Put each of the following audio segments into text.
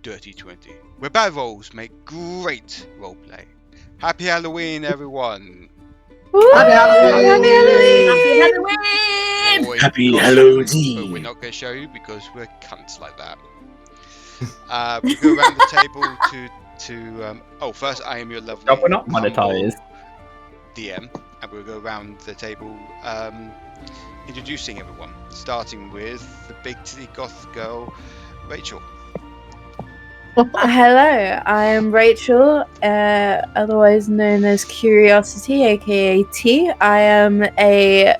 Dirty 20, where bad rolls make great roleplay. Happy Halloween, everyone! Happy Halloween! Happy But Halloween! we're not going to show you because we're cunts like that. We go around the table to first I am your lovely We're not monetized. DM, and we'll go around the table introducing everyone, starting with the big titty goth girl, Rachel. Hello, I am Rachel, otherwise known as Curiosity, aka T. I am a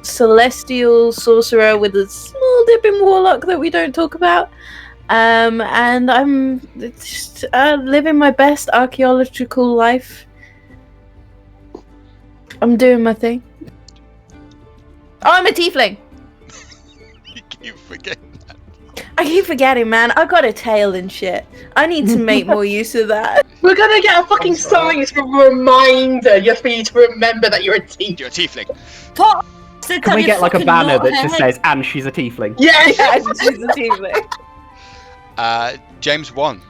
celestial sorcerer with a small dip in warlock that we don't talk about. And I'm just living my best archaeological life. I'm doing my thing. Oh, I'm a tiefling! You keep forgetting. I keep forgetting, man. I got a tail and shit. I need to make more use of that. We're gonna get a fucking sign as a reminder just for you to remember that you're a tiefling. You're a tiefling. Can we get like a banner that just says, and she's a tiefling? Yeah, Yeah, she's a tiefling. James 1.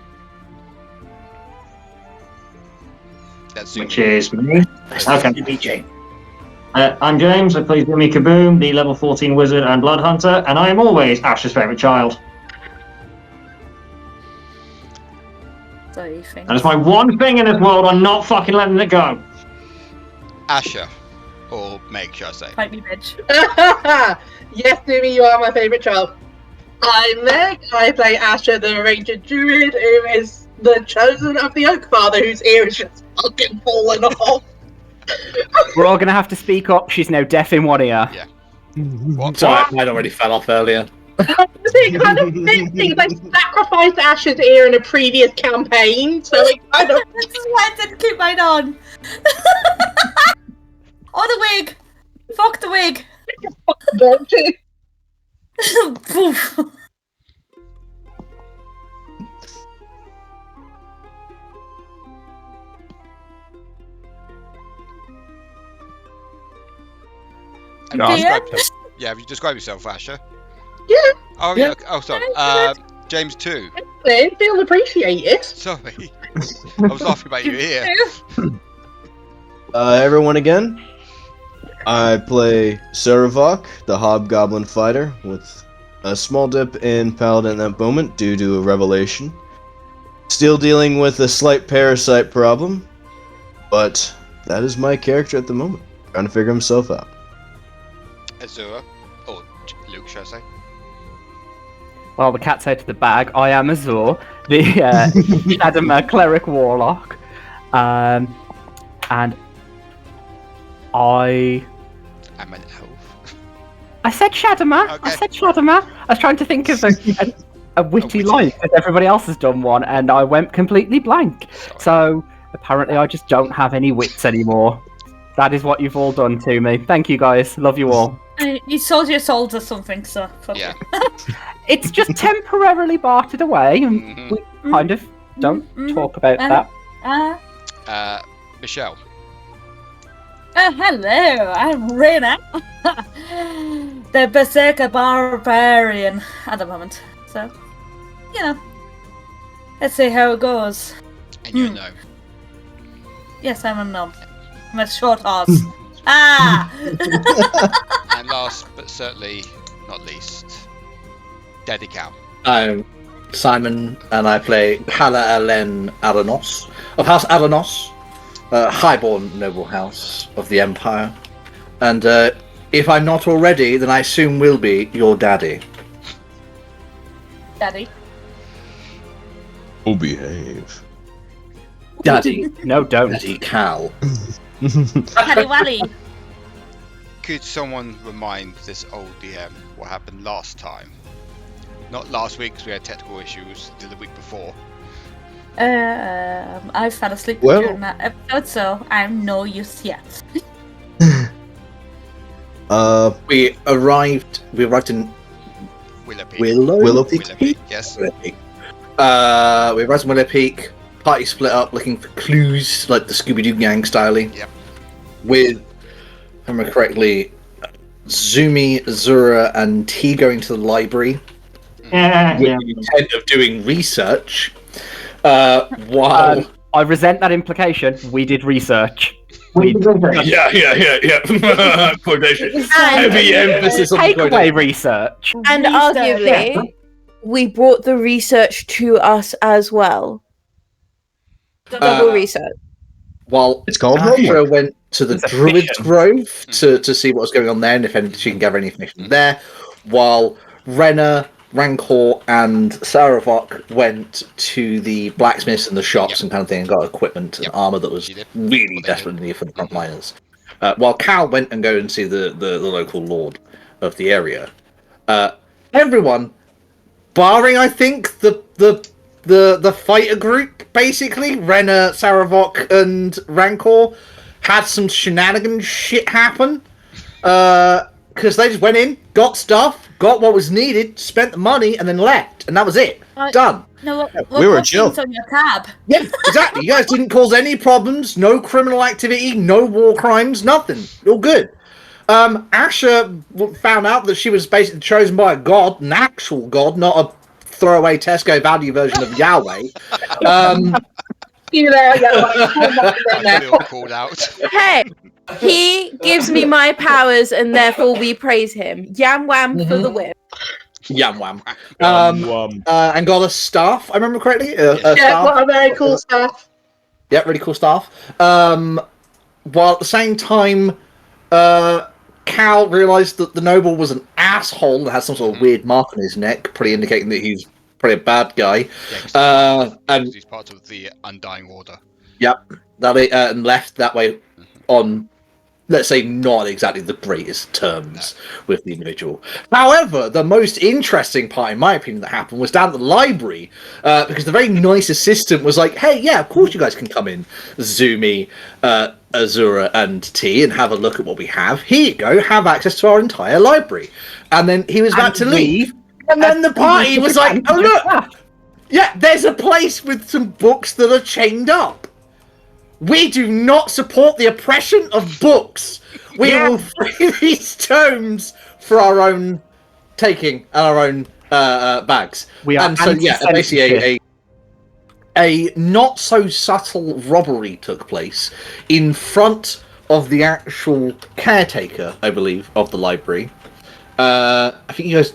That's Which is me. Okay. BJ. I'm James, I play Jimmy Kaboom, the level 14 wizard and blood hunter, and I am always Ash's favourite child. So you think? That is my one thing in this world, I'm not fucking letting it go. Asha. Or Meg, should I say. Fight me, bitch. Yes, Jimmy, you are my favourite child. I'm Meg. I play Asha, the ranger druid, who is the chosen of the Oak Father, whose ear is just fucking falling off. We're all gonna have to speak up. She's now deaf in one ear. Yeah. Sorry, mine already fell off earlier. It kind of fits things. I sacrificed Ash's ear in a previous campaign, so it kind of. This is why I didn't keep mine on. Oh, the wig! Fuck the wig! Don't you? Poof. Have you described yourself, Asha? Yeah. Oh, Yeah. okay. Oh, sorry. James 2. They feel appreciated. Sorry. I was laughing about your ear. Everyone again. I play Savovock, the Hobgoblin Fighter, with a small dip in Paladin at the moment due to a revelation. Still dealing with a slight parasite problem, but that is my character at the moment, trying to figure himself out. Azure. Or Luke, should I say? Well, the cat's out of the bag. I am Azure, the Shadowmer Cleric Warlock. And I'm an elf. I said Shadowmer. Okay. I said Shadowmer. I was trying to think of a witty line, because everybody else has done one, and I went completely blank. Sorry. So, apparently I just don't have any wits anymore. That is what you've all done to me. Thank you, guys. Love you all. You sold your souls or something, so fuck Yeah. you. It's just temporarily bartered away, and we kind of don't talk about that. Michelle. Hello, I'm Rena. The Berserker Barbarian at the moment. So, you know. Let's see how it goes. And you know. Yes, I'm a gnome. I'm a short horse. Ah! And last but certainly not least, Daddy Cow. I'm Simon, and I play Cala'elen Ara'nos, of House Ara'nos, highborn noble house of the Empire. And if I'm not already, then I soon will be your daddy. Daddy. Oh, behave. Daddy. No, don't. Daddy Cal. Daddy Wally. Could someone remind this old DM what happened last time? Not last week, because we had technical issues. The week before. I fell asleep Well- during that episode, so I'm no use yet. We arrived in Willow Peak. Willow Peak, yes. Willow Peak. We arrived in Willow Peak. Party split up, looking for clues, like the Scooby-Doo gang style. Yep. With, if I remember correctly, Zumi, Azura, and T going to the library Yeah, with yeah. the intent of doing research. While I resent that implication. We did research. yeah. Quotation. And- Heavy emphasis on the Takeaway quotation. research. And Research. arguably, we brought the research to us as well. Double research. While It's called Asha homework. went to the It's a Druid's mission. Grove to see what was going on there and if she can gather any information there, while Rena, Rankor, and Savovock went to the blacksmiths and the shops Yep. and kind of thing and got equipment and Yep. armor that was She did. really What they desperately needed for the front liners. While Cal went and go and see the local lord of the area. Everyone, barring I think the fighter group, basically Rena, Savovock, and Rankor, had some shenanigans shit happen. Because they just went in, got stuff, got what was needed, spent the money, and then left, and that was it. Done. No, We were chill. on your cab. Yeah, exactly. You guys didn't cause any problems, no criminal activity, no war crimes, nothing. All good. Asha found out that she was basically chosen by a god, an actual god, not a throwaway Tesco value version of Yahweh. You know, I feel called out. Hey, he gives me my powers, and therefore we praise him. Yam wham for the win. Yam wham. Wum. And got a staff, I remember correctly? Yeah. yeah, what a very cool stuff. Yeah, really cool staff. While at the same time, Cal realised that the noble was an asshole and had some sort of weird mark on his neck, probably indicating that he's probably a bad guy. Yeah, And he's part of the Undying Order. and left that way on, let's say, not exactly the greatest terms with the individual. However, the most interesting part, in my opinion, that happened was down at the library, because the very nice assistant was like, hey, yeah, of course you guys can come in, Zumi, Azure, and T, and have a look at what we have. Here you go, have access to our entire library. And then he was about to leave, and then the party was like, oh, look, yeah, there's a place with some books that are chained up. We do not support the oppression of books. We will free these tomes for our own taking and our own bags. We are and so basically anti-censorship. a not so subtle robbery took place in front of the actual caretaker, I believe, of the library. I think you guys.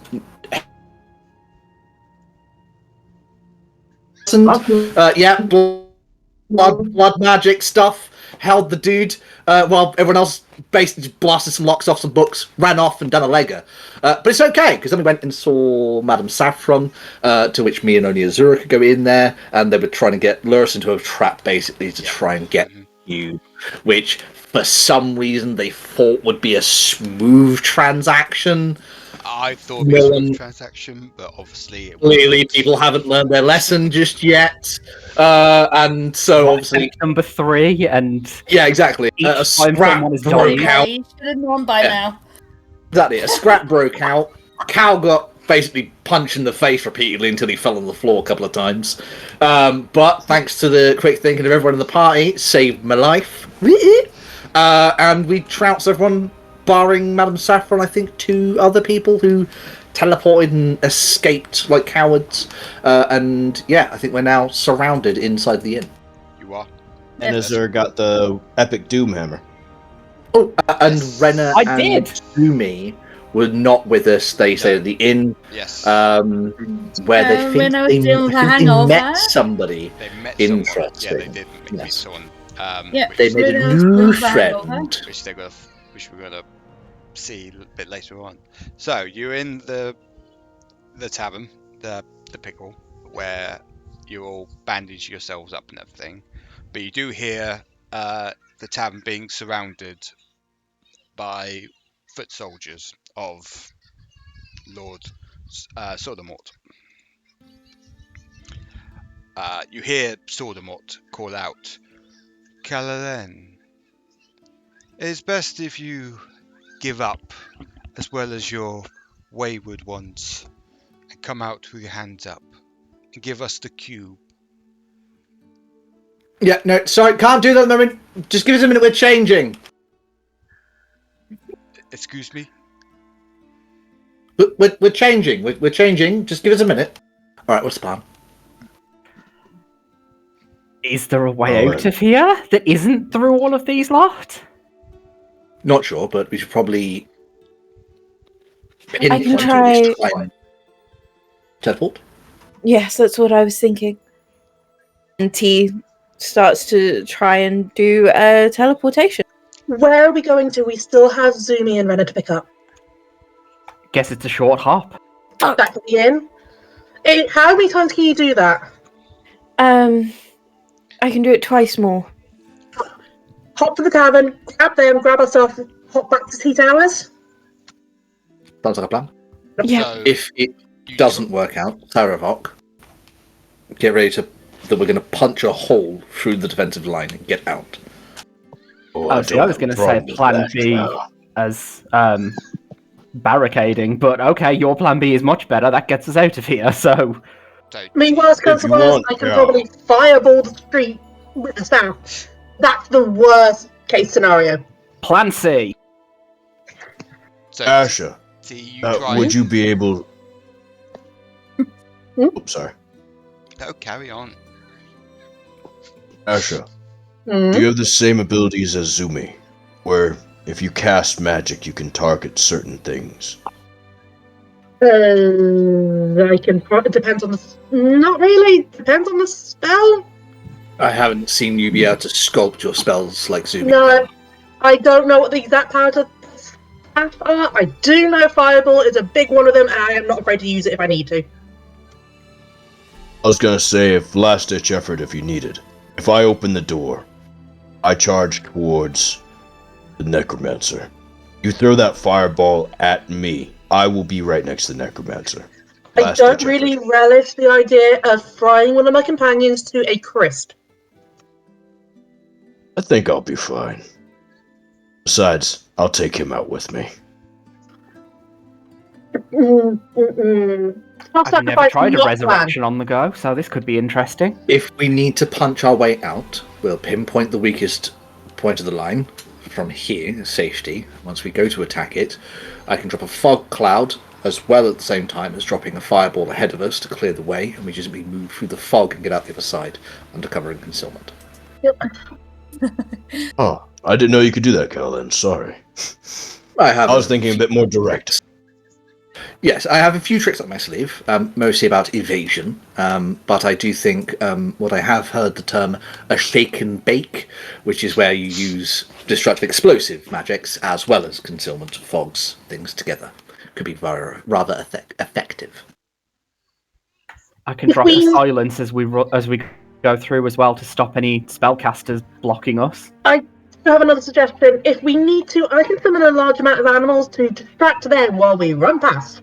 Blood magic stuff. Held the dude while everyone else basically just blasted some locks off some books, ran off and done a legger. But it's okay because then we went and saw Madam Saffron, to which me and only Azure could go in there, and they were trying to lure us into a trap basically to try and get you, which for some reason they thought would be a smooth transaction. I thought it was a transaction, but obviously it Clearly, people haven't learned their lesson just yet, and so obviously, Number 3, and yeah, exactly. Each A time scrap someone is broke dying. out. You should have known by now. Exactly, a scrap broke out. Cal got basically punched in the face repeatedly until he fell on the floor a couple of times. But thanks to the quick thinking of everyone in the party, saved my life. And we trounced everyone, barring Madam Saffron, I think 2 other people who teleported and escaped like cowards. And yeah, I think we're now surrounded inside the inn. You are. And Azure got the epic doom hammer. Oh, and Rena I and did. Sumi were not with us. They stayed at the inn, Yes. where they think Rena was they, dealing with a I think they hangover. met somebody. They met Interesting. someone. Yeah, they did meet Yes. someone. Yeah. They made Rena a was new dealing with a hangover. friend. which we're gonna see a bit later on. So you're in the tavern, the pickle, where you all bandage yourselves up and everything, but you do hear the tavern being surrounded by foot soldiers of Lord Sodamort. You hear Sodamort call out, "Cala'elen, it is best if you give up, as well as your Wayward Ones, and come out with your hands up, and give us the cube." Yeah, no, sorry, can't do that at the moment. Just give us a minute, we're changing. Excuse me? We're changing. We're changing. Just give us a minute. All right. What's the plan? Is there a way out of here that isn't through all of these lot? Not sure, but we should probably. I can try. Teleport. Yes, that's what I was thinking. And T starts to try and do a teleportation. Where are we going to? We still have Zumi and Rena to pick up. Guess it's a short hop. That could be in. How many times can you do that? I can do it twice more. Hop to the tavern, grab them, grab our stuff, hop back to Tea Towers. Sounds like a plan. Yeah. So, If it doesn't work out, Savovock, get ready to. That we're going to punch a hole through the defensive line and get out. I was going to say plan B as barricading, but okay, your plan B is much better. That gets us out of here, so... I mean, worst comes to worst, I can probably fireball the street with a staff. That's the worst case scenario. Plan C. So, Asha, try. would you be able... Oops, sorry. No, carry on. Asha, do you have the same abilities as Zumi, where if you cast magic, you can target certain things? I can. It depends on the. Not really. Depends on the spell. I haven't seen you be able to sculpt your spells like Zumi. No, I don't know what the exact powers of staff are. I do know Fireball is a big one of them, and I am not afraid to use it if I need to. I was gonna say, if last-ditch effort if you needed. If I open the door, I charge towards the Necromancer. You throw that fireball at me, I will be right next to the Necromancer. I don't really relish the idea of frying one of my companions to a crisp. I think I'll be fine. Besides, I'll take him out with me. I've never tried a resurrection on the go, so this could be interesting. If we need to punch our way out, we'll pinpoint the weakest point of the line from here, safety. Once we go to attack it, I can drop a fog cloud as well at the same time as dropping a fireball ahead of us to clear the way, and we just move through the fog and get out the other side under cover and concealment. Yep. Oh, I didn't know you could do that, Cala'elen. Sorry. I was thinking a bit more direct. Yes, I have a few tricks up my sleeve, mostly about evasion, but I do think what I have heard the term a shake and bake, which is where you use destructive explosive magics as well as concealment, fogs, things together. Could be rather effective. I can drop a silence as we go through as well to stop any spellcasters blocking us. I have another suggestion. If we need to, I can summon a large amount of animals to distract them while we run past.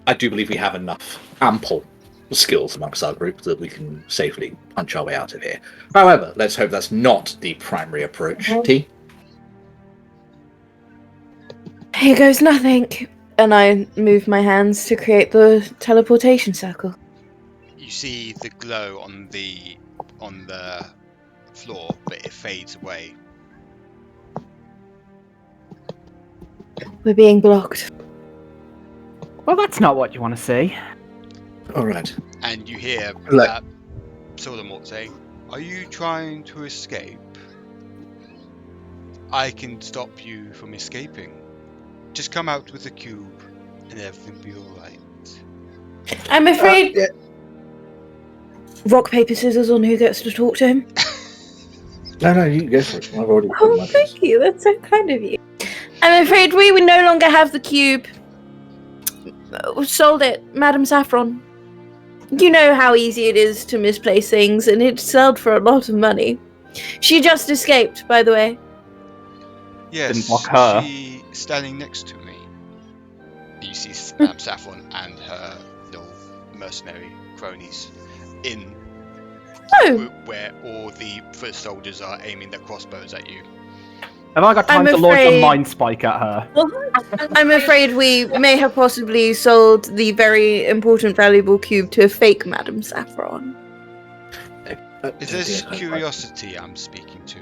I do believe we have enough ample skills amongst our group that we can safely punch our way out of here. However, let's hope that's not the primary approach. T? Here goes nothing. And I move my hands to create the teleportation circle. You see the glow on the floor, but it fades away. We're being blocked. Well, that's not what you want to see. All right. And you hear Sodamort saying, "Are you trying to escape? I can stop you from escaping. Just come out with a cube, and everything will be alright." I'm afraid... Rock, paper, scissors on who gets to talk to him? No, you go for it. I've already Oh, thank you. That's so kind of you. I'm afraid we no longer have the cube. We sold it, Madam Saffron. You know how easy it is to misplace things, and it sold for a lot of money. She just escaped, by the way. Yes, Didn't block her. she's standing next to me. You see Madam Saffron and her little mercenary cronies in where all the foot soldiers are aiming their crossbows at you. Have I got time to launch a mind spike at her? I'm afraid we may have possibly sold the very important, valuable cube to a fake Madam Saffron. Is this curiosity I'm speaking to?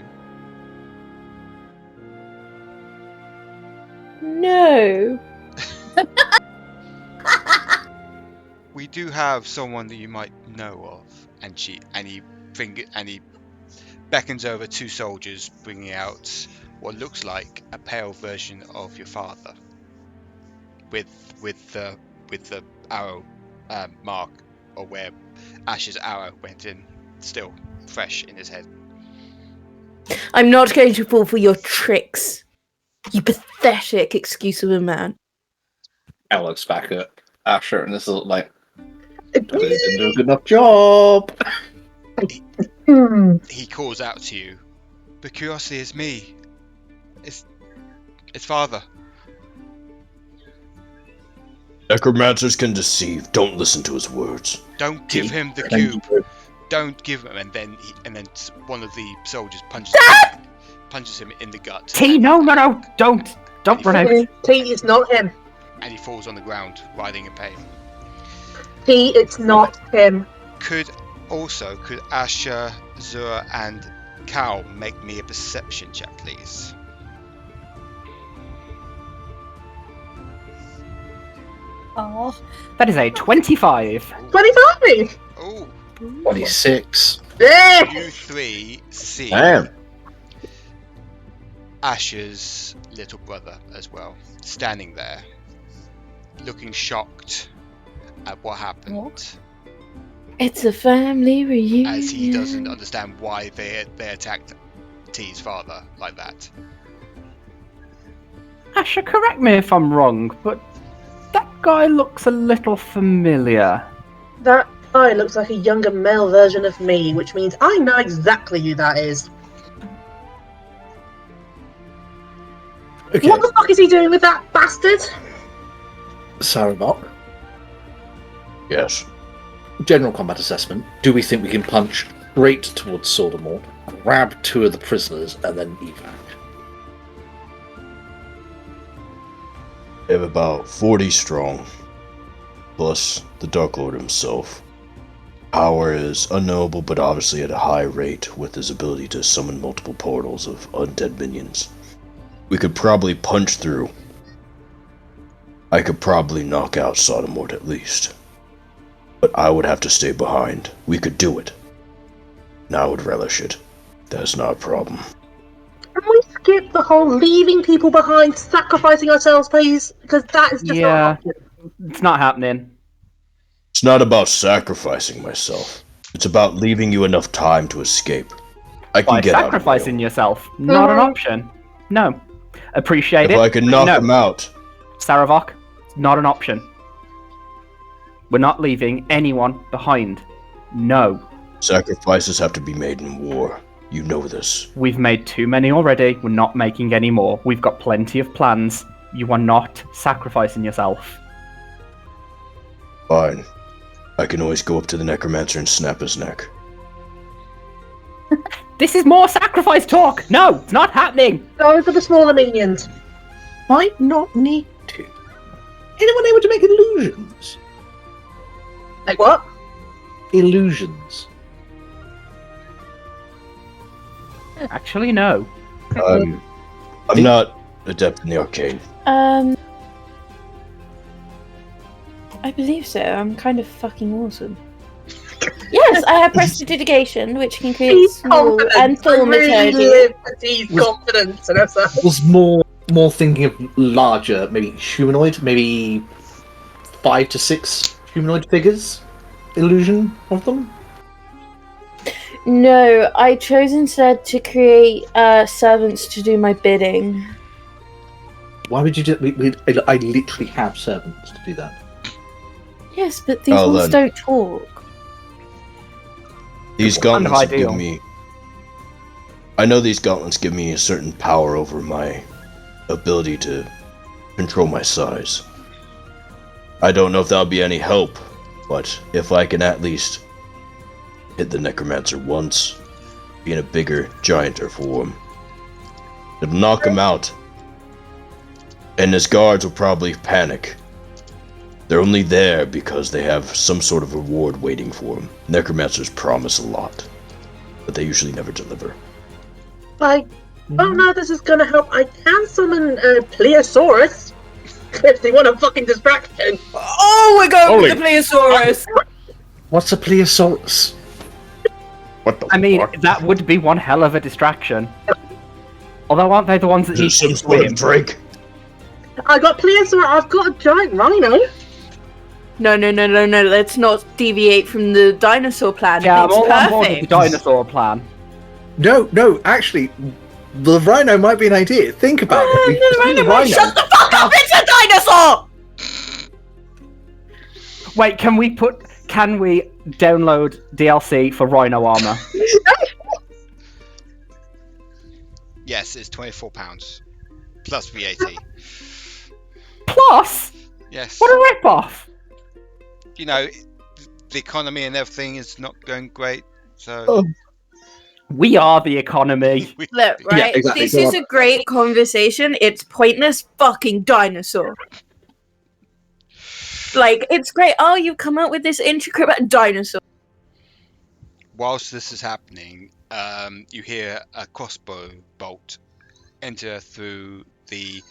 No. We do have someone that you might know of, and he beckons over 2 soldiers, bringing out what looks like a pale version of your father, with the arrow mark, or where Ash's arrow went in, still fresh in his head. I'm not going to fall for your tricks. You pathetic excuse of a man. I looks back at Asher and this is like, I didn't do a good enough job. He calls out to you, "But curiosity is me. It's father." Necromancers can deceive. Don't listen to his words. Don't give him the cube. Don't give him. And then one of the soldiers punches him in the gut. T, no, don't run out. T, it's not him. And he falls on the ground, writhing in pain. T, it's not him. Could Asha, Azure, and Cal make me a perception check, please? Oh, That is a 25. 25! Oh, 26. Yeah! you 3 see Damn. Asha's little brother as well, standing there, looking shocked at what happened. What? It's a family reunion. As he doesn't understand why they attacked T's father like that. Asha, correct me if I'm wrong, but that guy looks a little familiar. That guy looks like a younger male version of me, which means I know exactly who that is. Okay, What the fuck is he doing with that bastard? Savovock. Yes. General combat assessment. Do we think we can punch straight towards Sodamort, grab 2 of the prisoners, and then evac? They have about 40 strong, plus the Dark Lord himself. Power is unknowable, but obviously at a high rate with his ability to summon multiple portals of undead minions. We could probably punch through. I could probably knock out Sodamort at least. But I would have to stay behind. We could do it. And I would relish it. That's not a problem. Can we skip the whole leaving people behind, sacrificing ourselves, please? Because that is just Yeah. not It's not happening. It's not about sacrificing myself. It's about leaving you enough time to escape. I can By get sacrificing out. yourself. Not an option. No. Appreciate If it. I can knock no. him out. Savovock, not an option. We're not leaving anyone behind. No. Sacrifices have to be made in war. You know this. We've made too many already. We're not making any more. We've got plenty of plans. You are not sacrificing yourself. Fine. I can always go up to the necromancer and snap his neck. This is more sacrifice talk! No, it's not happening! Go for the smaller minions. Might not need to. Anyone able to make illusions? Like what? Illusions. Actually, no. I'm not adept in the arcane. I believe so. I'm kind of fucking awesome. Yes, I have prestidigitation, which can create He's small confident. and I thaumaturgy. really live for T's confidence and everything. Was more thinking of larger, maybe humanoid, maybe 5 to 6 humanoid figures. Illusion of them. No, I chose instead to create servants to do my bidding. Why would you do? I literally have servants to do that. Yes, but these Oh, ones then. don't talk. These Kind of gauntlets give ideal. me... I know these gauntlets give me a certain power over my ability to control my size. I don't know if that'll be any help, but if I can at least hit the necromancer once, be in a bigger, gianter form, it'll knock him out. And his guards will probably panic. They're only there because they have some sort of reward waiting for them. Necromancers promise a lot, but they usually never deliver. Like, oh no, this is gonna help. I can summon Plesiosaurus. clips. They want a fucking distraction. Oh, we're going with the Plesiosaurus. What's a plesiosaurus? What the I mean, fuck? that would be one hell of a distraction. Although, aren't they the ones that need Is to it some sort swim? of drink? I got Plesiosaur. I've got a giant rhino. No. Let's not deviate from the dinosaur plan. Yeah, I'm it's all on board with the perfect. dinosaur plan. No, actually, the rhino might be an idea. Think about it. We No, see the rhino, shut the fuck up! It's a dinosaur! Wait, can we download DLC for rhino armor? Yes, it's £24 plus VAT. Plus? Yes. What a rip-off! You know, the economy and everything is not going great, so. Oh. We are the economy. Look, Yeah, right? exactly. This Go is on. a great conversation. It's pointless fucking dinosaur. Like, it's great. Oh, you come up with this intricate dinosaur. Whilst this is happening, you hear a crossbow bolt enter through the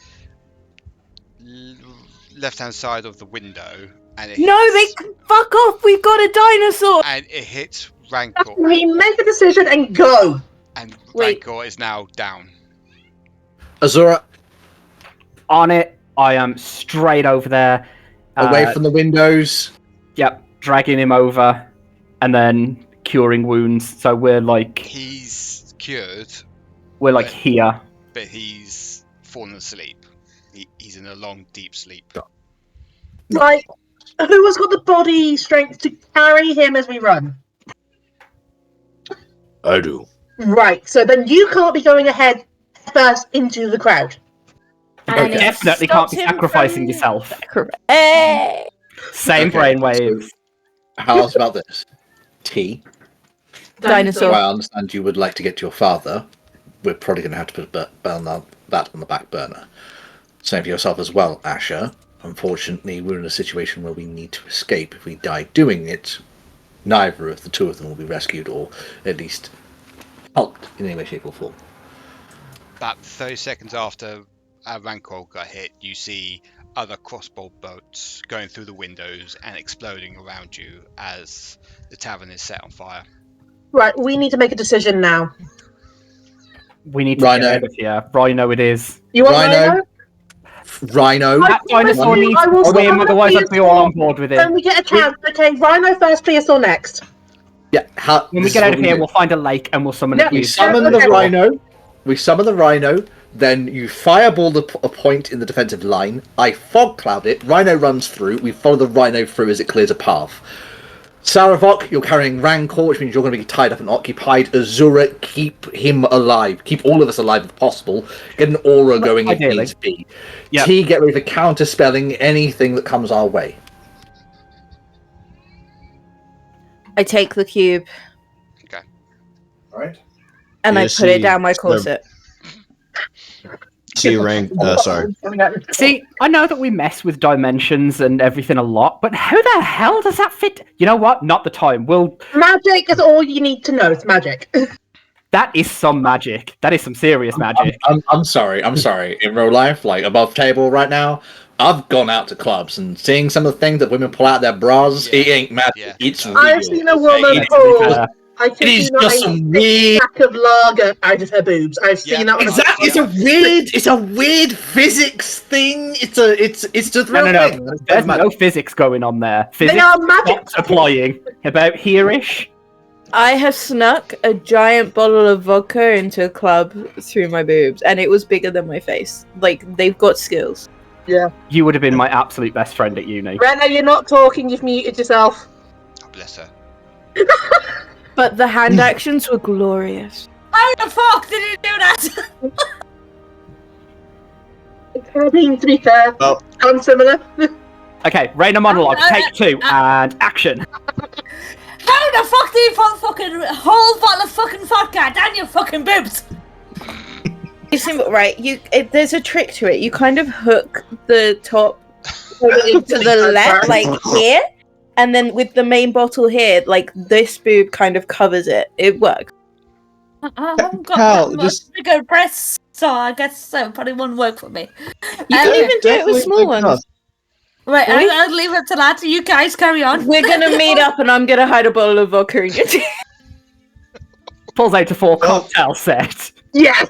left-hand side of the window, and it No, they hits, can fuck off. We've got a dinosaur. and it hits Rankor, We make a decision and go. and Wait. Rankor is now down. Azura, On it, I am straight over there. away from the windows. Yep, dragging him over, and then curing wounds. So we're like He's cured, we're here. but he's fallen asleep. He's in a long, deep sleep. Right. Who has got the body strength to carry him as we run? I do. Right. So then you can't be going ahead first into the crowd. And You it definitely can't be stops him sacrificing from- yourself. Hey! Same Okay, brainwaves. so how's about this? T. Dinosaur. Well, I understand you would like to get to your father. We're probably going to have to put that on the back burner. Same for yourself as well, Asha. Unfortunately, we're in a situation where we need to escape. If we die doing it, neither of the two of them will be rescued, or at least helped in any way, shape, or form. About 30 seconds after Rankor got hit, you see other crossbow bolts going through the windows and exploding around you as the tavern is set on fire. Right. We need to make a decision now. We need to Rhino. get out of here. Rhino it is. You want Rhino? Rhino? Rhino. That dinosaur needs I will to swim, stop otherwise the I'd be all on board with When it. we get a chance, okay. Rhino first, Plesiosaur next. Yeah. When we this get is out what of we here, do. we'll find a lake and we'll summon Yeah, a We huge summon the Okay. rhino. We summon the rhino. Then you fireball a point in the defensive line. I fog cloud it. Rhino runs through. We follow the rhino through as it clears a path. Savovock, you're carrying Rankor, which means you're going to be tied up and occupied. Azure, keep him alive. Keep all of us alive if possible. Get an aura going if Ideally. needs be. Yeah. T, get ready for counter-spelling anything that comes our way. I take the cube Alright. and I Yeah, put it see, down my so- corset. See rank. Sorry. See, I know that we mess with dimensions and everything a lot, but how the hell does that fit? You know what? Not the time. Magic is all you need to know. It's magic. That is some magic. That is some serious magic. I'm sorry. In real life, like above table right now, I've gone out to clubs and seeing some of the things that women pull out their bras. Yeah. It ain't magic. Yeah. It's real. I've seen a woman It's- pull. I It kid is you not, just a some weird. pack of lager out of her boobs. I've seen that. On Exactly. It's a weird physics thing. It's just No, real no. thing. There's no physics going on there. Physics They are magic. stops applying. About here-ish. I have snuck a giant bottle of vodka into a club through my boobs, and it was bigger than my face. Like, they've got skills. You would have been my absolute best friend at uni. Rena, you're not talking. You've muted yourself. Oh, bless her. But the hand actions were glorious. How the fuck did you do that? I mean, to be fair, Oh. I'm similar. Okay, Rena monologue, take 2, and action. How the fuck do you put fucking whole bottle of fucking vodka down your fucking boobs? It's simple, right? There's a trick to it. You kind of hook the top to the left, like here, and then with the main bottle here, like this boob kind of covers it. It works. I haven't got Cal, that much just- bigger breasts so I guess it probably wouldn't work for me. You can even do it with small ones. Right, Really? I'll leave it to that. You guys carry on. We're gonna meet up, and I'm gonna hide a bottle of vodka in your tea. Pulls out a 4 cocktail set. Yes.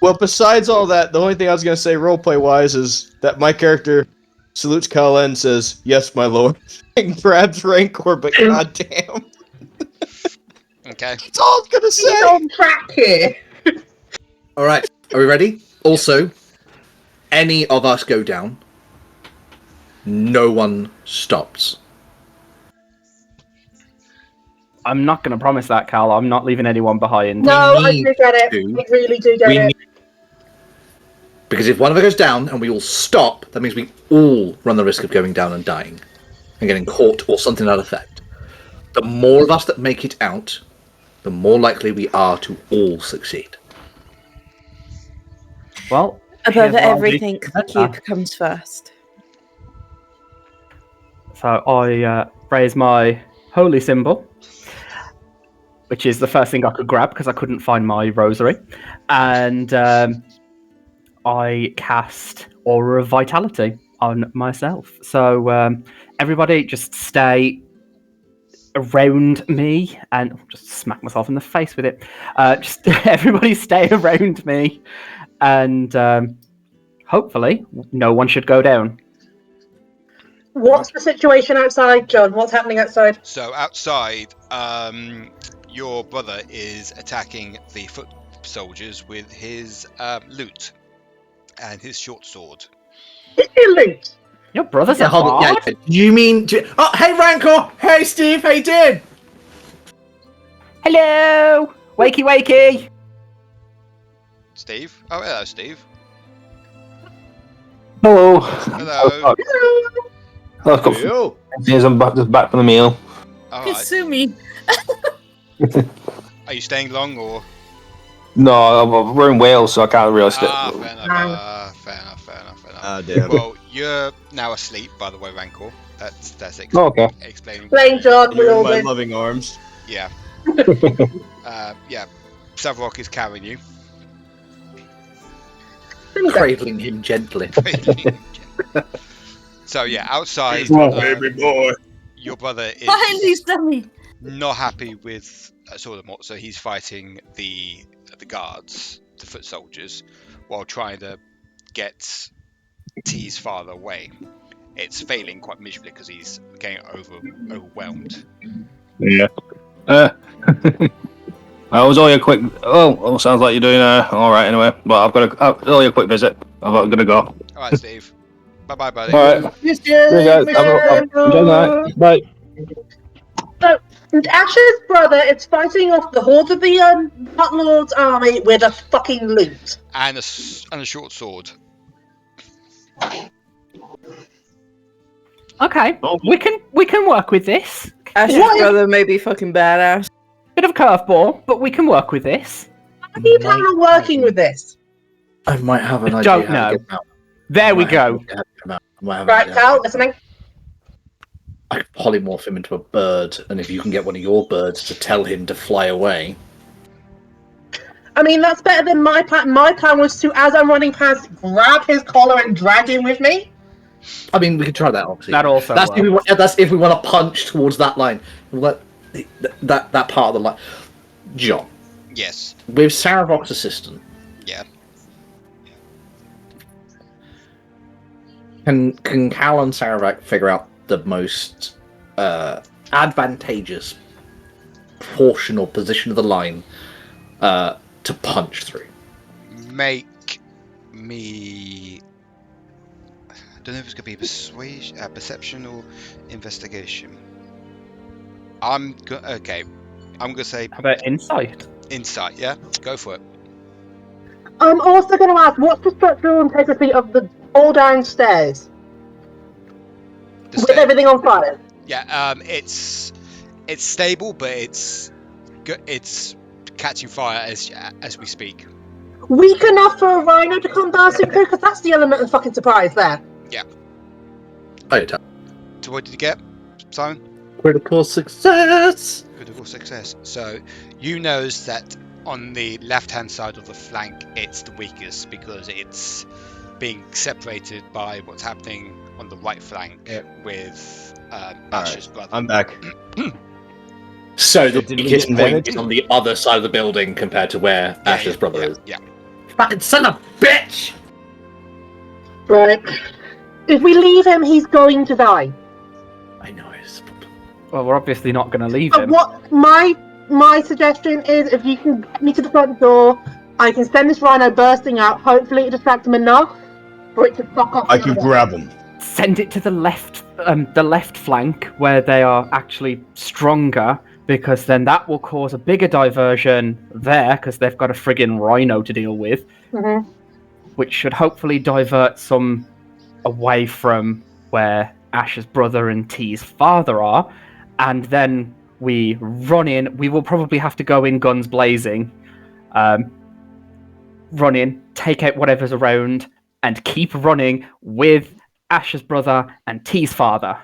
Well, besides all that, the only thing I was going to say roleplay wise is that my character salutes Cala'elen and says, "Yes, my lord," and grabs Rankor, but goddamn. Okay. That's all I was going to say. He's on track here. Alright, are we ready? Also, any of us go down, no one stops. I'm not going to promise that, Cal. I'm not leaving anyone behind. No, I need do get it. to- I really do get We it. need- Because if one of us goes down and we all stop, that means we all run the risk of going down and dying and getting caught or something to that effect. The more of us that make it out, the more likely we are to all succeed. Well, Above here's what I'll do everything, to the prevent cube that. comes first. So I raise my holy symbol, which is the first thing I could grab because I couldn't find my rosary, and I cast Aura of Vitality on myself. So everybody just stay around me, and just smack myself in the face with it. Just everybody stay around me, and hopefully no one should go down. What's the situation outside, John? What's happening outside? So outside, your brother is attacking the foot soldiers with his lute and his short sword. It's your loot. Your brother's Yeah, a hold on. bard? Yeah, you mean? Oh, hey Rankor! Hey Steve! How you doing? Hello, wakey wakey. Steve? Oh, hello, Steve. Hello. Hello. I've got Yo. Yes, I'm back, just back from the meal. All right. Kasumi. Are you staying long or? No, we're in Wales, so I can't really stay. Ah, fair enough. Fair enough. Ah, damn. Well, you're now asleep, by the way, Rankor. That's Oh, okay. explaining. Plain John, we You're all in my did. loving arms. Yeah. Yeah. Savovock is carrying you. Cradling him gently. So yeah, outside, boy. your brother is Finally, dummy. not happy with Sodamort, so he's fighting the guards, the foot soldiers, while trying to get T's father away. It's failing quite miserably because he's getting overwhelmed. Yeah. I was only a quick. Oh, sounds like you're doing. All right. Anyway, but I've got only a quick visit. I'm gonna go. All right, Steve. Bye, buddy. All right. Yes, See you guys. Enjoy the night. Bye. And Ash's brother is fighting off the hordes of the Lord's army with a fucking loot. And a short sword. Okay, we can work with this. Ash's brother may be fucking badass. Bit of curveball, but we can work with this. How do you plan on working with this? I might have an I idea. don't how to know. get him out. There we I might have go. an idea how to get him out. I might have an Right, idea. Cal, listening. I could polymorph him into a bird, and if you can get one of your birds to tell him to fly away. I mean, that's better than my plan. My plan was to, as I'm running past, grab his collar and drag him with me. I mean, we could try that. Obviously, That also that's works. that's if we want to punch towards that line. That part of the line. John, Yes. with Savovock's assistant, Yeah. can Cal and Savovock figure out the most advantageous portion or position of the line to punch through? Make me. I don't know if it's gonna be persuasion, perception, or investigation. Okay. I'm gonna say How about insight? insight. Yeah, go for it. I'm also going to ask, what's the structural integrity of the all downstairs The with sta- everything on fire? Yeah. It's stable, but it's catching fire as we speak. Weak enough for a rhino to come bursting through? Because that's the element of fucking surprise there. So what did you get, Simon? Critical success. Critical success. So you knows that on the left-hand side of the flank, it's the weakest because it's being separated by what's happening on the right flank with Asha's brother. I'm back. So the Did we weakest get point advantage? is on the other side of the building compared to where Ash's brother is. Yeah. Fucking son of a bitch! Right. If we leave him, he's going to die. I know it's. Well, we're obviously not going to leave But him. what my suggestion is, if you can get me to the front door, I can send this rhino bursting out. Hopefully, it distracts him enough for it to fuck off. I can grab him. Send it to the left flank where they are actually stronger, because then that will cause a bigger diversion there, because they've got a friggin' rhino to deal with, which should hopefully divert some away from where Ash's brother and T's father are, and then we run in. We will probably have to go in guns blazing, run in, take out whatever's around, and keep running with Ash's brother and T's father.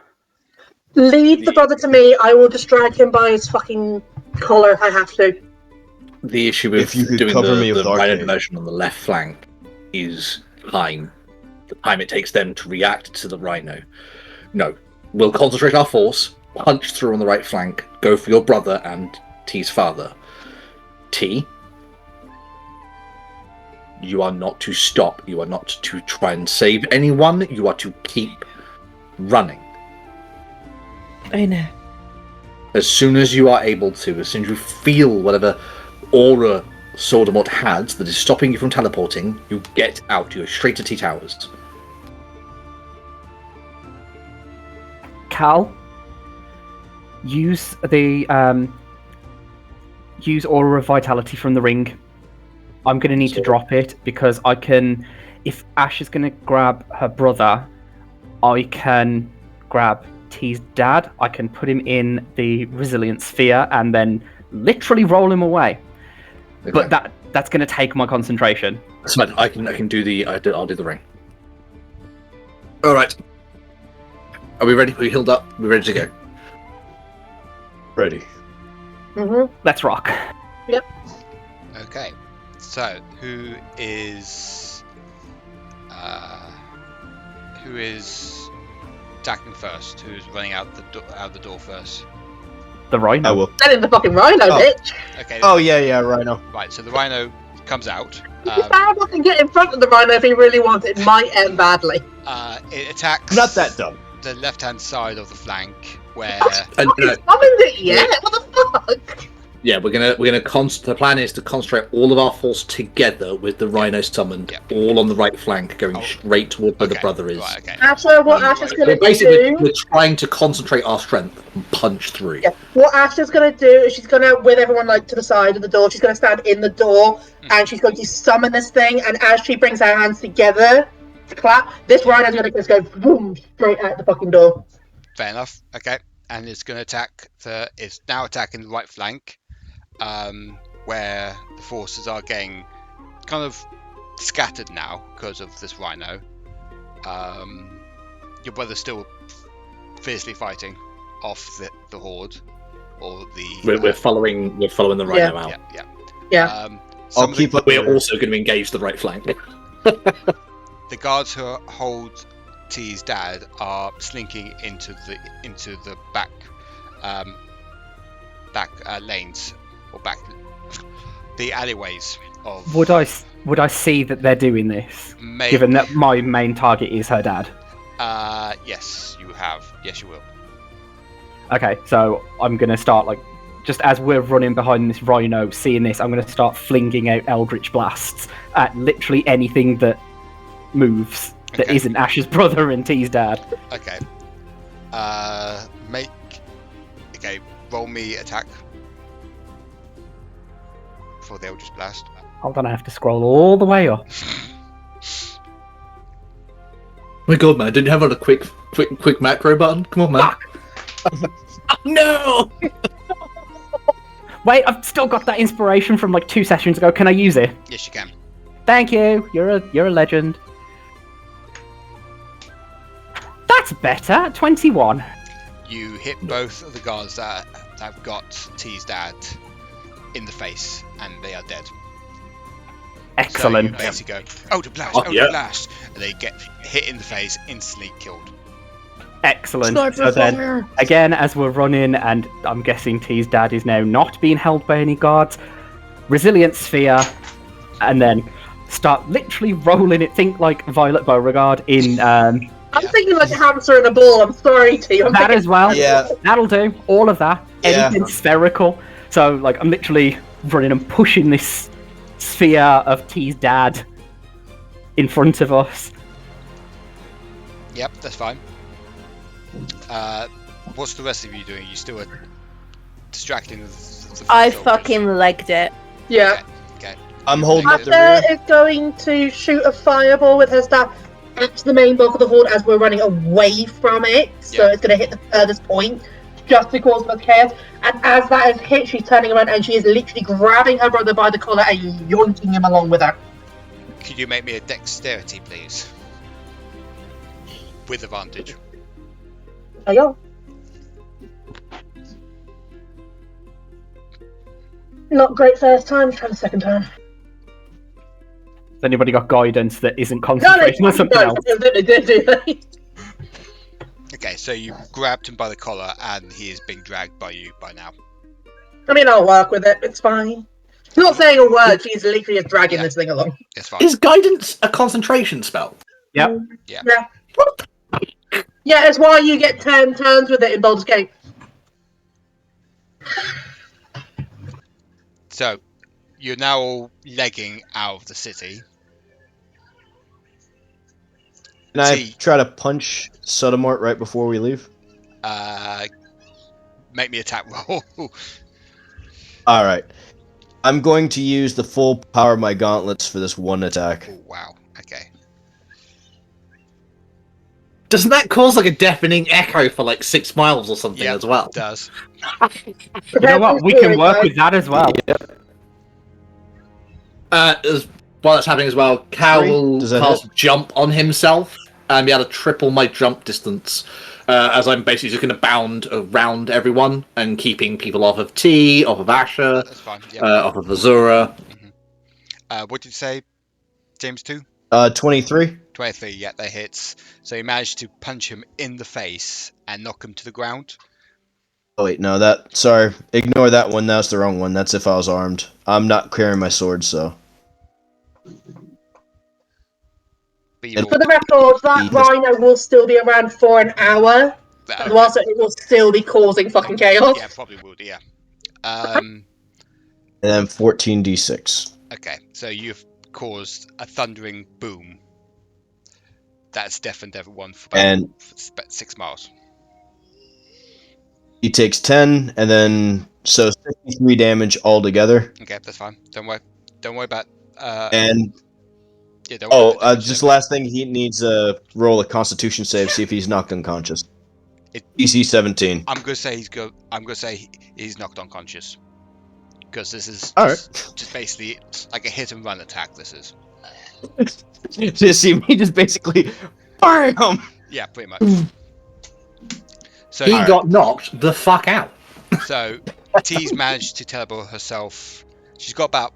Leave the brother to me. I will distract him by his fucking collar. I have to. The issue with If you could doing cover the me with rhino arcane. diversion on the left flank is time. The time it takes them to react to the rhino. No. We'll concentrate our force, punch through on the right flank, go for your brother and T's father. T, you are not to stop. You are not to try and save anyone. You are to keep running. I know. As soon as you are able to, as soon as you feel whatever aura Sodamort has that is stopping you from teleporting, you get out. You go straight to T Towers. Cal, use the use Aura of Vitality from the ring. I'm going to need to drop it because I can. If Ash is going to grab her brother, I can grab T's dad. I can put him in the Resilient Sphere and then literally roll him away. Okay. But that's going to take my concentration. That's fine. I can do the. I'll do the ring. All right. Are we ready? Are we healed up? Are we ready to go? Ready. Let's rock. Okay. So, who is attacking first? Who's running out the door first? The rhino. I will. That is the fucking rhino, Oh. bitch. Okay. Oh yeah, Rhino. Right. So the rhino comes out. Savovock can get in front of the rhino if he really wants. It might end badly. It attacks. Not that dumb. The left-hand side of the flank, where And, He summoned it yet? What the fuck? yeah, we're gonna The plan is to concentrate all of our force together with the rhino summoned, all on the right flank, going straight toward where the Okay, brother is. Right, okay. Asha, what Asha's gonna We're do? trying to concentrate our strength and punch through. Yeah. What Asha's gonna do is she's gonna, with everyone like to the side of the door, she's gonna stand in the door and she's going to summon this thing. And as she brings her hands together to clap, this rhino's gonna just go boom straight out the fucking door. Fair enough. Okay, and it's going to attack it's now attacking the right flank, where the forces are getting kind of scattered now because of this rhino. Your brother's still fiercely fighting off the horde, or the. We're following the rhino out. Yeah. I'll keep up. We're also going to engage the right flank. The guards who hold T's dad are slinking into the back lanes, or back the alleyways of. Would I see that they're doing this, Maybe. given that my main target is her dad? Yes, you have. Yes, you will. Okay, so I'm gonna start just as we're running behind this rhino, seeing this, I'm gonna start flinging out Eldritch blasts at literally anything that moves that Okay. isn't Ash's brother and T's dad. Okay. Roll me attack for the Eldritch Blast. Hold on, I have to scroll all the way up. My god, man! Didn't you have a quick macro button? Come on, man! No! Wait, I've still got that inspiration from 2 sessions ago. Can I use it? Yes, you can. Thank you. You're a legend. That's better. 21. You hit both of the guards that have got T's dad in the face, and they are dead. Excellent. So you basically go, oh, the blast, Oh, oh, yeah. the blast, and they get hit in the face, instantly killed. Excellent. Sniper So then, fire! again, as we're running, and I'm guessing T's dad is now not being held by any guards, Resilient Sphere, and then start literally rolling it. Think like Violet Beauregard in I'm thinking like a hamster and a ball. I'm sorry, T. I'm that thinking- as well. Yeah. That'll do. All of that. Yeah. Anything spherical. So, like, I'm literally running and pushing this sphere of T's dad in front of us. Yep, that's fine. What's the rest of you doing? You still distracting the I soldiers? fucking legged it. Yeah. Okay. I'm holding up the Asha rear. is going to shoot a fireball with her staff at the main bulk of the horde as we're running away from it. So Yeah. it's going to hit the furthest point, just to cause much chaos. And as that is hit, she's turning around and she is literally grabbing her brother by the collar and yoinking him along with her. Could you make me a dexterity, please? With advantage. There you go. Not great first time, try the second time. Has anybody got guidance that isn't No, concentration or something else? they. Okay, so you grabbed him by the collar, and he is being dragged by you by now. I mean, I'll work with it, it's fine. She's not saying a word, she's literally just dragging this thing along. It's fine. Is guidance a concentration spell? Yep. Yeah. Yeah, it's why you get 10 turns with it in Baldur's Gate. So, you're now all legging out of the city. Can I T. try to punch Sodamort right before we leave? Make me attack roll. Alright. I'm going to use the full power of my gauntlets for this one attack. Oh, wow. Okay. Doesn't that cause like a deafening echo for like 6 miles or something Yeah, as well? it does. You know what? We can work with that as well. While that's happening as well, Cal will Does that cast jump on himself and be able to triple my jump distance. As I'm basically just going to bound around everyone and keeping people off of T, off of Asha, That's fine. Yeah. off of Azure. What did you say, James 2? 23. 23, yeah, that hits. So you managed to punch him in the face and knock him to the ground. Oh wait, no, sorry. Ignore that one, that's the wrong one. That's if I was armed. I'm not carrying my sword, so. But you For the record, that rhino will still be around for an hour, and whilst it will still be causing fucking chaos. Yeah, probably would, yeah. And then 14d6. Okay, so you've caused a thundering boom. That's deafened everyone for about 6 miles. He takes 10, and then, so 63 damage altogether. Okay, that's fine. Don't worry about... And, yeah, don't worry about just last thing, he needs to roll a constitution save, see if he's knocked unconscious. DC 17. I'm gonna say he's knocked unconscious. Because this is just basically like a hit and run attack, this is. Just see me just basically fire him. Yeah, pretty much. So He got knocked the fuck out. So T's managed to teleport herself. She's got about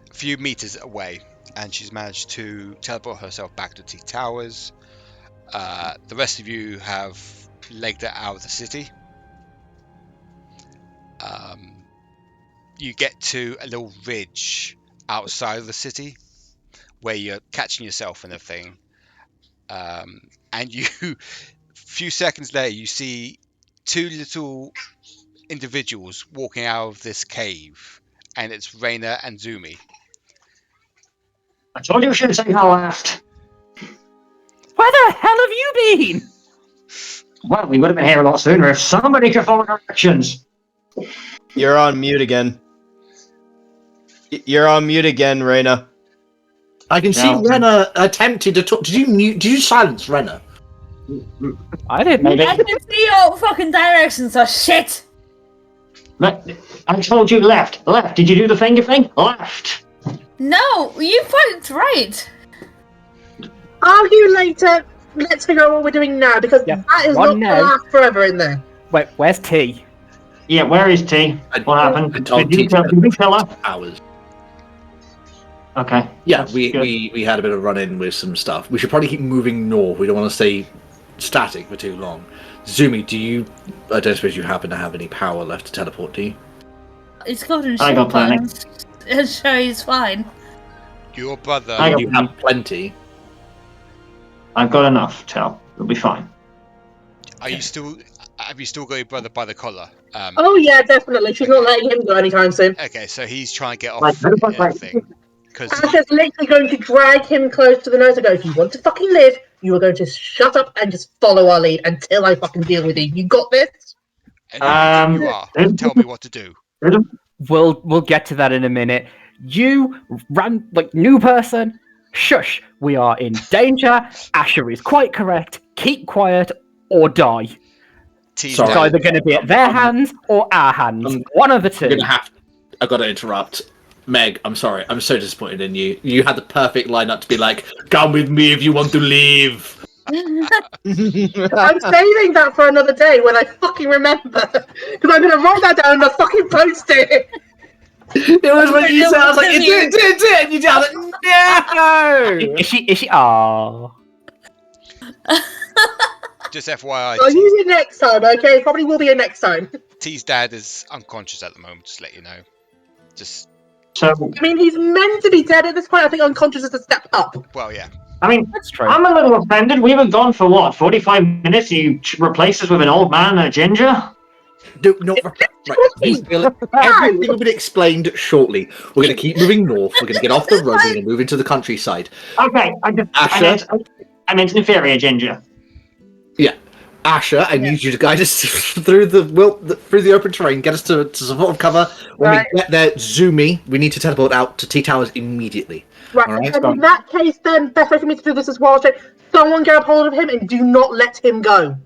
a few meters away, and she's managed to teleport herself back to T Towers. The rest of you have legged it out of the city. You get to a little ridge outside of the city where you're catching yourself and everything. And you, a few seconds later, you see two little individuals walking out of this cave, and it's Rena and Zumi. I told you we should have taken our left. Where the hell have you been? Well, we would have been here a lot sooner if somebody could follow directions. You're on mute again. You're on mute again, Rena. I can see No. Rena attempted to talk. Did you silence Rena? I didn't. Maybe. I can see all fucking directions, so shit! I told you left. Left. Did you do the finger thing? Left. No, you fucked right. Argue later. Let's figure out what we're doing now, because Yeah, that is one not going to now. last forever in there. Wait, where's T? Yeah, where is T? What happened? Did you kill her? Hours. Okay. Yeah, That's we good. had a bit of run-in with some stuff. We should probably keep moving north. We don't want to stay static for too long. Zumi, I don't suppose you happen to have any power left to teleport, do you? He's got in I got plenty. I'm sure he's fine. Your brother. You have plenty. I've got enough, Tel. It'll be fine. Have you still got your brother by the collar? Oh yeah, definitely. She's not letting him go anytime soon. Okay, so he's trying to get off Right, the thing. Asha's literally going to drag him close to the nose and go, if you want to fucking live, you are going to shut up and just follow our lead until I fucking deal with you. You got this? You are. Tell me what to do. We'll get to that in a minute. You ran like new person. Shush. We are in danger. Asha is quite correct. Keep quiet or die. It's either going to be at their hands or our hands. One of the two. I've got to interrupt. Meg, I'm sorry. I'm so disappointed in you. You had the perfect lineup to be like, come with me if you want to leave. I'm saving that for another day when I fucking remember. Because I'm going to write that down and I'll fucking post it. It was when you said, I was like, do it, and you did, I was like, no! Is she? Aww. Just FYI. I'll use it next time, okay? Probably will be a next time. T's dad is unconscious at the moment, just to let you know. So, I mean, he's meant to be dead at this point. I think unconscious is a step up. Well, yeah. I mean, That's true. I'm a little offended. We were gone for what, 45 minutes? You replace us with an old man and a ginger? No, not right. Everything will be explained shortly. We're going to keep moving north. We're going to get off the road. We're going to move into the countryside. Okay, I meant an inferior ginger. Yeah, Asha, I need you to guide us through the open terrain. Get us to support cover. When we get there, Zumi, we need to teleport out to T Towers immediately. Right, All right, and in that case, then best way for me to do this is someone grab hold of him and do not let him go.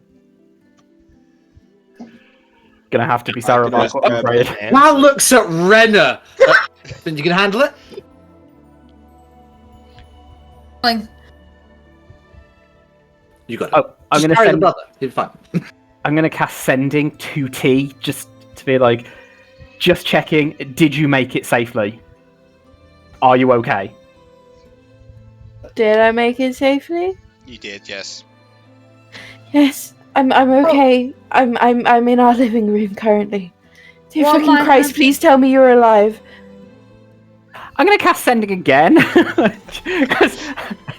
Gonna have to be Savovock, I'm afraid. Now looks at Rena. Think you can handle it? Fine. You got it. Oh, I'm gonna carry the send. brother. You're fine. I'm gonna cast sending to T just to be like, just checking. Did you make it safely? Are you okay? Did I make it safely? You did, yes. Yes, I'm okay. I'm in our living room currently. Dear Well, fucking Christ, please tell me you're alive. I'm gonna cast sending again because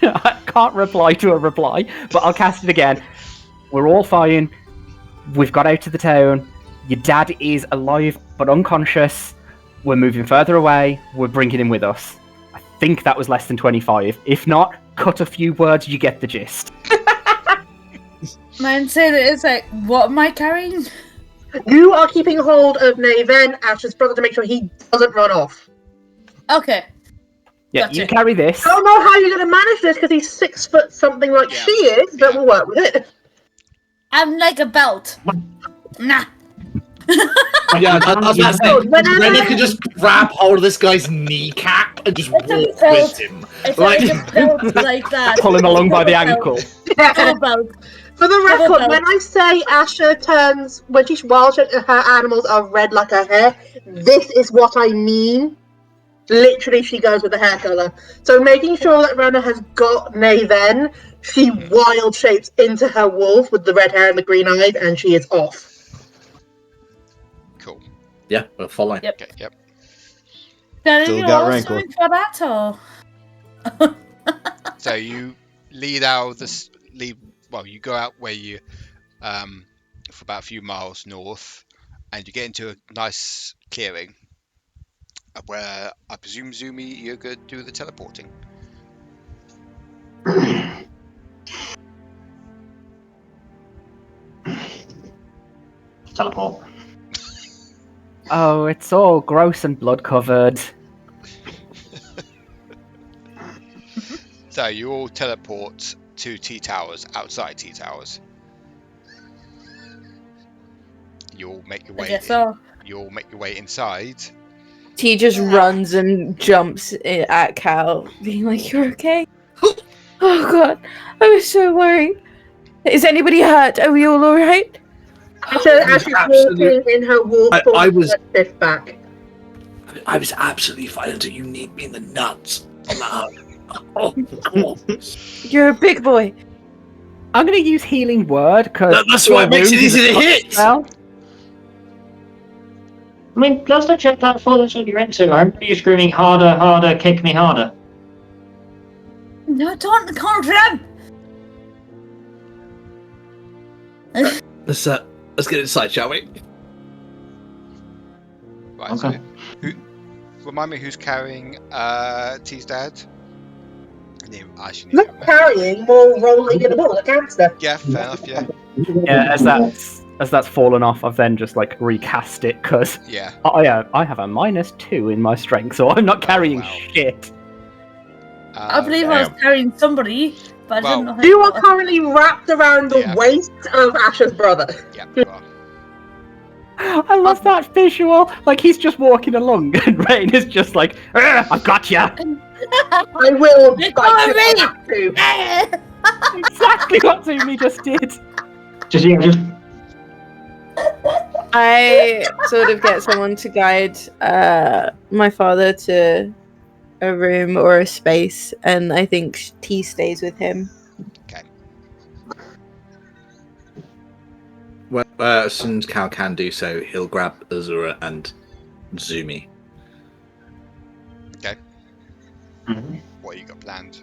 I can't reply to a reply, but I'll cast it again. We're all fine. We've got out of the town. Your dad is alive but unconscious. We're moving further away. We're bringing him with us. I think that was less than 25. If not, cut a few words. You get the gist. Man, say that it's like, what am I carrying? You are keeping hold of Naven, Ash's brother, to make sure he doesn't run off. Okay. Yeah, Gotcha. you carry this. I don't know how you're going to manage this because he's 6 foot something like she is, but we'll work with it. I'm like a belt. Nah. Yeah, I was about to say, Rena could just grab hold of this guy's kneecap and just walk with him. It's like a belt like that. Pull him along by the ankle. A belt. For the record, when I say Asha turns, when she's wild, her animals are red like her hair, this is what I mean. Literally, she goes with the hair colour. So making sure that Rena has got Naven, she wild shapes into her wolf with the red hair and the green eyes, and she is off. Cool. Yeah, we're following. Yep. Okay, yep. Still got Rankor. For battle. So you lead out this. Well, you go out where you, for about a few miles north, and you get into a nice clearing, where I presume Zumi, you're going to do the teleporting. Teleport. Oh, it's all gross and blood covered. So you all teleport to T Towers, outside T Towers. You'll make your way. I guess so. You'll make your way inside. T just runs and jumps at Cal, being like, "You're okay." Oh God, I was so worried. Is anybody hurt? Are we all alright? Asha's walking in her walk I was- shift back. I was absolutely fine until you need me in the nuts on that. You're a big boy. I'm going to use Healing Word because That's why it makes it easy to hit. Well, I mean, last I checked that before that's what you're into. I remember you screaming harder, harder, kick me harder. No, don't conjure him! Let's get inside, shall we? Right. Okay. So, remind me who's carrying T's dad? I should need to Not carrying, more rolling in a ball, a gangster. Yeah, fair enough. Yeah. yeah, as that's fallen off, I've then just like recast it because Yeah. I have a -2 in my strength, so I'm not carrying wow. shit. I believe I was carrying somebody, but I didn't know who. You it are was. currently wrapped around the Yeah. waist of Asha's brother. Yeah. You are. I love that visual. Like he's just walking along, and Rain is just like, "I got ya." I will You're fight calling you. Exactly what Zumi just did. Just I sort of get someone to guide my father to a room or a space, and I think T stays with him. Well, as soon as Cal can do so, he'll grab Azure and Zumi. Okay. What you got planned?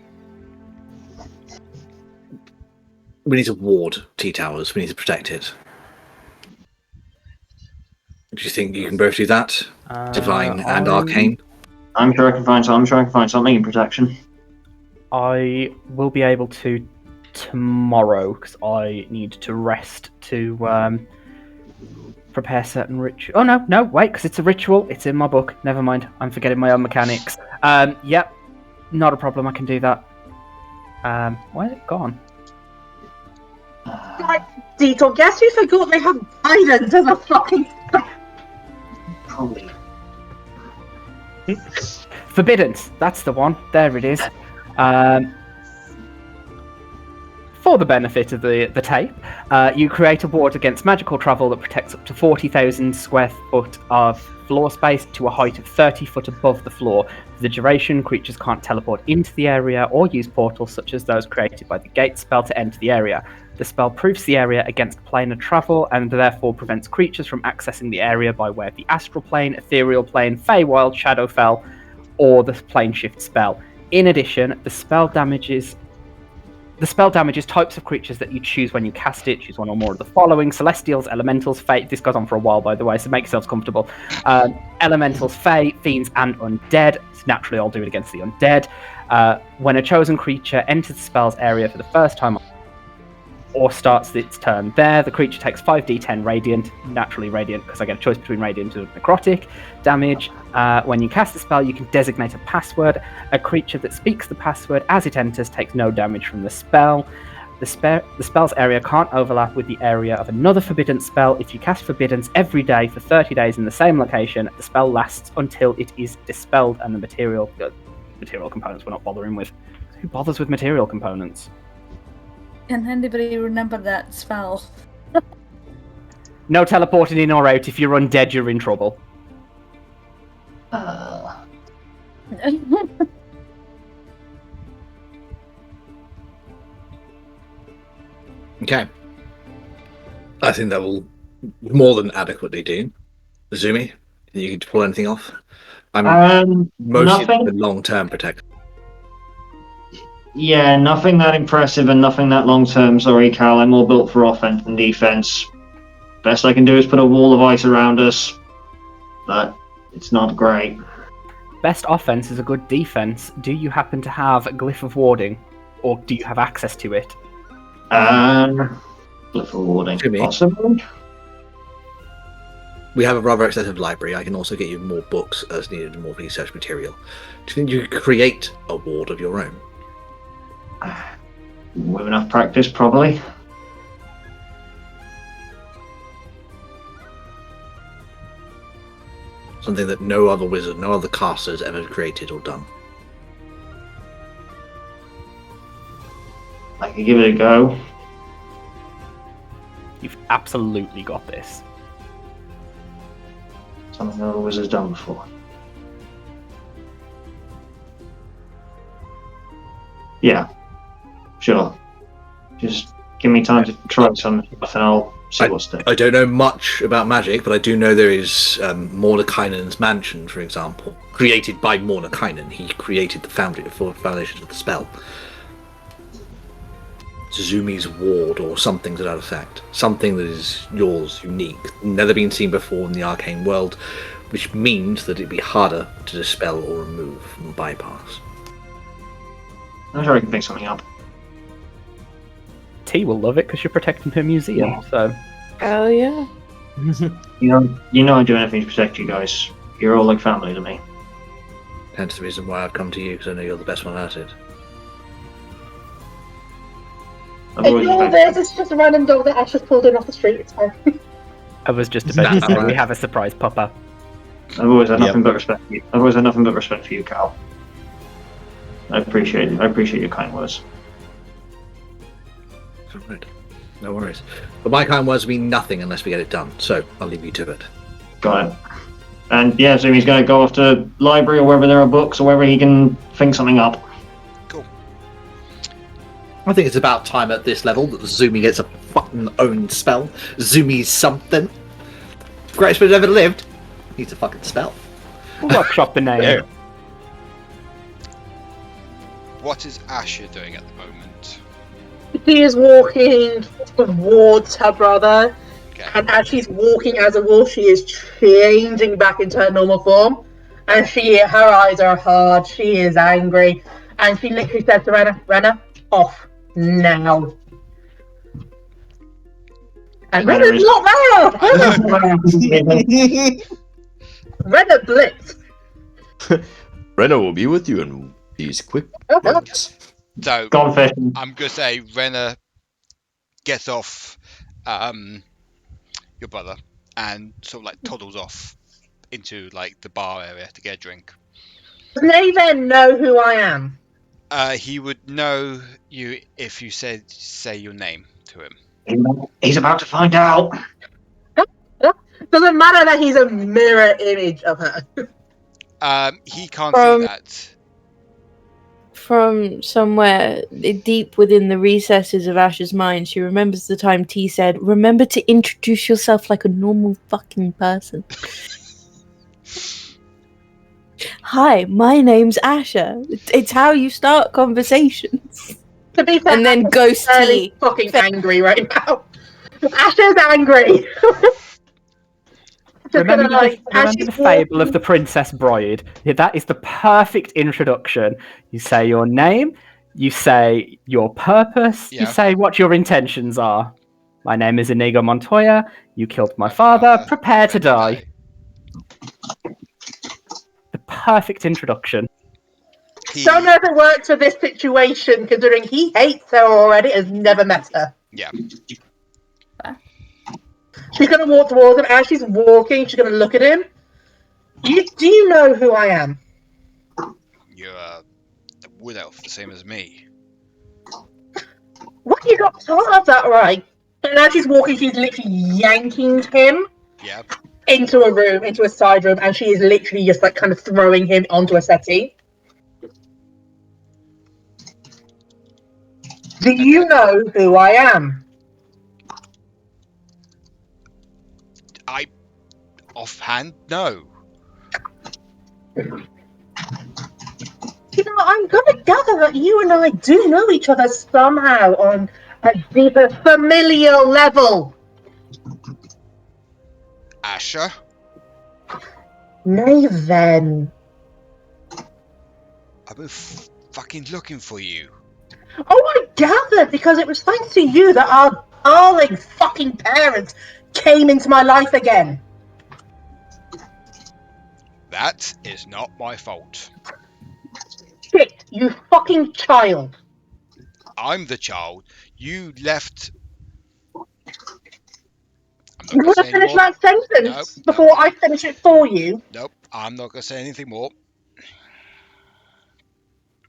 We need to ward T-Towers. We need to protect it. Do you think you can both do that? Divine and Arcane? I'm sure I can find something in protection. I will be able to tomorrow because I need to rest to prepare certain ritual. Oh no, wait, because it's a ritual. It's in my book. Never mind. I'm forgetting my own mechanics. Yep, not a problem. I can do that. Where's it gone? Like, Dito, guess you forgot they have guidance as a fucking... Probably. Forbiddance. That's the one. There it is. For the benefit of the tape, you create a ward against magical travel that protects up to 40,000 square foot of floor space to a height of 30 foot above the floor. For the duration, creatures can't teleport into the area or use portals such as those created by the gate spell to enter the area. The spell proofs the area against planar travel and therefore prevents creatures from accessing the area by way of the astral plane, ethereal plane, Feywild, Shadowfell, or the plane shift spell. In addition, the spell damages types of creatures that you choose when you cast it. Choose one or more of the following: Celestials, Elementals, Fey. This goes on for a while, by the way, so make yourselves comfortable. Elementals, Fey, Fiends, and Undead. So naturally, I'll do it against the Undead. When a chosen creature enters the spell's area for the first time or starts its turn there, the creature takes 5d10 radiant, naturally radiant because I get a choice between radiant and necrotic damage. When you cast the spell, you can designate a password. A creature that speaks the password as it enters takes no damage from the spell. The spell's area can't overlap with the area of another forbidden spell. If you cast Forbiddance every day for 30 days in the same location, the spell lasts until it is dispelled, and the material components we're not bothering with. Who bothers with material components? Can anybody remember that spell? No teleporting in or out. If you're undead, you're in trouble. Okay. I think that will more than adequately do. Zumi, you can pull anything off? I'm mostly nothing. the long-term protector. Yeah, nothing that impressive and nothing that long-term. Sorry, Cal. I'm more built for offense than defense. Best I can do is put a wall of ice around us, but it's not great. Best offense is a good defense. Do you happen to have a Glyph of Warding, or do you have access to it? Glyph of Warding, To me. possibly. We have a rather extensive library. I can also get you more books as needed and more research material. Do you think you could create a ward of your own? With enough practice, probably. Something that no other wizard, no other caster has ever created or done. I could give it a go. You've absolutely got this. Something that a wizard's done before. Yeah, sure. Just give me time to try some stuff and I'll see what's there. I don't know much about magic, but I do know there is Mordenkainen's mansion, for example, created by Mordenkainen. He created the foundations of the spell. Zumi's ward, or something to that effect. Something that is yours, unique, never been seen before in the arcane world, which means that it'd be harder to dispel or remove and bypass. I'm sure I can think something up. T will love it because you're protecting her museum. Yeah. So Oh yeah. You know I'd do anything to protect you guys. You're all like family to me. Hence the reason why I've come to you, because I know you're the best one at it. I've always Ignore respected- this, it's just a random dog that Ash has pulled in off the street. It's fine. I was just about to say we have a surprise pupper. I've always had nothing but respect for you. I've always had nothing but respect for you, Cal. I appreciate it. I appreciate your kind words. Right. No worries. But my kind words mean nothing unless we get it done, so I'll leave you to it. Got it. And yeah, so he's going to go off to library or wherever there are books or wherever he can think something up. Cool. I think it's about time at this level that Zumi gets a fucking own spell. Zumi's something. Greatest wizard ever lived. Needs a fucking spell. Workshop the name. There. What is Asha doing at the moment? She is walking towards her brother, Okay. and as she's walking as a wolf, she is changing back into her normal form. And her eyes are hard, she is angry, and she literally says to Rena, off now. And Rena Rena's is- not there! Rena blitzed. Rena will be with you in these quick Okay. months. So Gone fishing. I'm gonna say Rena gets off your brother and sort of like toddles off into like the bar area to get a drink. Does they then know who I am? He would know you if you say your name to him. He's about to find out. Doesn't matter that he's a mirror image of her. He can't see that. From somewhere deep within the recesses of Ash's mind, she remembers the time T said, "Remember to introduce yourself like a normal fucking person." Hi, my name's Asha. It's how you start conversations. To be fair, And then Asha's Ghost fairly T. fucking angry right now. Asha's angry. Just Remember, gonna, like, as remember she's the fable walking- of the Princess Bride? Yeah, that is the perfect introduction. You say your name, you say your purpose, you Yeah. say what your intentions are. My name is Inigo Montoya, you killed my father, prepare to die. The perfect introduction. He, Don't know if it works for this situation, considering he hates her already, has never met her. yeah. She's gonna walk towards him. As she's walking, she's gonna look at him. Do you know who I am? You're a wood elf, the same as me. What, you got part of that right? And as she's walking, she's literally yanking him Yeah. into a room, into a side room, and she is literally just like kind of throwing him onto a settee. Do you know who I am? Offhand, no. You know, I'm gonna gather that you and I do know each other somehow on a deeper familial level. Asha? Nay then. I've been fucking looking for you. Oh, I gathered, because it was thanks to you that our darling fucking parents came into my life again. That is not my fault. Shit, you fucking child. I'm the child. You left. I'm You not want to gonna say finish anymore. that sentence Nope, before I finish it for you? Nope, I'm not gonna say anything more.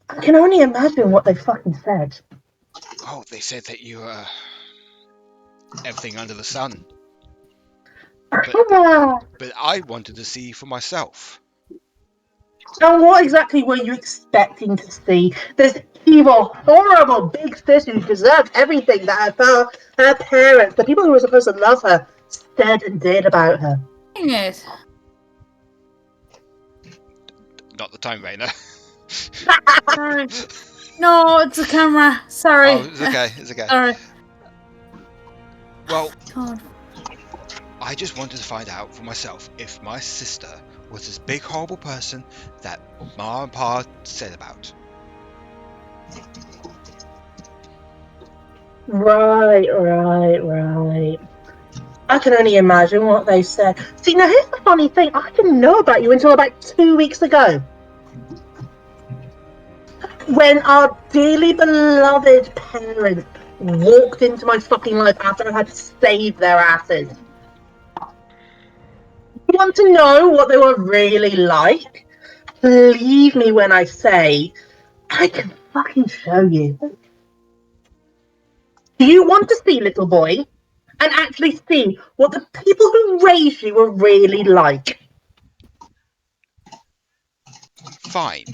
I can only imagine what they fucking said. Oh, they said that you everything under the sun. But I wanted to see for myself. And what exactly were you expecting to see? This evil, horrible big sister who deserved everything that her parents, the people who were supposed to love her, said and did about her. Yes. Not the time, Rena. Sorry. No, it's the camera. Sorry. Oh, it's okay. It's okay. Sorry. Well, God. I just wanted to find out for myself if my sister was this big horrible person that Ma and Pa said about. Right. I can only imagine what they said. See, now here's the funny thing. I didn't know about you until about 2 weeks ago. When our dearly beloved parents walked into my fucking life after I had saved their asses. You want to know what they were really like? Believe me when I say, I can fucking show you. Do you want to see, little boy, and actually see what the people who raised you were really like? Fine.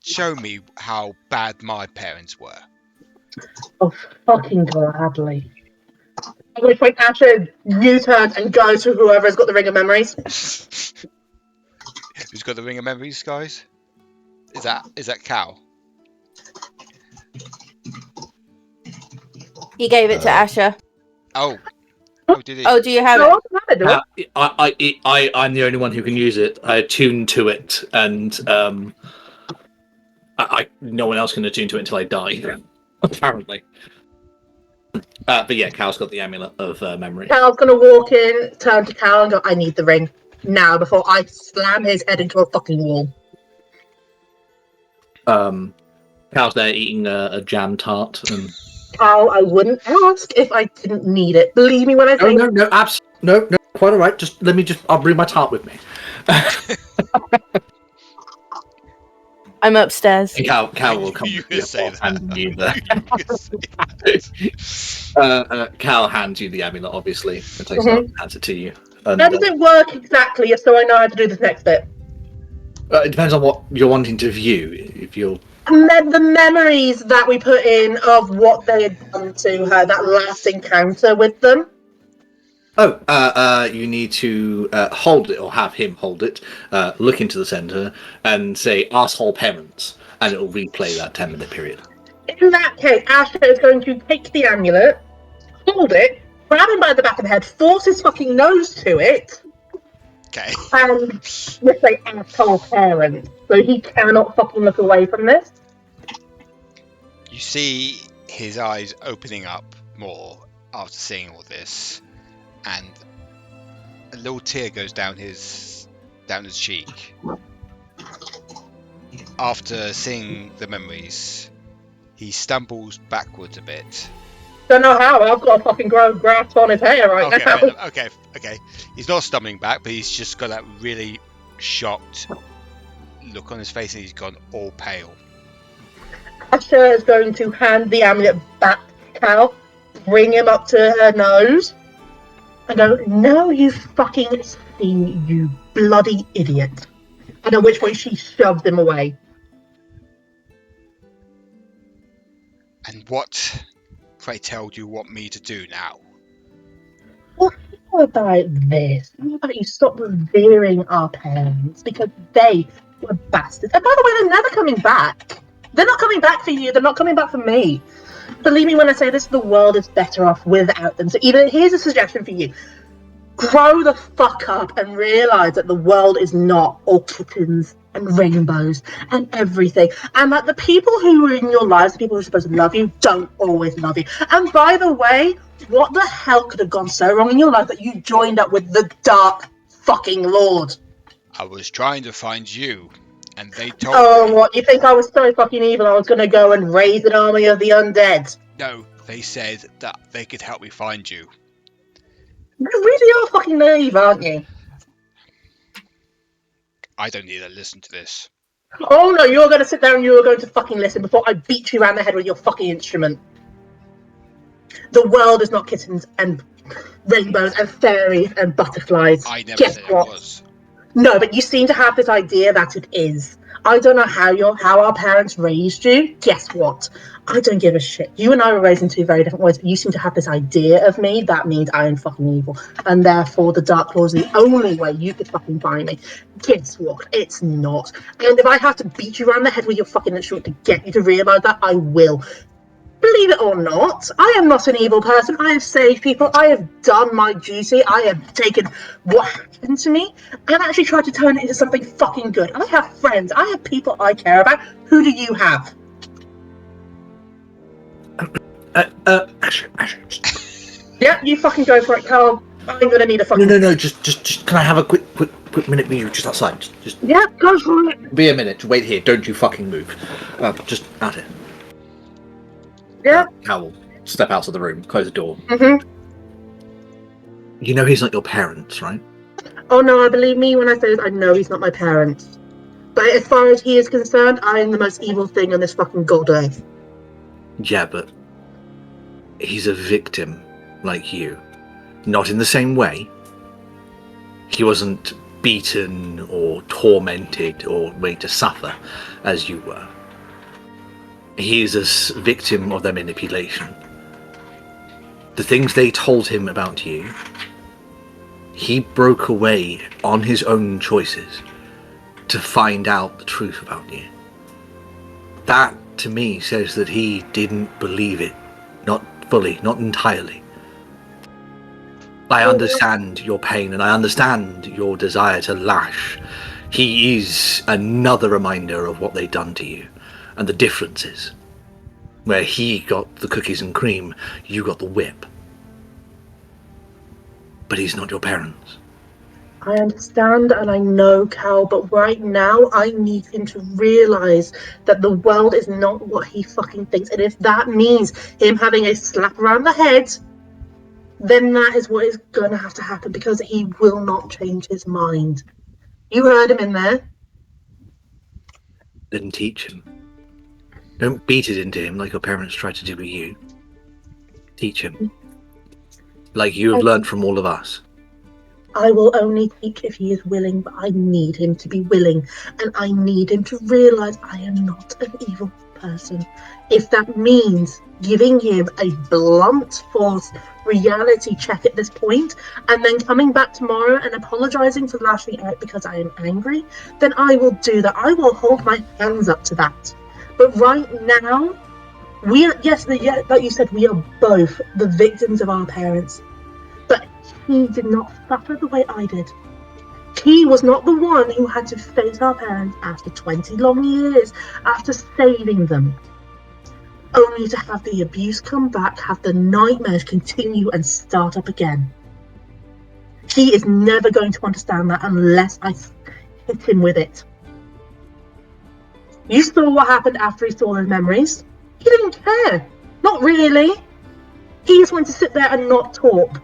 Show me how bad my parents were. Oh, fucking gladly. At which point Asha U-turns and goes to whoever's got the Ring of Memories. Who's got the Ring of Memories, guys? Is that Cal? He gave it to Asha. Oh, did he? Oh, do you have No, it? I'm the only one who can use it. I attuned to it, and no one else can attune to it until I die. Apparently. But yeah, Cal's got the amulet of memory. Cal's gonna walk in, turn to Cal and go, I need the ring. Now, before I slam his head into a fucking wall. Cal's there eating a jam tart. And... Cal, I wouldn't ask if I didn't need it. Believe me when I say... No, quite alright. I'll bring my tart with me. I'm upstairs. Cal will come You with could you say and that. hand you the... Cal hands you the amulet, obviously, and takes it and hands it to you. And, How does it work exactly, so I know how to do this next bit? it depends on what you're wanting to view. If you're... And then the memories that we put in of what they had done to her, that last encounter with them. You need to hold it, or have him hold it, look into the center, and say, asshole parents, and it will replay that 10-minute period. In that case, Asha is going to take the amulet, hold it, grab him by the back of the head, force his fucking nose to it, Okay. and just say asshole parents. So he cannot fucking look away from this. You see his eyes opening up more after seeing all this, and a little tear goes down his cheek. After seeing the memories, he stumbles backwards a bit. Don't know how, I've got a fucking grasp on his hair right now. Okay. He's not stumbling back, but he's just got that really shocked look on his face, and he's gone all pale. Asha is going to hand the amulet back to Cal, bring him up to her nose, and go, now you fucking see, you bloody idiot. And at which point she shoves him away. And what, pray tell, do you want me to do now? What about this? How about you stop revering our parents because they were bastards? And by the way, they're never coming back. They're not coming back for you. They're not coming back for me. Believe me when I say this, the world is better off without them. So here's a suggestion for you. Grow the fuck up and realise that the world is not all kittens and rainbows and everything. And that the people who are in your lives, the people who are supposed to love you, don't always love you. And by the way, what the hell could have gone so wrong in your life that you joined up with the Dark fucking Lord? I was trying to find you, and they told Oh, me... what? You think I was so fucking evil I was going to go and raise an army of the undead? No, they said that they could help me find you. You really are fucking naive, aren't you? I don't need to listen to this. Oh no, you're going to sit there and you're going to fucking listen before I beat you around the head with your fucking instrument. The world is not kittens and rainbows and fairies and butterflies. I never Guess said what? it was. No, but you seem to have this idea that it is. I don't know how our parents raised you. Guess what? I don't give a shit. You and I were raised in two very different ways, but you seem to have this idea of me. That means I am fucking evil. And therefore, the Dark Lord is the only way you could fucking find me. Guess what? It's not. And if I have to beat you around the head with your fucking instrument to get you to realise that, I will. Believe it or not, I am not an evil person. I have saved people. I have done my duty. I have taken what happened to me and actually tried to turn it into something fucking good. I have friends. I have people I care about. Who do you have? Asha. Yeah, you fucking go for it, Carl. I'm gonna need a fucking... No, just can I have a quick minute with you just outside? Just Yeah, go for it. be a minute, wait here, don't you fucking move. Just out here. Yeah. Cal will step out of the room, close the door. Mm-hmm. You know he's not your parents, right? Oh no, believe me when I say this, I know he's not my parents. But as far as he is concerned, I am the most evil thing on this fucking god earth. Yeah, but he's a victim like you. Not in the same way. He wasn't beaten or tormented or made to suffer as you were. He is a victim of their manipulation. The things they told him about you, he broke away on his own choices to find out the truth about you. That, to me, says that he didn't believe it. Not fully, not entirely. I understand your pain and I understand your desire to lash. He is another reminder of what they've done to you and the differences. Where he got the cookies and cream, you got the whip. But he's not your parents. I understand and I know, Cal, but right now I need him to realise that the world is not what he fucking thinks. And if that means him having a slap around the head, then that is what is going to have to happen because he will not change his mind. You heard him in there. Then teach him. Don't beat it into him like your parents tried to do with you. Teach him. Like you have learned from all of us. I will only teach if he is willing, but I need him to be willing. And I need him to realise I am not an evil person. If that means giving him a blunt force reality check at this point, and then coming back tomorrow and apologising for lashing out because I am angry, then I will do that. I will hold my hands up to that. But right now, we are, yes, like you said, we are both the victims of our parents. But he did not suffer the way I did. He was not the one who had to face our parents after 20 long years, after saving them. Only to have the abuse come back, have the nightmares continue and start up again. He is never going to understand that unless I hit him with it. You saw what happened after he saw those memories. He didn't care. Not really. He just went to sit there and not talk.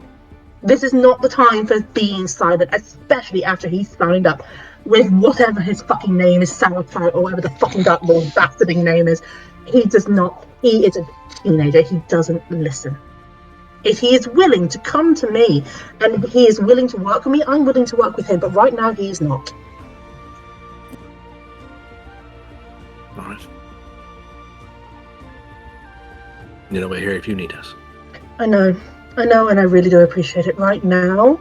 This is not the time for being silent, especially after he signed up with whatever his fucking name is, Sauerkraut, or whatever the fucking Dark Lord bastarding name is. He does not. He is a teenager. He doesn't listen. If he is willing to come to me and he is willing to work with me, I'm willing to work with him. But right now, he is not. All right. You know we're here if you need us. I know, and I really do appreciate it. Right now,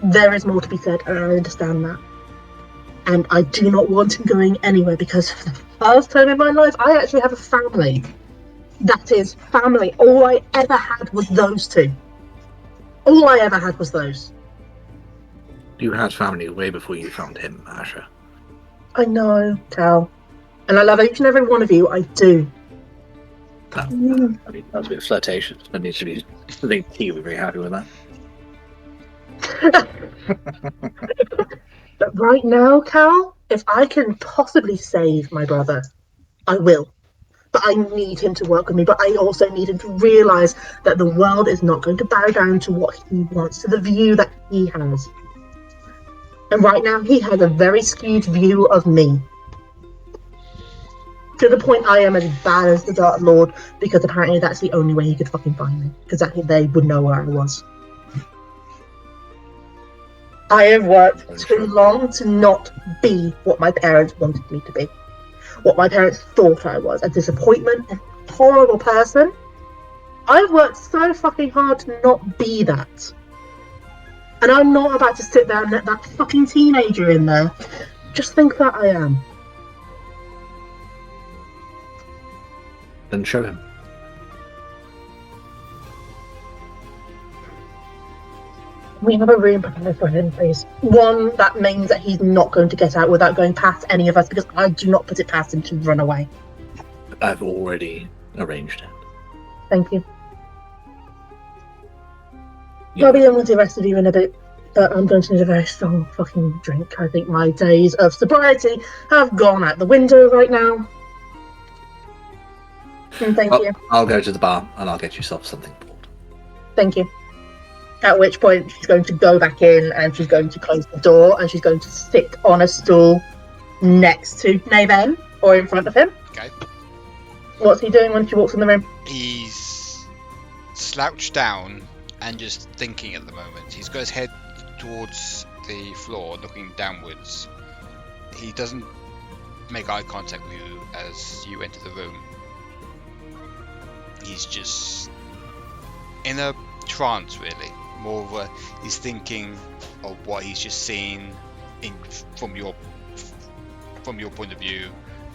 there is more to be said, and I understand that. And I do not want him going anywhere because for the first time in my life, I actually have a family. That is family. All I ever had was those two. All I ever had was those. You had family way before you found him, Asha. I know, Cal. And I love each and every one of you. I do. I mean, that was a bit flirtatious. That needs to be. I think T would be very happy with that. But right now, Cal, if I can possibly save my brother, I will. But I need him to work with me. But I also need him to realise that the world is not going to bow down to what he wants, to the view that he has. And right now, he has a very skewed view of me. To the point I am as bad as the Dark Lord, because apparently that's the only way he could fucking find me. Because they would know where I was. I have worked too long to not be what my parents wanted me to be. What my parents thought I was. A disappointment, a horrible person. I've worked so fucking hard to not be that. And I'm not about to sit there and let that fucking teenager in there just think that I am. Then show him. We have a room prepared for him, please. One that means that he's not going to get out without going past any of us, because I do not put it past him to run away. I've already arranged it. Thank you. I'll be in with the rest of you in a bit, but I'm going to need a very strong fucking drink. I think my days of sobriety have gone out the window right now. And thank you. I'll go to the bar and I'll get yourself something poured. Thank you. At which point she's going to go back in and she's going to close the door and she's going to sit on a stool next to Naven, or in front of him. Okay. What's he doing when she walks in the room? He's slouched down and just thinking at the moment. He's got his head towards the floor, looking downwards. He doesn't make eye contact with you as you enter the room. He's just in a trance, really. More of a, he's thinking of what he's just seen from your point of view.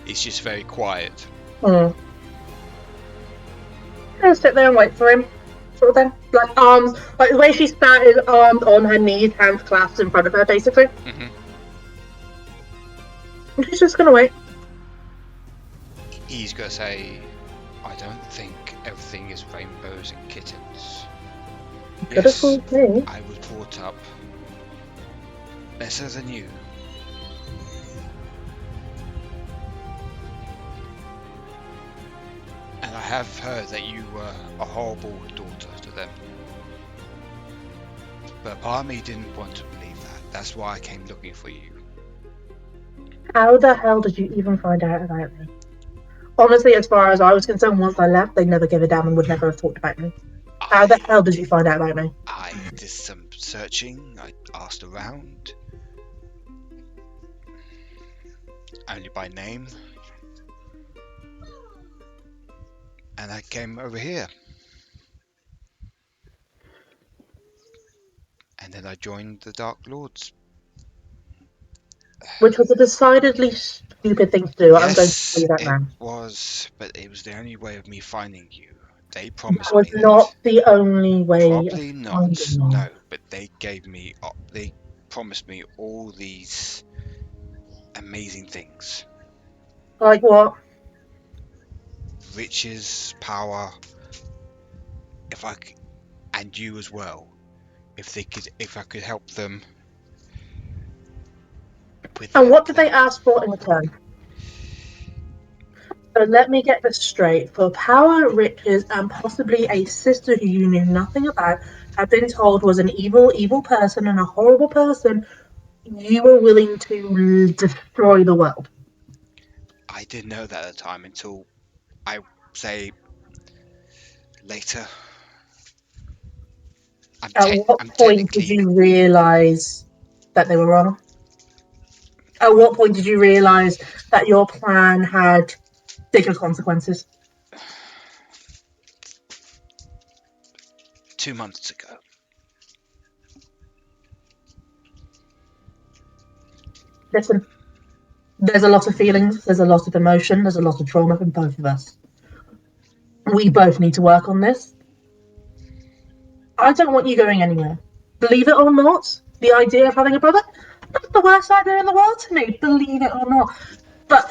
It's just very quiet. I'm gonna sit there and wait for him, sort of thing. Like arms, like the way she sat is arms on her knees, hands clasped in front of her, basically. Mm-hmm. And she's just gonna wait. He's gonna say, "I don't think everything is rainbows and kittens. Could have fooled me. I was brought up better than you. And I have heard that you were a horrible daughter to them. But part of me didn't want to believe that. That's why I came looking for you." How the hell did you even find out about me? Honestly, as far as I was concerned, once I left, they never gave a damn and would never have talked about me. How the hell did you find out about me? I did some searching. I asked around. Only by name. And I came over here. And then I joined the Dark Lords. Which was a decidedly stupid thing to do. I'm going to tell you that now. It was, but it was the only way of me finding you. They promised That was me not the only way. Probably of not, finding you. no. But they gave me, they promised me all these amazing things. Like what? Riches, power, and you as well. If I could help them. And what did they ask for in return? So let me get this straight. For power, riches, and possibly a sister who you knew nothing about, had been told was an evil person and a horrible person, you were willing to destroy the world. I didn't know that at the time until, I say, later. At what point did you realise that they were wrong? At what point did you realise that your plan had bigger consequences? 2 months ago. Listen, there's a lot of feelings, there's a lot of emotion, there's a lot of trauma from both of us. We both need to work on this. I don't want you going anywhere. Believe it or not, the idea of having a brother, not the worst idea in the world to me, believe it or not. But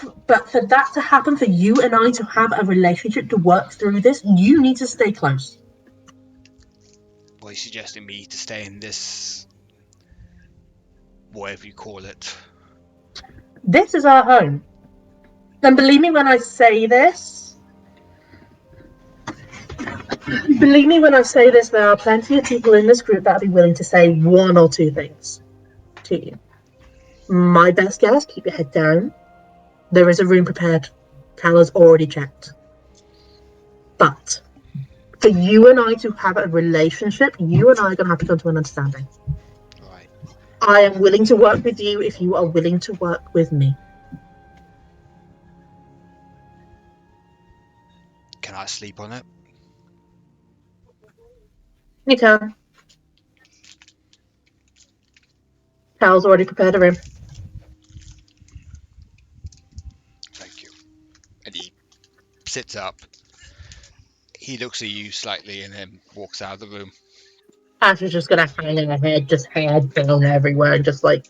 for that to happen, for you and I to have a relationship to work through this, you need to stay close. Well, he's suggesting me to stay in this, whatever you call it. This is our home. And believe me when I say this, there are plenty of people in this group that will be willing to say one or two things to you. My best guess, keep your head down. There is a room prepared Call's already checked. But for you and I to have a relationship, you and I are going to have to come to an understanding. Right. I am willing to work with you if you are willing to work with me. Can I sleep on it? You can. Cal's already prepared a room. Thank you. And he sits up. He looks at you slightly and then walks out of the room. Asha's just going to hang her head, just head down everywhere, and just like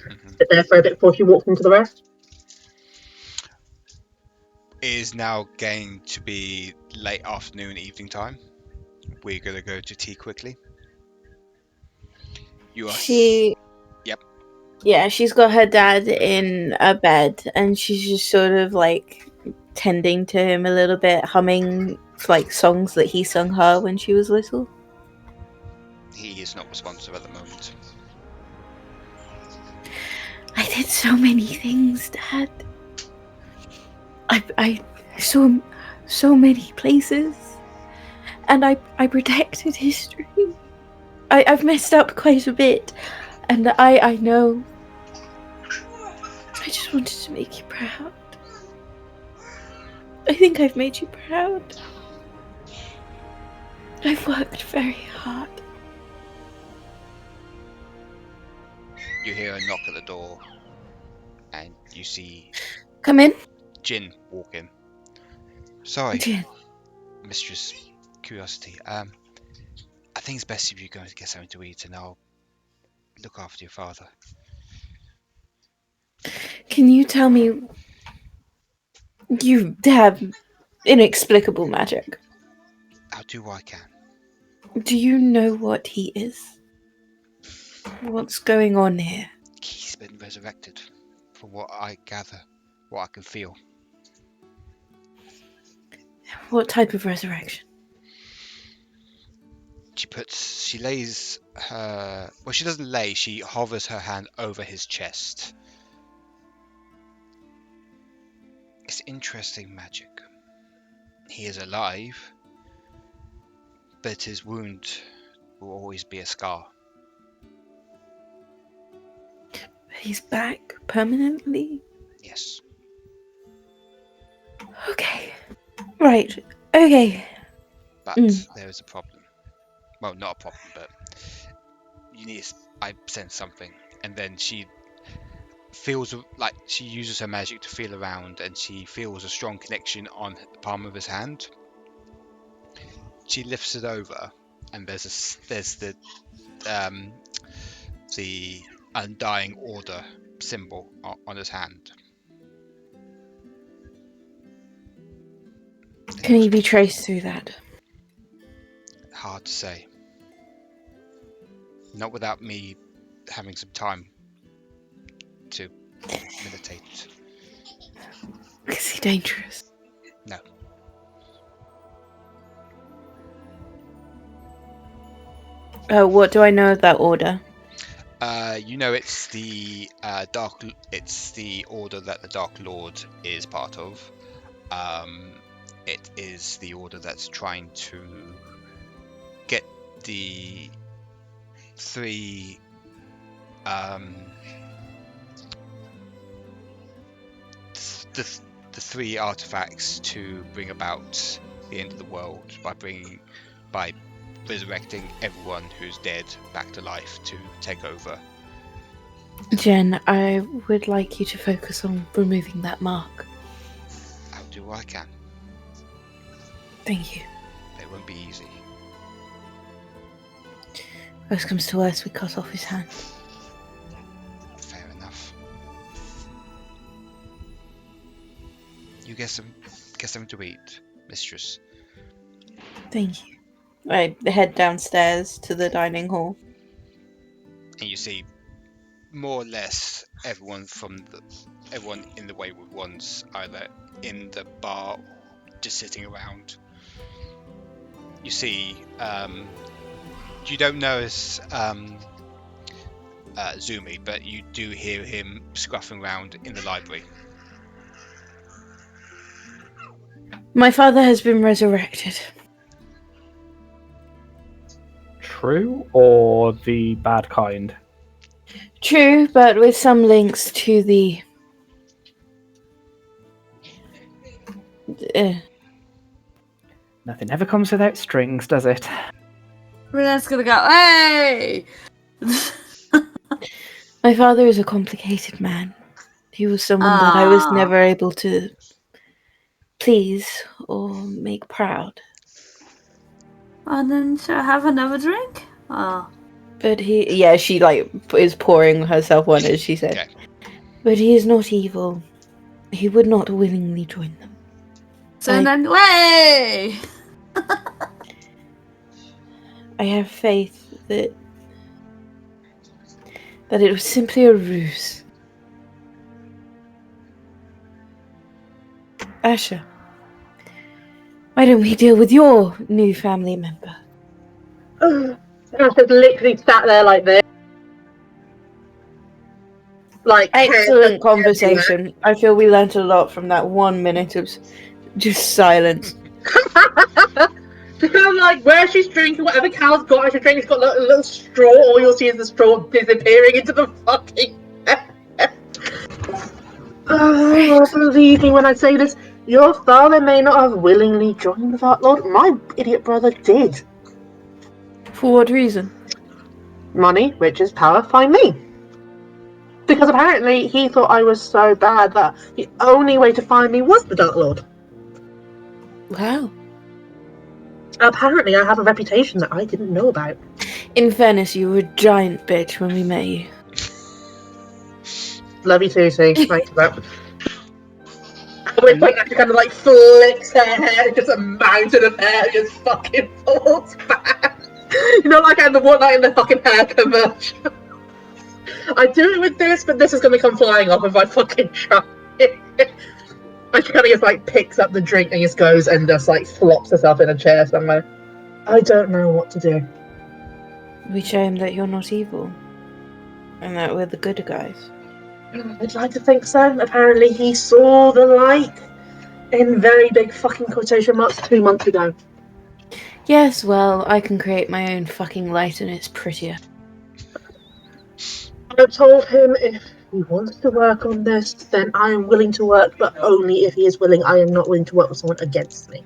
Mm-hmm. sit there for a bit before she walks into the rest. It is now going to be late afternoon, evening time. We're going to go to tea quickly. You are... She. Yep. Yeah, she's got her dad in a bed, and she's just sort of like tending to him a little bit, humming like songs that he sung her when she was little. He is not responsive at the moment. I did so many things, Dad. I saw so many places, and I protected history. I've messed up quite a bit, and I know. I just wanted to make you proud. I think I've made you proud. I've worked very hard. You hear a knock at the door, and you see Come in. Jin walk in. Sorry, Jin. Mistress Curiosity. I think it's best if you go and get something to eat, and I'll look after your father. Can you tell me... You have inexplicable magic. I'll do what I can. Do you know what he is? What's going on here? He's been resurrected, from what I gather, what I can feel. What type of resurrection? She lays her... Well, she doesn't lay, she hovers her hand over his chest. It's interesting magic. He is alive, but his wound will always be a scar. He's back permanently? Yes. Okay. Right. Okay. But there is a problem. Well, not a problem, but you need... I sense something. And then she feels like she uses her magic to feel around, and she feels a strong connection on the palm of his hand. She lifts it over, and there's the Undying Order symbol on his hand. Can he be traced through that? Hard to say. Not without me having some time to meditate. Is he dangerous? No. What do I know of that order? You know, it's the It's the order that the Dark Lord is part of. It is the order that's trying to get the three the three artifacts to bring about the end of the world by resurrecting everyone who's dead back to life to take over. Jen, I would like you to focus on removing that mark. I'll do what I can. Thank you. It won't be easy. Worst comes to worst, we cut off his hand. Fair enough. You get something to eat, mistress. Thank you. I head downstairs to the dining hall. And you see more or less everyone in the Wayward Ones either in the bar or just sitting around. You see, you don't notice Zumi, but you do hear him scruffing around in the library. My father has been resurrected. True or the bad kind? True, but with some links to the... Nothing ever comes without strings, does it? Rena's gonna go, hey! My father is a complicated man. He was someone that I was never able to please or make proud. And then shall I have another drink? Oh. But she is pouring herself one as she said. Okay. But he is not evil. He would not willingly join them. So then, way! I have faith that it was simply a ruse. Asha, why don't we deal with your new family member? Asha's literally sat there like this. Like Excellent conversation. I feel we learnt a lot from that 1 minute of just silence. I'm like, where she's drinking, whatever Cal's got, she's drinking, it's got a little straw, all you'll see is the straw disappearing into the fucking... Believe me when I say this, your father may not have willingly joined the Dark Lord, my idiot brother did. For what reason? Money, riches, power, find me. Because apparently he thought I was so bad that the only way to find me was the Dark Lord. Wow. Apparently I have a reputation that I didn't know about. In fairness, you were a giant bitch when we met you. Love you too, see. Thanks for that. At which point she kind of like flicks her hair, just a mountain of hair just fucking falls back. You know, like in the one night in the fucking hair commercial. I do it with this, but this is gonna come flying off if I fucking try it. And she kind of just like picks up the drink and just goes and just like flops herself in a chair somewhere. I don't know what to do. We show him that you're not evil. And that we're the good guys. I'd like to think so. Apparently he saw the light in very big fucking quotation marks 2 months ago. Yes, well, I can create my own fucking light and it's prettier. I told him if he wants to work on this, then I am willing to work, but only if he is willing. I am not willing to work with someone against me.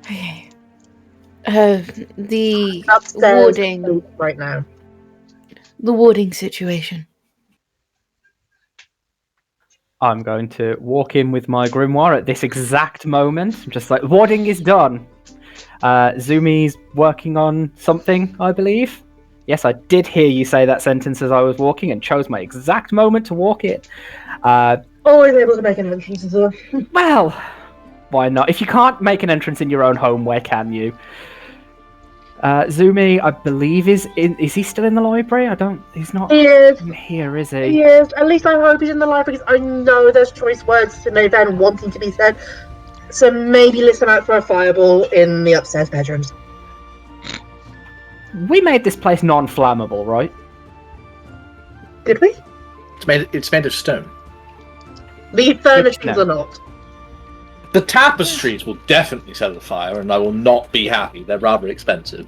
Okay. The Upstairs warding right now. The warding situation. I'm going to walk in with my grimoire at this exact moment. I'm just like, warding is done. Zumi's working on something, I believe. Yes, I did hear you say that sentence as I was walking and chose my exact moment to walk in. Always able to make an entrance as well. Well, why not? If you can't make an entrance in your own home, where can you? Zumi, I believe, is he still in the library? He's not in here, is he? He is. At least I hope he's in the library, because I know there's choice words to know then wanting to be said. So maybe listen out for a fireball in the upstairs bedrooms. We made this place non-flammable, right? Did we? It's made of stone. The furnishings are not. The tapestries will definitely set it afire, and I will not be happy. They're rather expensive.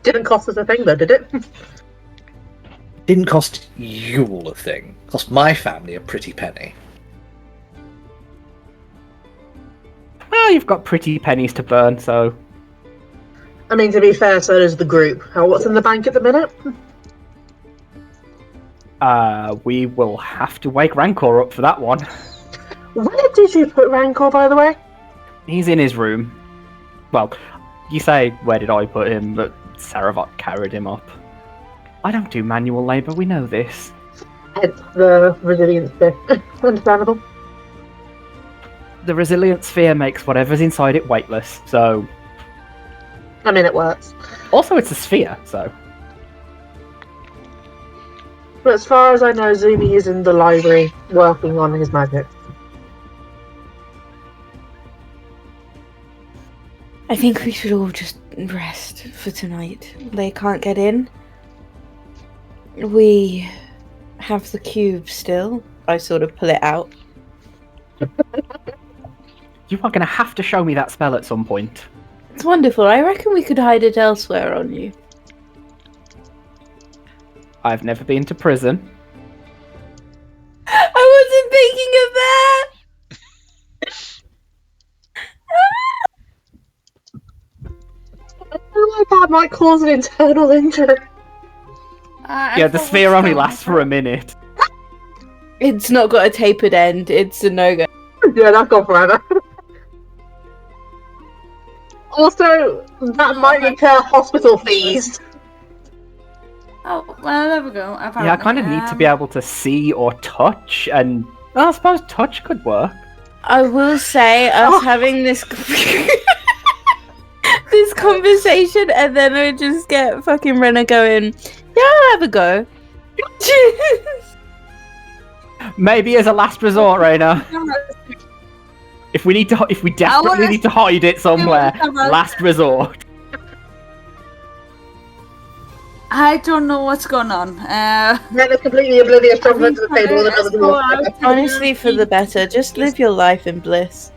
Didn't cost us a thing, though, did it? Didn't cost you all a thing. Cost my family a pretty penny. Well, you've got pretty pennies to burn, so... I mean, to be fair, so does the group. What's in the bank at the minute? We will have to wake Rankor up for that one. Where did you put Rankor, by the way? He's in his room. Well, you say, where did I put him? But Savovock carried him up. I don't do manual labour, we know this. It's the resilience bit. Understandable. The resilience sphere makes whatever's inside it weightless, so... I mean, it works. Also, it's a sphere, so... But as far as I know, Zumi is in the library working on his magic. I think we should all just rest for tonight. They can't get in. We have the cube still. I sort of pull it out. You are going to have to show me that spell at some point. It's wonderful. I reckon we could hide it elsewhere on you. I've never been to prison. I wasn't thinking of that! I feel like that might cause an internal injury. Yeah, the sphere only lasts for a minute. It's not got a tapered end. It's a no-go. Yeah, that's gone forever. Also, that might incur hospital fees. Oh, well, there we go. Apparently. Yeah, I kind of need to be able to see or touch, and well, I suppose touch could work. I will say, us having this this conversation, and then I just get fucking Rena going, yeah, I'll have a go. Maybe as a last resort, Rena. If we desperately need to hide it somewhere, last resort. I don't know what's going on. Rena's completely oblivious, jumping into the table with another door. Honestly, for the better. Just live your life in bliss.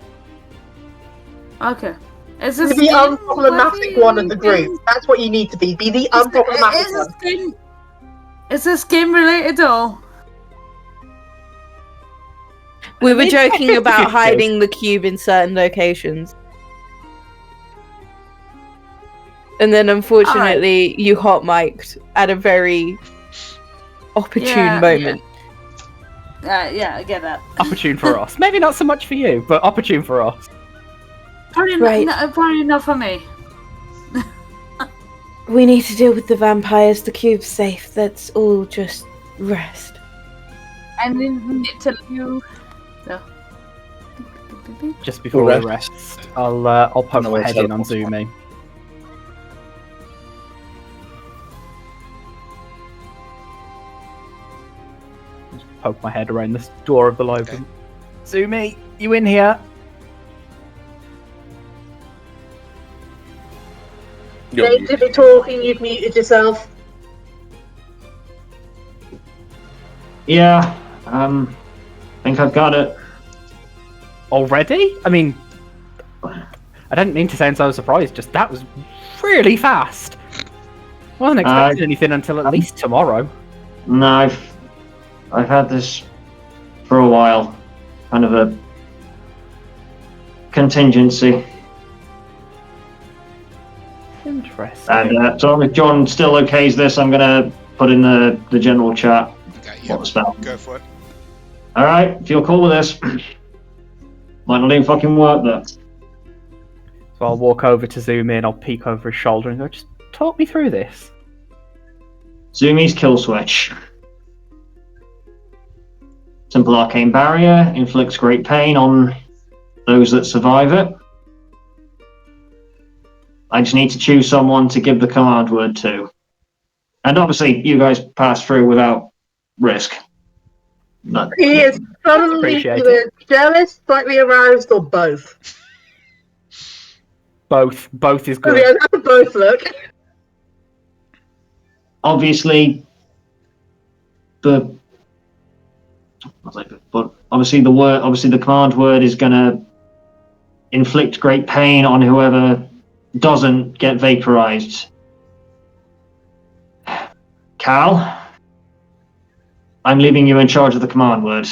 Okay. Is this Be the unproblematic one of the group. That's what you need to be. Be the unproblematic one. Is this game related at all? We were joking about hiding the cube in certain locations. And then, unfortunately, you hot-mic'd at a very opportune moment. Yeah, I get that. Opportune for us. Maybe not so much for you, but opportune for us. Probably not for me. We need to deal with the vampires. The cube's safe. Let's all just rest. I need to tell you. So. Just before we rest, I'll poke my head in on Zumi. Just poke my head around the door of the library. Okay. Zumi, you in here? James, if you're talking, you've muted yourself. Yeah, I think I've got it. Already? I mean, I didn't mean to sound so surprised, just that was really fast. I wasn't expecting anything until at least tomorrow. No, I've had this for a while. Kind of a contingency. Interesting. And so if John still okays this, I'm going to put in the general chat. Okay, yeah, go for it. Alright, if you're cool with this. Might not even fucking work though. So I'll walk over to Zumi and I'll peek over his shoulder and go, just talk me through this. Zumi's kill switch. Simple arcane barrier, inflicts great pain on those that survive it. I just need to choose someone to give the command word to. And obviously you guys pass through without risk. No. He is suddenly either jealous, slightly aroused, or both. Both is good. Yeah, that's a both look. Obviously, the command word is gonna inflict great pain on whoever doesn't get vaporized. Cal, I'm leaving you in charge of the command word.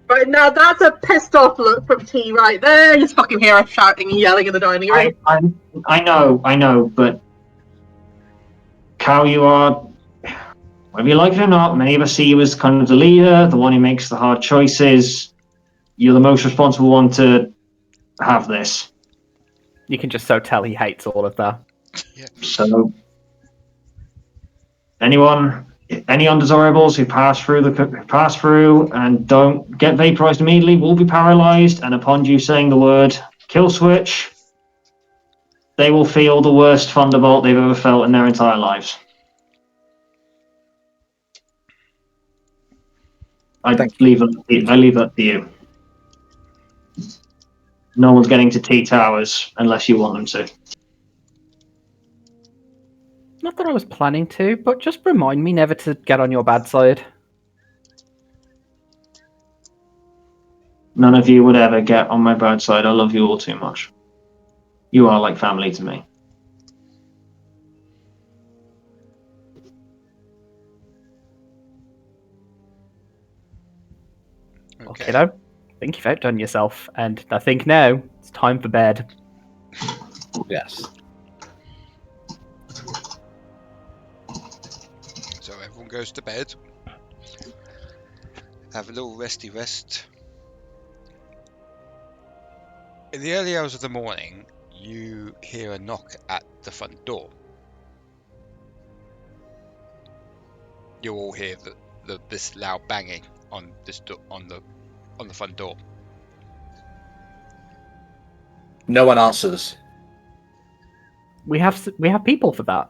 Right, now that's a pissed off look from T right there. You just fucking hear us shouting and yelling in the dining room. I know, but Cal, you are, whether you like it or not, many of us see you as kind of the leader, the one who makes the hard choices. You're the most responsible one to have this. You can just so tell he hates all of that. Yeah. So, any undesirables who pass through and don't get vaporized immediately will be paralyzed, and upon you saying the word kill switch, they will feel the worst thunderbolt they've ever felt in their entire lives. I leave that to you. No one's getting to T-Towers unless you want them to. Not that I was planning to, but just remind me never to get on your bad side. none of you would ever get on my bad side. I love you all too much. You are like family to me. Okay, though. I think you've outdone yourself, and I think now it's time for bed. Yes. So everyone goes to bed. Have a little resty rest. In the early hours of the morning, you hear a knock at the front door. You all hear this loud banging on the front door. No one answers. We have people for that.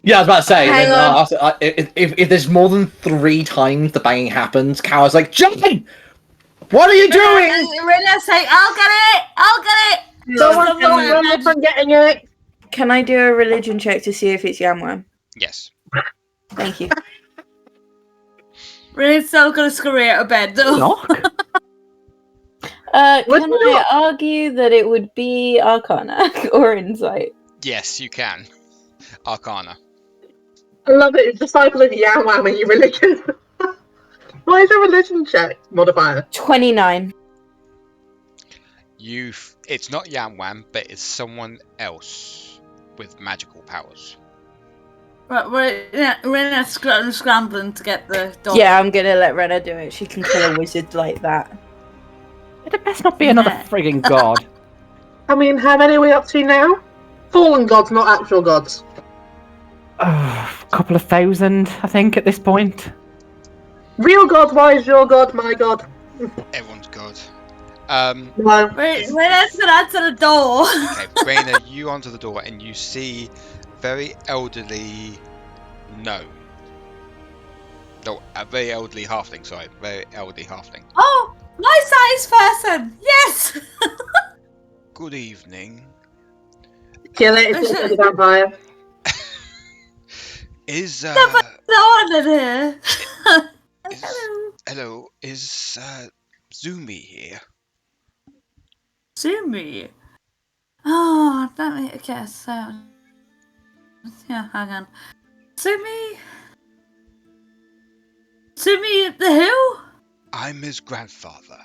Yeah, I was about to say. Hang on. If there's more than 3 times the banging happens, Kara's like, John! What are you doing? Rena say, I'll get it! I'll get it! Someone's not running from getting it. Can I do a religion check to see if it's Yamworm? Yes. Thank you. Rena's still gonna scurry out of bed though. Knock? Can I argue that it would be Arcana or Insight? Yes, you can. Arcana. I love it. It's disciple of Yamwam and your religion. What is a religion check modifier? 29. It's not Yamwam, but it's someone else with magical powers. Right, Rena's scrambling to get the door. Yeah, I'm gonna let Rena do it. She can kill a wizard like that. It best not be another frigging god. I mean, how many are we up to now? Fallen gods, not actual gods. A couple of thousand, I think, at this point. Real god, why is your god my god? Everyone's god. No. Rena's gonna answer the door. Okay, Rena, you answer the door and you see very elderly gnome. No, a very elderly halfling, sorry. Very elderly halfling. Oh, my size person! Yes! Good evening. Kill it, it's also the vampire. Is No one in here. hello, is Zumi here? Zumi. Oh, let me guess. So, yeah, hang on. Zumi the who? I'm his grandfather.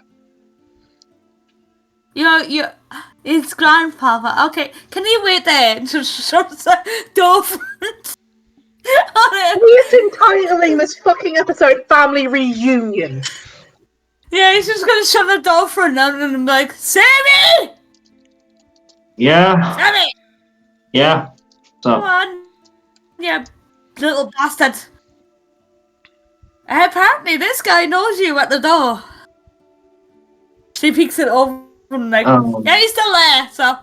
You're his grandfather. Okay, can you wait there and just shut the door front? He's entitling this fucking episode Family Reunion. Yeah, he's just gonna shut the door front and I'm like, Sammy! Yeah. Sammy! Yeah. Come So on. Yeah, little bastard. Apparently this guy knows you at the door. She peeks it over and like, yeah, he's still there, so.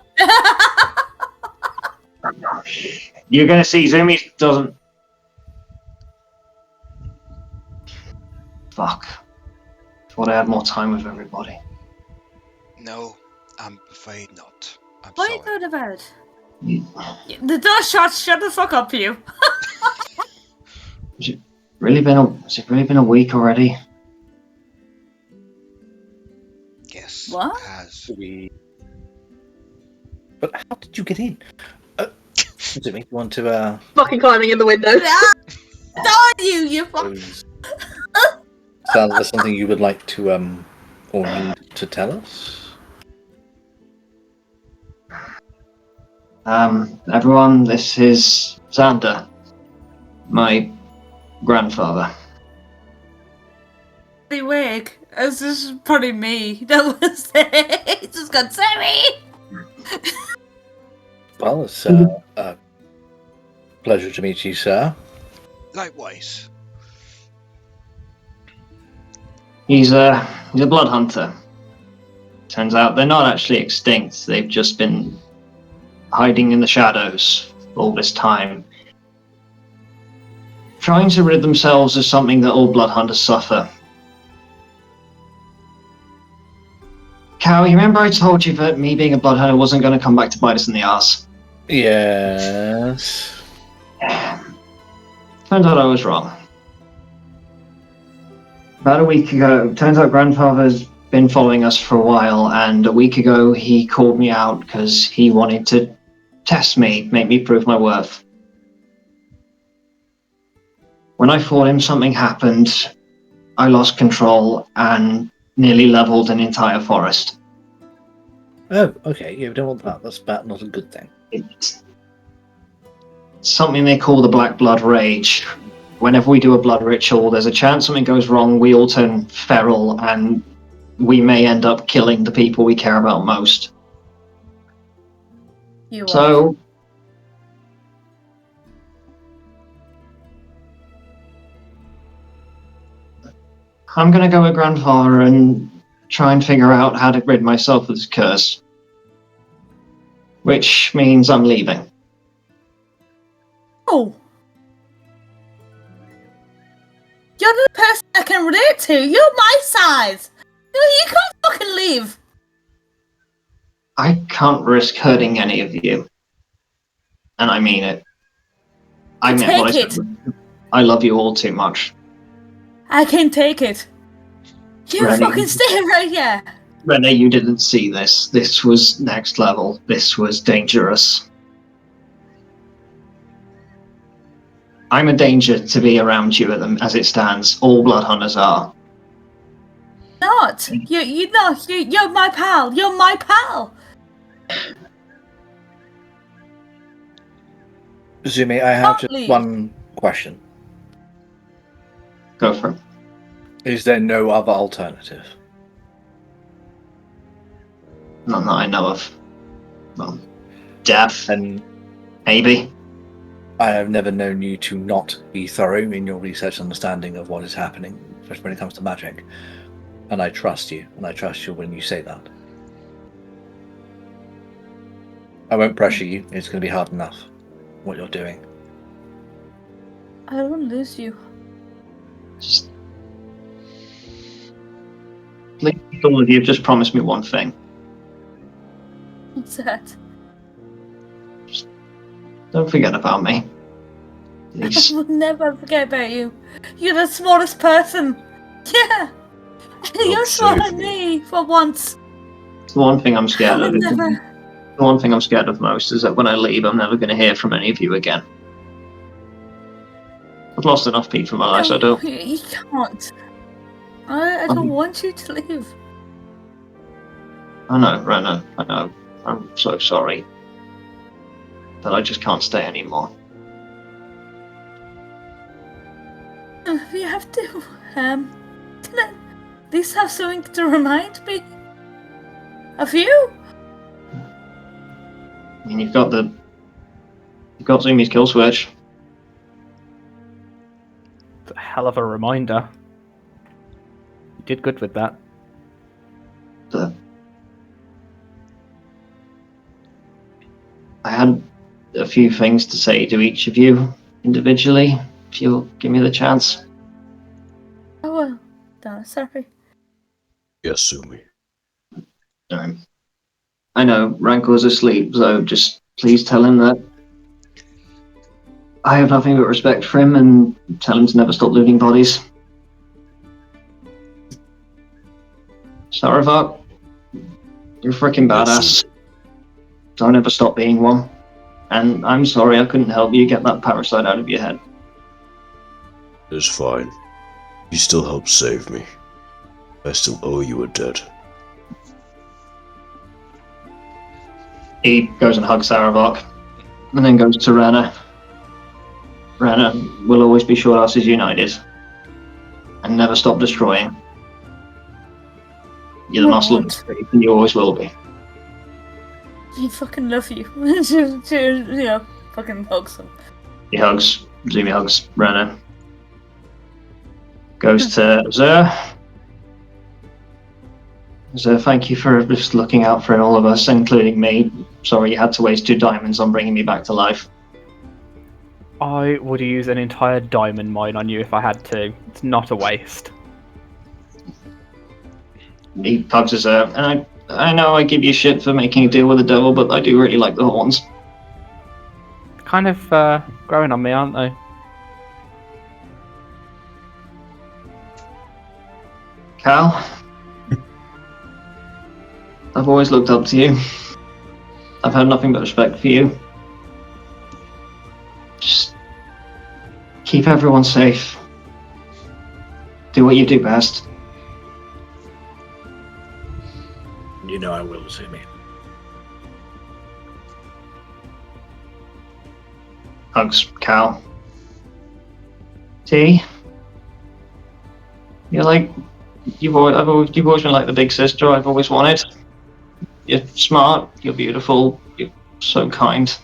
you're gonna see Zumi doesn't. Fuck. Thought I had more time with everybody. No, I'm afraid not. I'm What are sorry. you talking about? You- The door shut. Shut the fuck up, you. Has it really been a week already? Yes. What? It has. But how did you get in? Zumi, you want to, Fucking climbing in the window. Don't you fuck. sounds like something you would like to, or need to tell us? Everyone, this is Xander, my grandfather. Wig. It's just probably me. That was it. He just got Sammy. Well, it's a pleasure to meet you, sir. Likewise. He's a blood hunter. Turns out they're not actually extinct. They've just been hiding in the shadows all this time, trying to rid themselves of something that all blood hunters suffer. Cal, you remember I told you that me being a blood hunter wasn't going to come back to bite us in the arse? Yes. Turns out I was wrong. About a week ago, turns out grandfather's been following us for a while, and a week ago he called me out because he wanted to test me, make me prove my worth. When I fought him, something happened. I lost control and nearly leveled an entire forest. Oh, okay. You don't want that. That's bad, not a good thing. It's something they call the Black Blood Rage. Whenever we do a blood ritual, there's a chance something goes wrong, we all turn feral, and we may end up killing the people we care about most. You are. So, I'm gonna go with Grandfather and try and figure out how to rid myself of this curse. Which means I'm leaving. Oh. You're the person I can relate to. You're my size. No, you can't fucking leave. I can't risk hurting any of you. And I mean it. I meant what I Take said. I love you all too much. I can take it. You Rena, fucking stay right here. Rena, you didn't see this. This was next level. This was dangerous. I'm a danger to be around you as it stands. All blood hunters are. Not. You're my pal. You're my pal. Zumi, I have just Leave. one question. Go for it. Is there no other alternative? None that I know of. Well, death, And maybe. I have never known you to not be thorough in your research and understanding of what is happening, especially when it comes to magic. And I trust you, and I trust you when you say that. I won't pressure you. It's going to be hard enough, what you're doing. I don't want to lose you. Just... Please, all of you, just promise me one thing. What's that? Don't forget about me. I Please. will never forget about you. You're the smallest person. Yeah. You're smaller save than me. me for once. The one thing I'm I scared of. would The never. one thing I'm scared of most is that when I leave, I'm never going to hear from any of you again. I've lost enough people in my life, so I don't. You can't. I don't want you to leave. I know, Rena. I know. I'm so sorry. But I just can't stay anymore. We have to. Can I at least have something to remind me of you? I mean, you've got Zumi's kill switch. It's a hell of a reminder. You did good with that. But I had a few things to say to each of you individually, if you'll give me the chance. Oh well. No, sorry. Yes, Sumi. I know Rankor's asleep, so just please tell him that I have nothing but respect for him, and tell him to never stop looting bodies. Savovock, you're a freaking badass. Don't ever stop being one. And I'm sorry I couldn't help you get that parasite out of your head. It's fine. You still helped save me. I still owe you a debt. He goes and hugs Savovock, and then goes to Rena. Rena will always be Short Asses United, and never stop destroying. You're the muscle of the street, and you always will be. I fucking love you. You know, fucking hugs him. He hugs, Zumi hugs Rena. Goes to Azure. Azure, thank you for just looking out for all of us, including me. Sorry you had to waste 2 diamonds on bringing me back to life. I would use an entire diamond mine on you if I had to. It's not a waste. He hugs Azure, and I know I give you shit for making a deal with the devil, but I do really like the horns. Kind of growing on me, aren't they? Cal, I've always looked up to you. I've had nothing but respect for you. Just keep everyone safe. Do what you do best. You know I will, Zumi. Hugs, Cal. T. You're like you've always been like the big sister I've always wanted. You're smart. You're beautiful. You're so kind.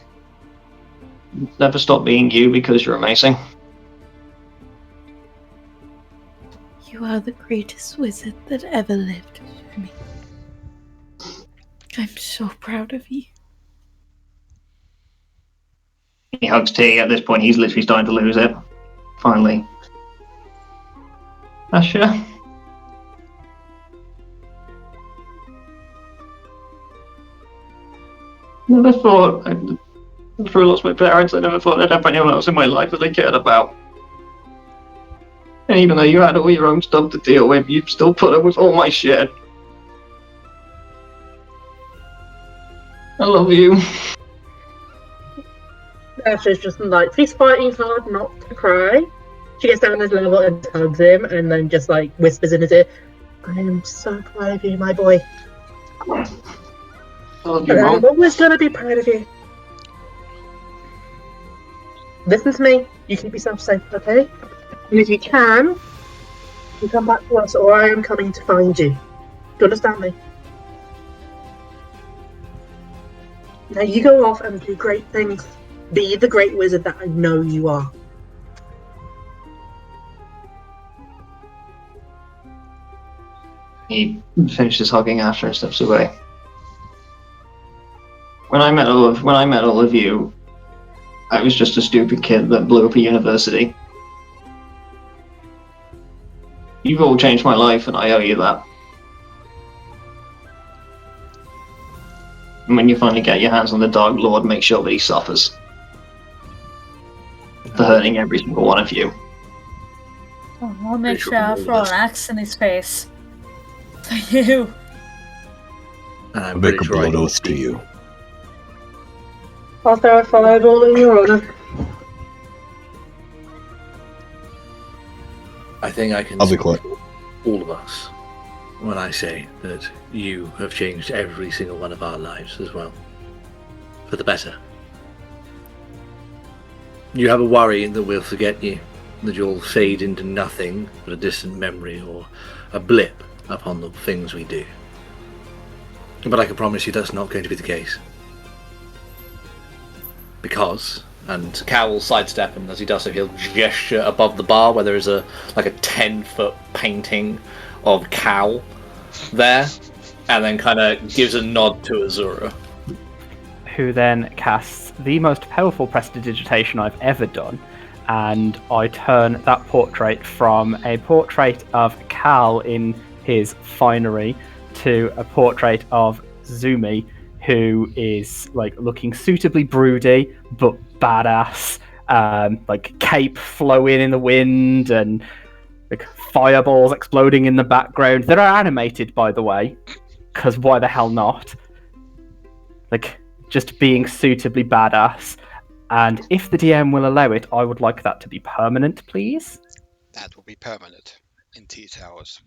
Never stop being you because you're amazing. You are the greatest wizard that ever lived, Zumi. I'm so proud of you. He hugs T. At this point, he's literally starting to lose it. Finally. Asha? Never thought after I lost my parents, I never thought I'd have anyone else in my life that I cared about. And even though you had all your own stuff to deal with, you still put up with all my shit. I love you. Asha's just like, she's fighting hard not to cry. She gets down on his level and hugs him, and then just like whispers in his ear, "I am so proud of you, my boy. I love you, And I'm Mom. always gonna be proud of you. Listen to me. You keep yourself safe, okay? And if you can, you come back to us, or I am coming to find you. Do you understand me? Now you go off and do great things. Be the great wizard that I know you are." He finishes hugging Asha and steps away. When I met all of you, I was just a stupid kid that blew up a university. You've all changed my life, and I owe you that. And when you finally get your hands on the Dark Lord, make sure that he suffers for hurting every single one of you. Oh, I'll make sure I throw an axe in his face. For you. And I'm Make a pretty sure I blood can oath to see you. After I followed all in your honor. I think I can I'll be speak quiet. for all of us when I say that you have changed every single one of our lives as well. For the better. You have a worry that we'll forget you, that you'll fade into nothing but a distant memory or a blip upon the things we do. But I can promise you that's not going to be the case. Because, and Cal will sidestep, and as he does so, he'll gesture above the bar where there is a 10-foot painting of Cal there, and then kind of gives a nod to Azure. Who then casts the most powerful prestidigitation I've ever done, and I turn that portrait from a portrait of Cal in his finery to a portrait of Zumi, who is like looking suitably broody but badass, like cape flowing in the wind and like fireballs exploding in the background that are animated, by the way, because why the hell not? Like, just being suitably badass. And if the DM will allow it, I would like that to be permanent, please. That will be permanent in T Towers.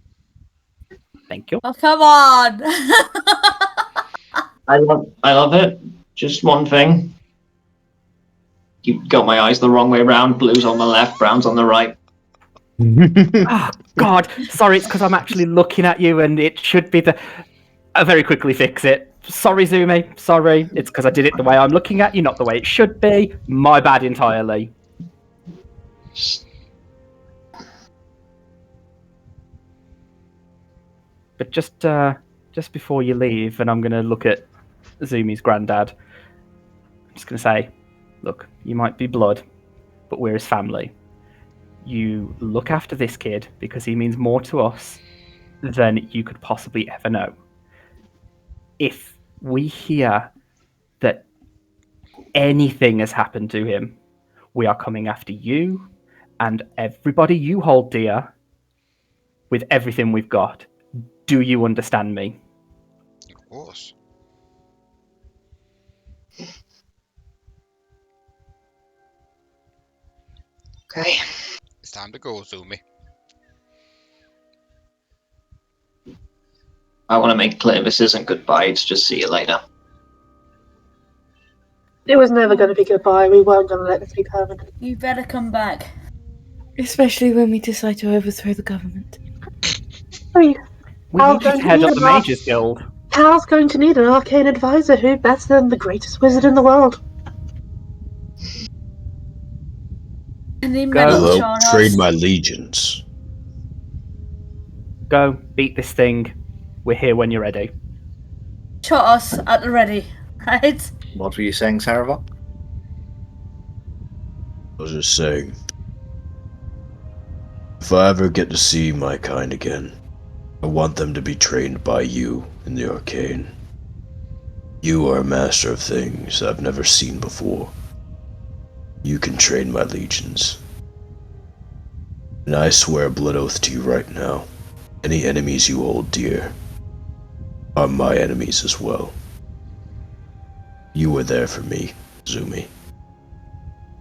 Thank you. Oh, come on! I love it. Just one thing. You got my eyes the wrong way round. Blue's on the left, brown's on the right. Oh, God. Sorry, it's because I'm actually looking at you and it should be the... I'll very quickly fix it. Sorry, Zumi. Sorry. It's because I did it the way I'm looking at you, not the way it should be. My bad entirely. But just before you leave, and I'm going to look at Zumi's granddad, I'm just going to say, look, you might be blood, but we're his family. You look after this kid because he means more to us than you could possibly ever know. If we hear that anything has happened to him, we are coming after you and everybody you hold dear with everything we've got. Do you understand me? course. Okay. It's time to go, Zumi. I want to make clear this isn't goodbye, it's just see you later. It was never going to be goodbye. We weren't going to let this be permanent. You better come back. Especially when we decide to overthrow the government. We I'll need to go head to up the the Mages Guild. Cal's going to need an arcane advisor. Who better than the greatest wizard in the world? And the Go. medal Hello, showed trade us. my legions. Go, beat this thing. We're here when you're ready. Shot us at the ready, right? What were you saying, Savovock? I was just saying, if I ever get to see my kind again, I want them to be trained by you in the arcane. You are a master of things I've never seen before. You can train my legions. And I swear a blood oath to you right now, any enemies you hold dear are my enemies as well. You were there for me, Zumi.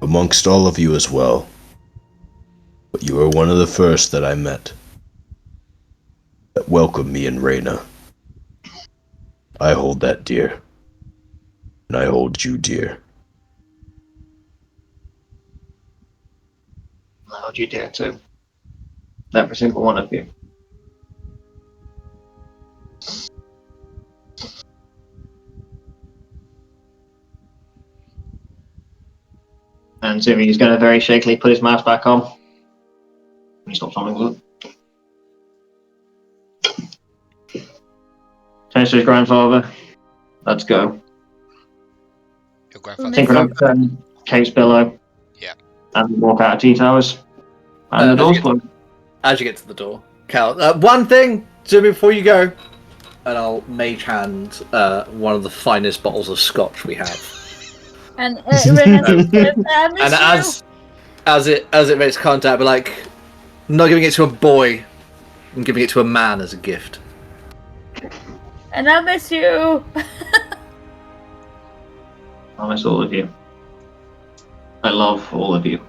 Amongst all of you as well. But you were one of the first that I met that welcomed me and Rena. I hold that dear. And I hold you dear. I hold you dear too. Every single one of you. And Zumi is going to very shakily put his mask back on. He stops something with it. Turns to his grandfather. Let's go. Your grandfather. Synchronous Cave's pillow. Yeah. And walk out of Tea Towers. And the door's closed. As you get to the door, Cal, one thing, Jimmy, before you go, and I'll mage hand one of the finest bottles of scotch we have. And Rena says, I miss And you. as it makes contact, but like, I'm not giving it to a boy, I'm giving it to a man as a gift. And I miss you. I miss all of you. I love all of you.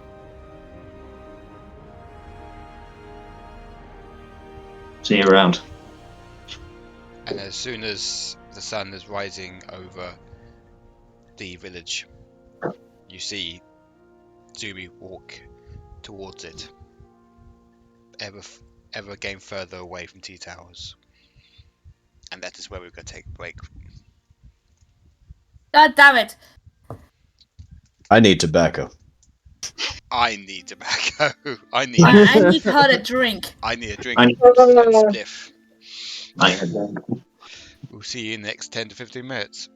See you around. And as soon as the sun is rising over the village, you see Zumi walk towards it, ever again further away from Tea Towers. And that is where we're going to take a break. God damn it. I need tobacco. I need tobacco. I need I need her to drink. I need a drink I and need- spliff. We'll see you in the next 10 to 15 minutes.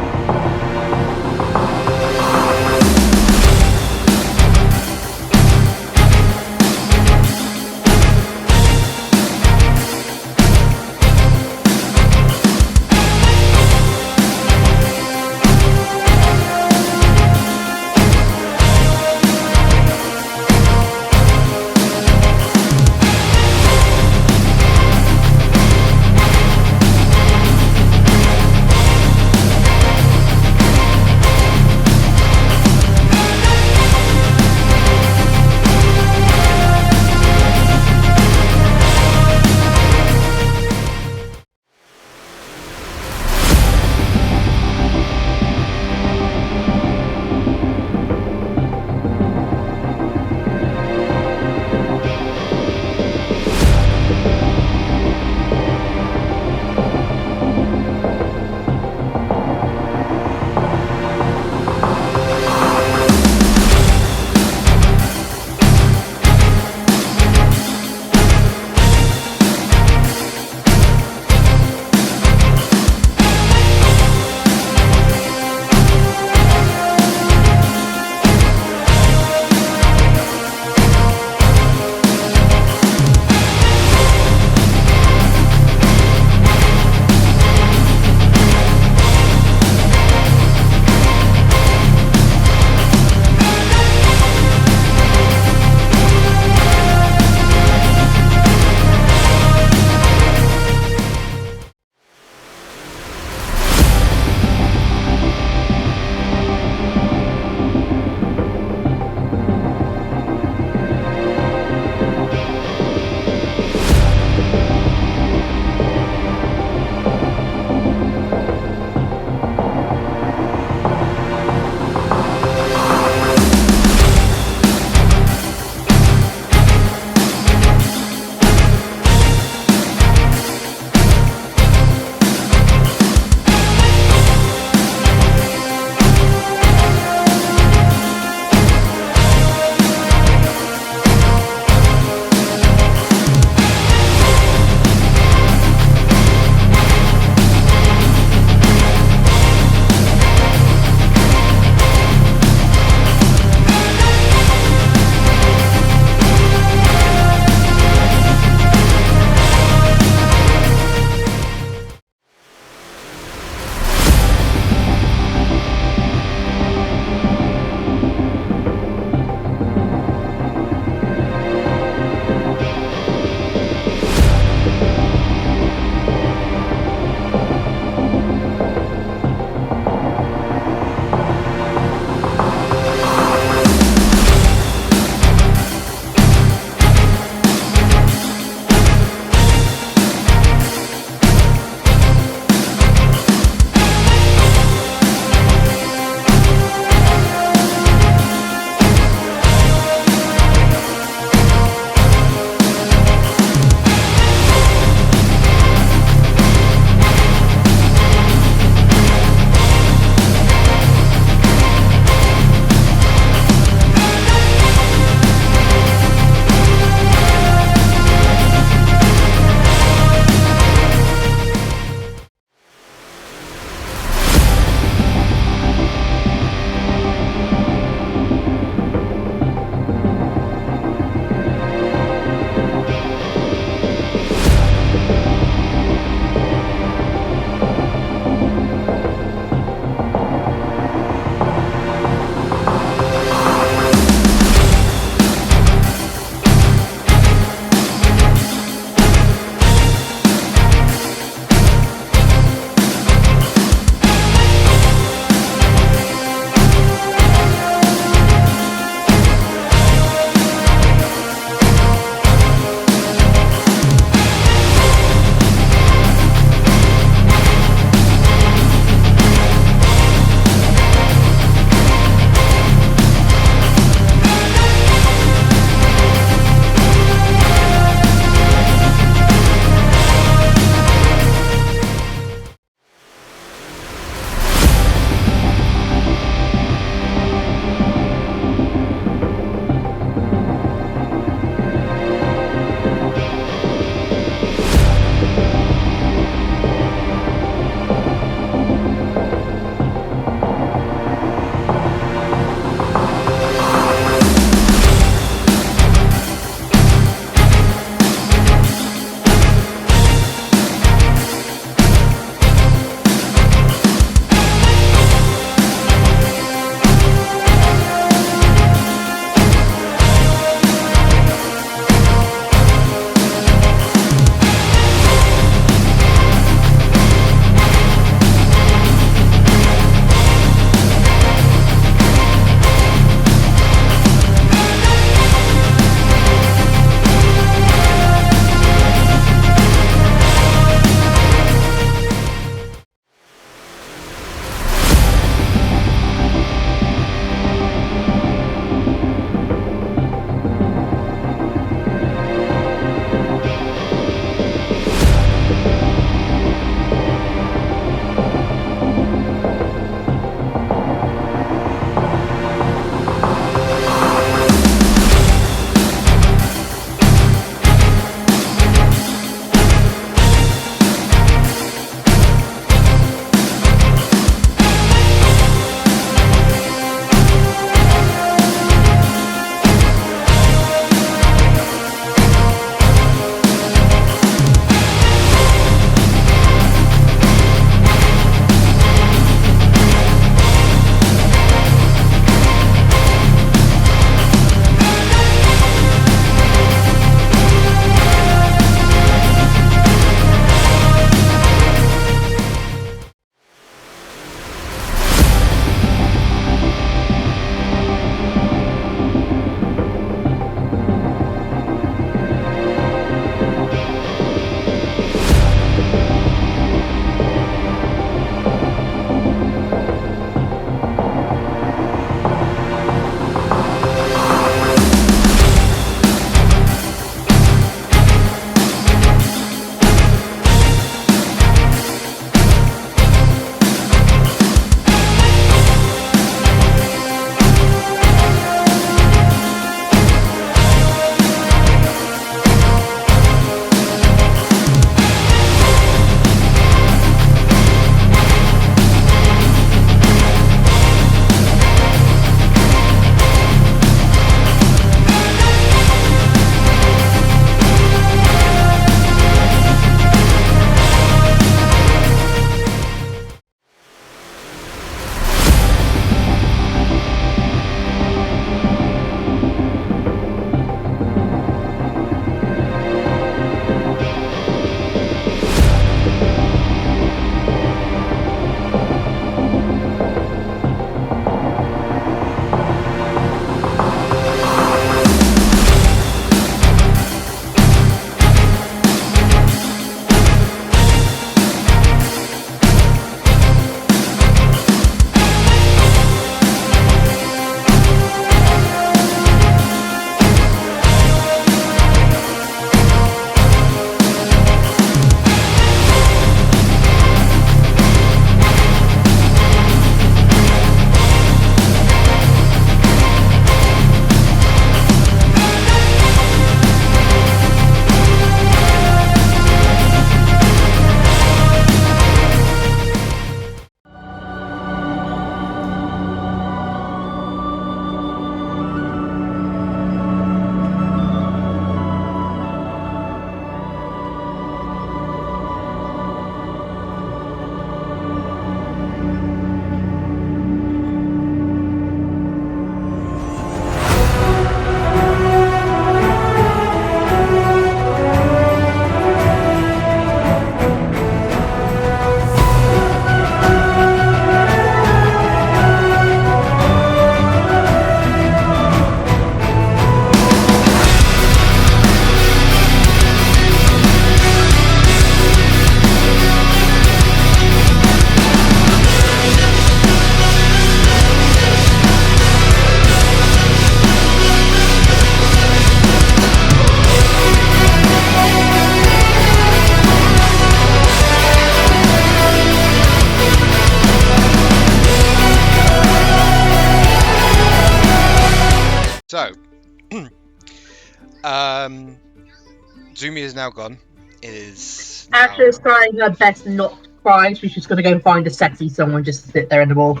Zumi is now gone. It is now... Asha is trying her best not to cry, so she's just gonna go and find a sexy someone just to sit there in the wall.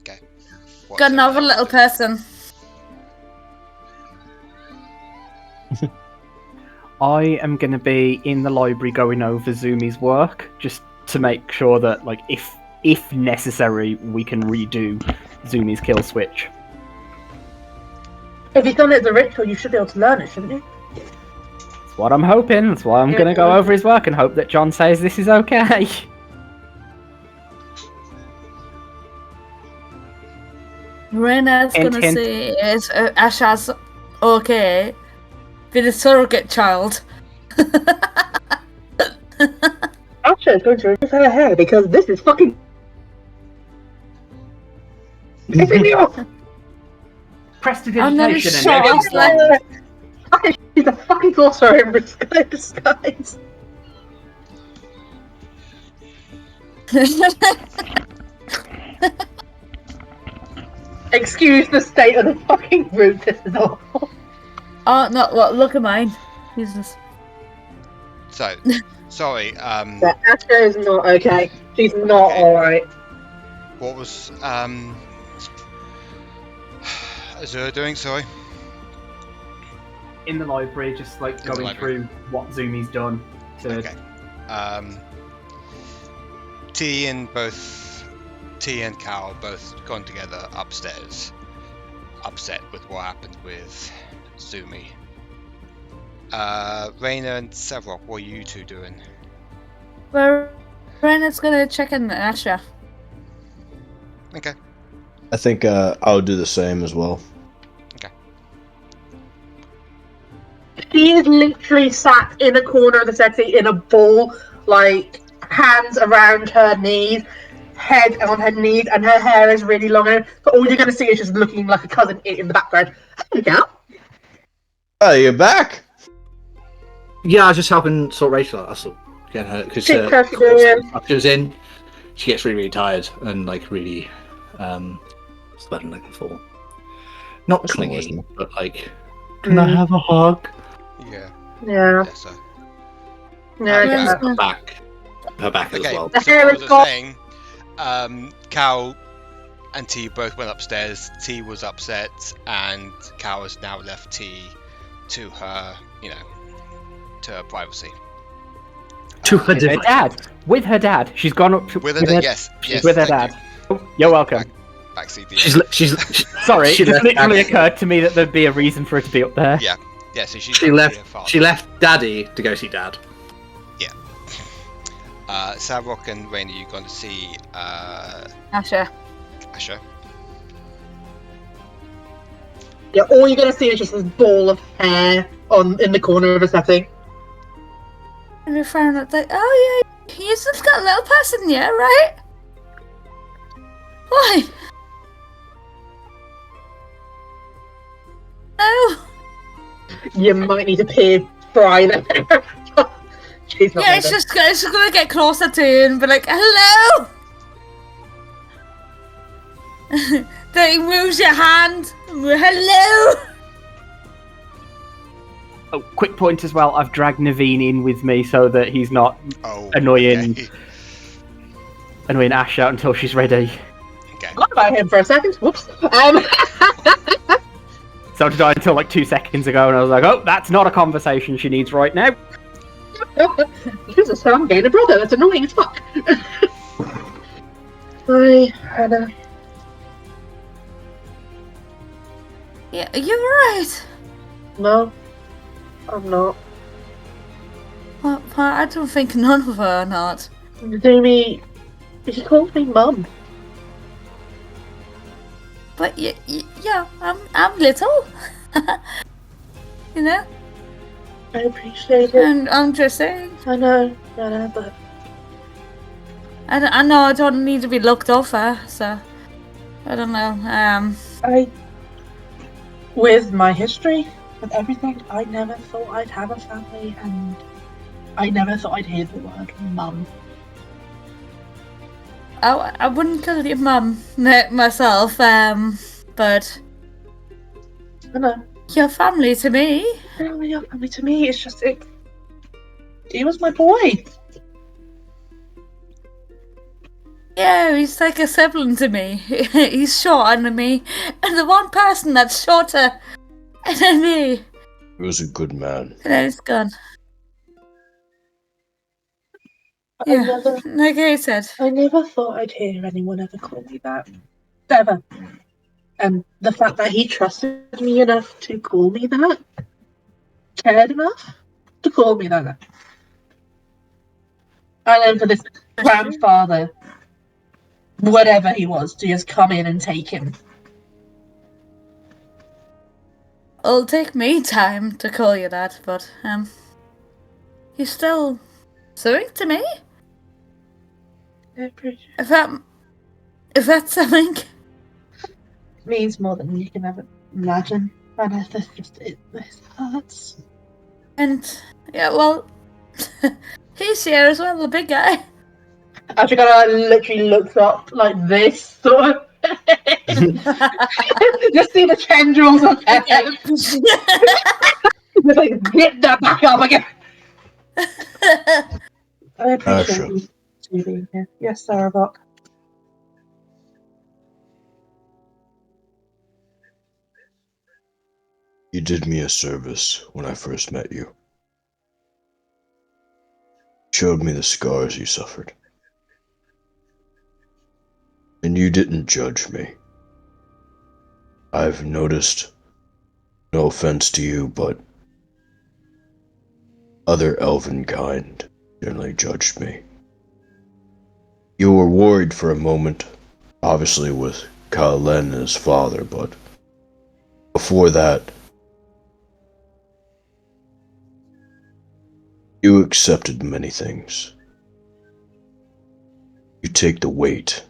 Okay. Got another little person. I am going to be in the library going over Zumi's work, just to make sure that, like, if necessary, we can redo Zumi's kill switch. If you've done it as a ritual, you should be able to learn it, shouldn't you? That's what I'm hoping. That's why I'm going to go over his work and hope that John says this is okay. Rena's gonna Hint. say is Asha's okay. Be the surrogate child. Asha is going to remove her hair because this is fucking pissing me off. Prestidigitation never and sure. everything. Okay, she's a fucking sorcerer in disguise. Excuse the state of the fucking room, this is awful. Oh no! What? Look at mine. Jesus. So, sorry. Yeah, Asha is not okay. She's not Okay. alright. What was Azure doing? Sorry. In the library, just like In the going library. through what Zumi's done. To... Okay. T and Cal both gone together upstairs, upset with what happened with Zumi. Rena and Savovock, what are you two doing? Well, Rena's gonna check in Asha. Okay. I think I'll do the same as well. She is literally sat in a corner of the setting in a ball, like hands around her knees, head on her knees, and her hair is really long. But all you're going to see is just looking like a cousin in the background. Hey, Cal. Oh, you're back. Yeah, I was just helping sort Rachel out. Get her because She was in. She gets really, really tired and like really, what's the word I'm looking for? Not That's not clingy, listening. but like, can I have a hug? Yeah. Yeah. Yes, sir. Yeah, I Yeah. get that. Her back as Okay. well. The So hair what is was I gone. saying? Cal and T both went upstairs. T was upset, and Cal has now left T to her, to her privacy. To her With her dad. With her dad. She's gone up to, With her, yes, she's yes. with her thank dad. you. Oh, you're welcome. Backseat. She's Sorry, she it just left literally Daddy. occurred to me that there'd be a reason for her to be up there. Yeah. Yeah. So she's She gonna left. see her father. She left Daddy to go see Dad. Savovock and Rena, you're going to see Asha. Asha. Yeah, all you're going to see is just this ball of hair in the corner of the setting. And we found out that, oh yeah, you just got a little person, yeah, right? Why? Oh, You might need to fry them. She's not yeah, ready. it's just gonna get closer to you and be like, hello! Then he moves your hand. Hello! Oh, quick point as well. I've dragged Naveen in with me so that he's not annoying Asha until she's ready. Okay. Forgot about him for a second. Whoops. So did I until like 2 seconds ago, and I was like, oh, that's not a conversation she needs right now. Jesus, so I'm getting a brother. That's annoying as fuck. Hi, Hannah. Yeah, you're right. No, I'm not. Well, I don't think none of her are not. Zumi, she calls me mum. But yeah, I'm little. You know? I appreciate it. And I'm just saying. I know, but I know I don't need to be looked over, so I don't know. with my history, with everything, I never thought I'd have a family, and I never thought I'd hear the word mum. I wouldn't call you mum myself, but I know. Your family to me. No, your family to me. It's just he was my boy. Yeah, he's like a sibling to me. He's shorter than me, and the one person that's shorter than me. He was a good man. And then it's gone. Yeah, like I said. I never thought I'd hear anyone ever call me that. Ever. And the fact that he trusted me enough to call me that, cared enough to call me that. And then for this grandfather, whatever he was, to just come in and take him. It'll take me time to call you that, but he's still something to me. I appreciate If that's something, means more than you can ever imagine. And this hurts. and yeah, well, he's here as well, the big guy. After literally looks up like this, sort of. Just see the tendrils of hair. Just like get that back up again. I appreciate you two being here. Yes, Savovock. You did me a service when I first met you. Showed me the scars you suffered. And you didn't judge me. I've noticed, no offense to you, but other elven kind generally judged me. You were worried for a moment, obviously with Cala'elen and his father, but before that, you accepted many things. You take the weight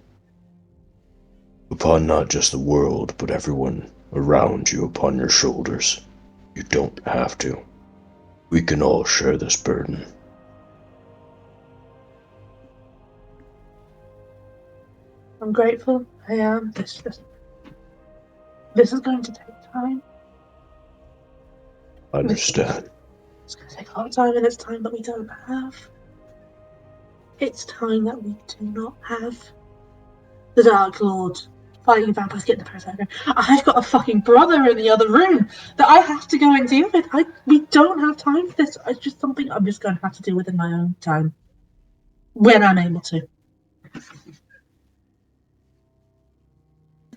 upon not just the world, but everyone around you upon your shoulders. You don't have to. We can all share this burden. I'm grateful. I am. This is going to take time. I understand. It's going to take a lot of time, and it's time that we don't have. It's time that we do not have. The Dark Lord fighting vampires, getting the Berserker. I've got a fucking brother in the other room that I have to go and deal with. We don't have time for this. It's just something I'm just going to have to deal with in my own time. When I'm able to.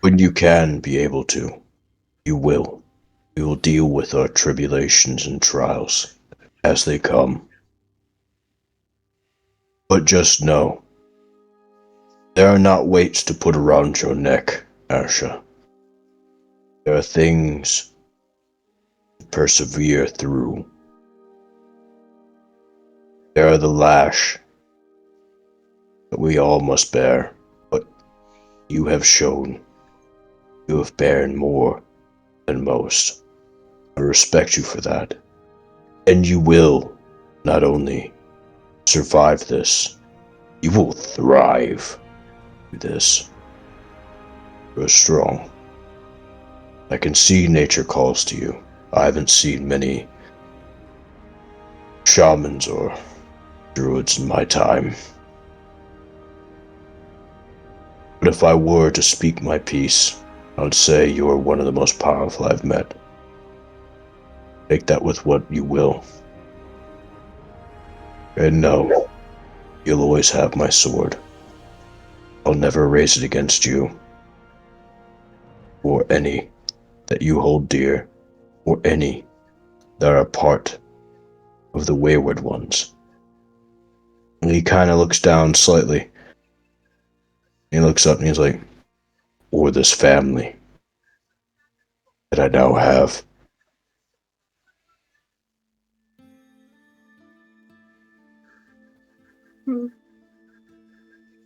When you can be able to, you will. We will deal with our tribulations and trials as they come. But just know, there are not weights to put around your neck, Asha. There are things to persevere through. There are the lash that we all must bear, but you have shown you have borne more than most. I respect you for that. And you will not only survive this, you will thrive through this. You're strong. I can see nature calls to you. I haven't seen many shamans or druids in my time. But if I were to speak my piece, I would say you are one of the most powerful I've met. Take that with what you will. And know, you'll always have my sword. I'll never raise it against you, or any that you hold dear, or any that are part of the Wayward Ones. And he kind of looks down slightly. He looks up and he's like, or this family that I now have.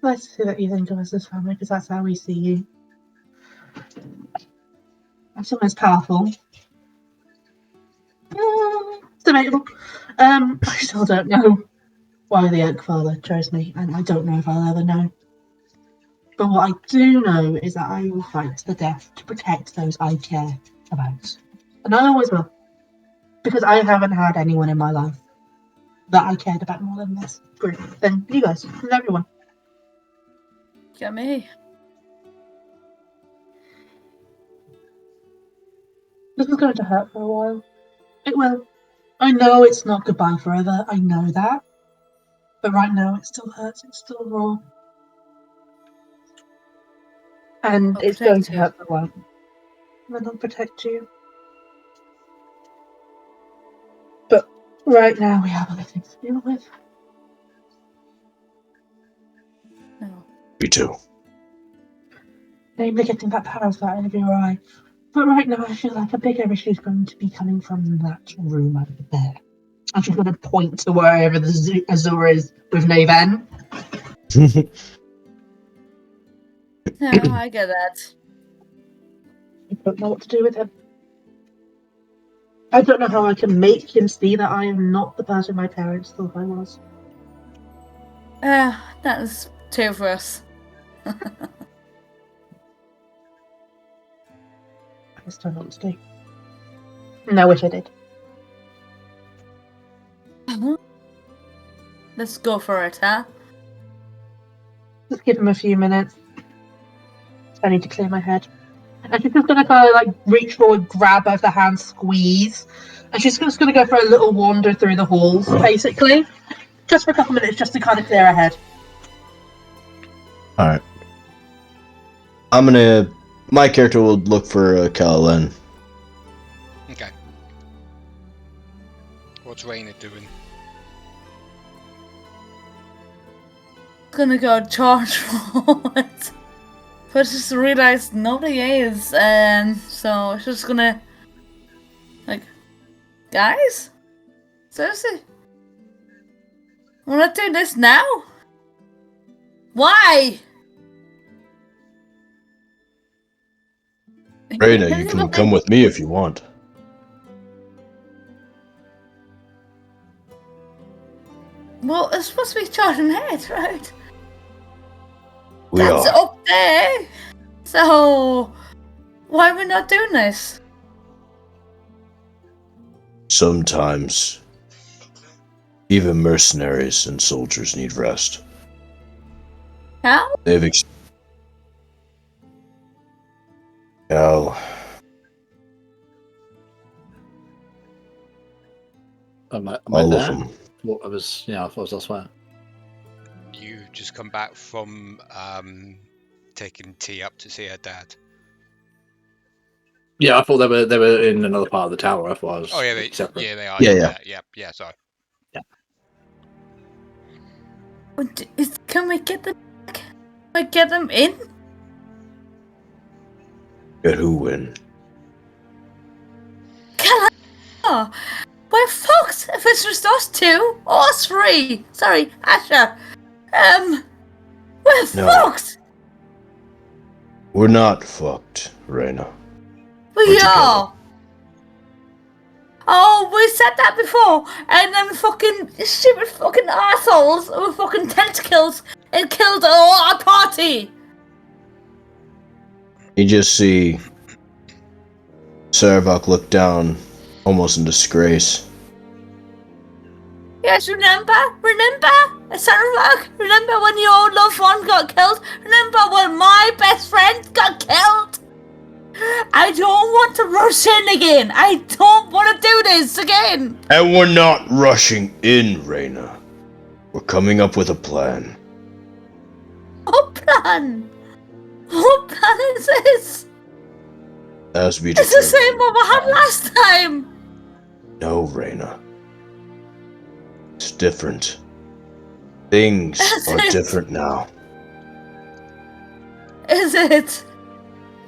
Nice to see that you think of us as family, because that's how we see you. That's almost powerful. It's debatable. I still don't know why the Oak Father chose me, and I don't know if I'll ever know. But what I do know is that I will fight to the death to protect those I care about. And I always will. Because I haven't had anyone in my life that I cared about more than this group. Than you guys, and everyone. Get me. This is going to hurt for a while. It will. I know it's not goodbye forever. I know that. But right now it still hurts. It's still raw. And I'll it's going protect to you. hurt for a while. And I'll protect you. But right now we have other things to deal with. No. Me too. Namely getting that parasite out of your eye. But right now I feel like a bigger issue is going to be coming from that room over there. I'm just going to point to wherever the Azure is with Naven. No, I get that. I don't know what to do with him. I don't know how I can make him see that I am not the person my parents thought I was. That is two for us. I just don't know what to do. And I wish I did. Let's go for it, huh? Just give him a few minutes. I need to clear my head. And she's just going to kind of like reach forward, grab both the hands, squeeze. And she's just going to go for a little wander through the halls, basically. Just for a couple minutes, just to kind of clear her head. Alright. My character will look for Cala'elen. Okay. What's Rena doing? Gonna go charge forward. But just realized nobody is, and so it's just gonna like, guys? Seriously? We're not doing this now? Why? Rena, you can come with me if you want. Well, it's supposed to be charging head, right? We That's are. up there. So why are we not doing this? Sometimes, even mercenaries and soldiers need rest. How? They've Cal, Am I all there? of them. What, I was, I thought I was elsewhere. You just come back from taking tea up to see her dad. Yeah, I thought they were in another part of the tower. I thought I was Oh yeah, separate. they are. Yeah. Yeah. Sorry. Can we get them back? Can we get them in? Get who in? Cala'elen! We're fucked if it's just us two or us three. Sorry, Asha. We're No. fucked. We're not fucked, Rena. We We're are. Oh, we said that before, and then fucking stupid fucking assholes with fucking tentacles and killed our party. You just see Savovock look down, almost in disgrace. Yes, remember, Savovock? Remember when your loved one got killed? Remember when my best friend got killed? I don't want to rush in again. I don't want to do this again. And we're not rushing in, Rena. We're coming up with a plan. What plan? What plan is this? As we It's the same one we had last time. No, Rena. It's different. Things Is are it? different now. Is it?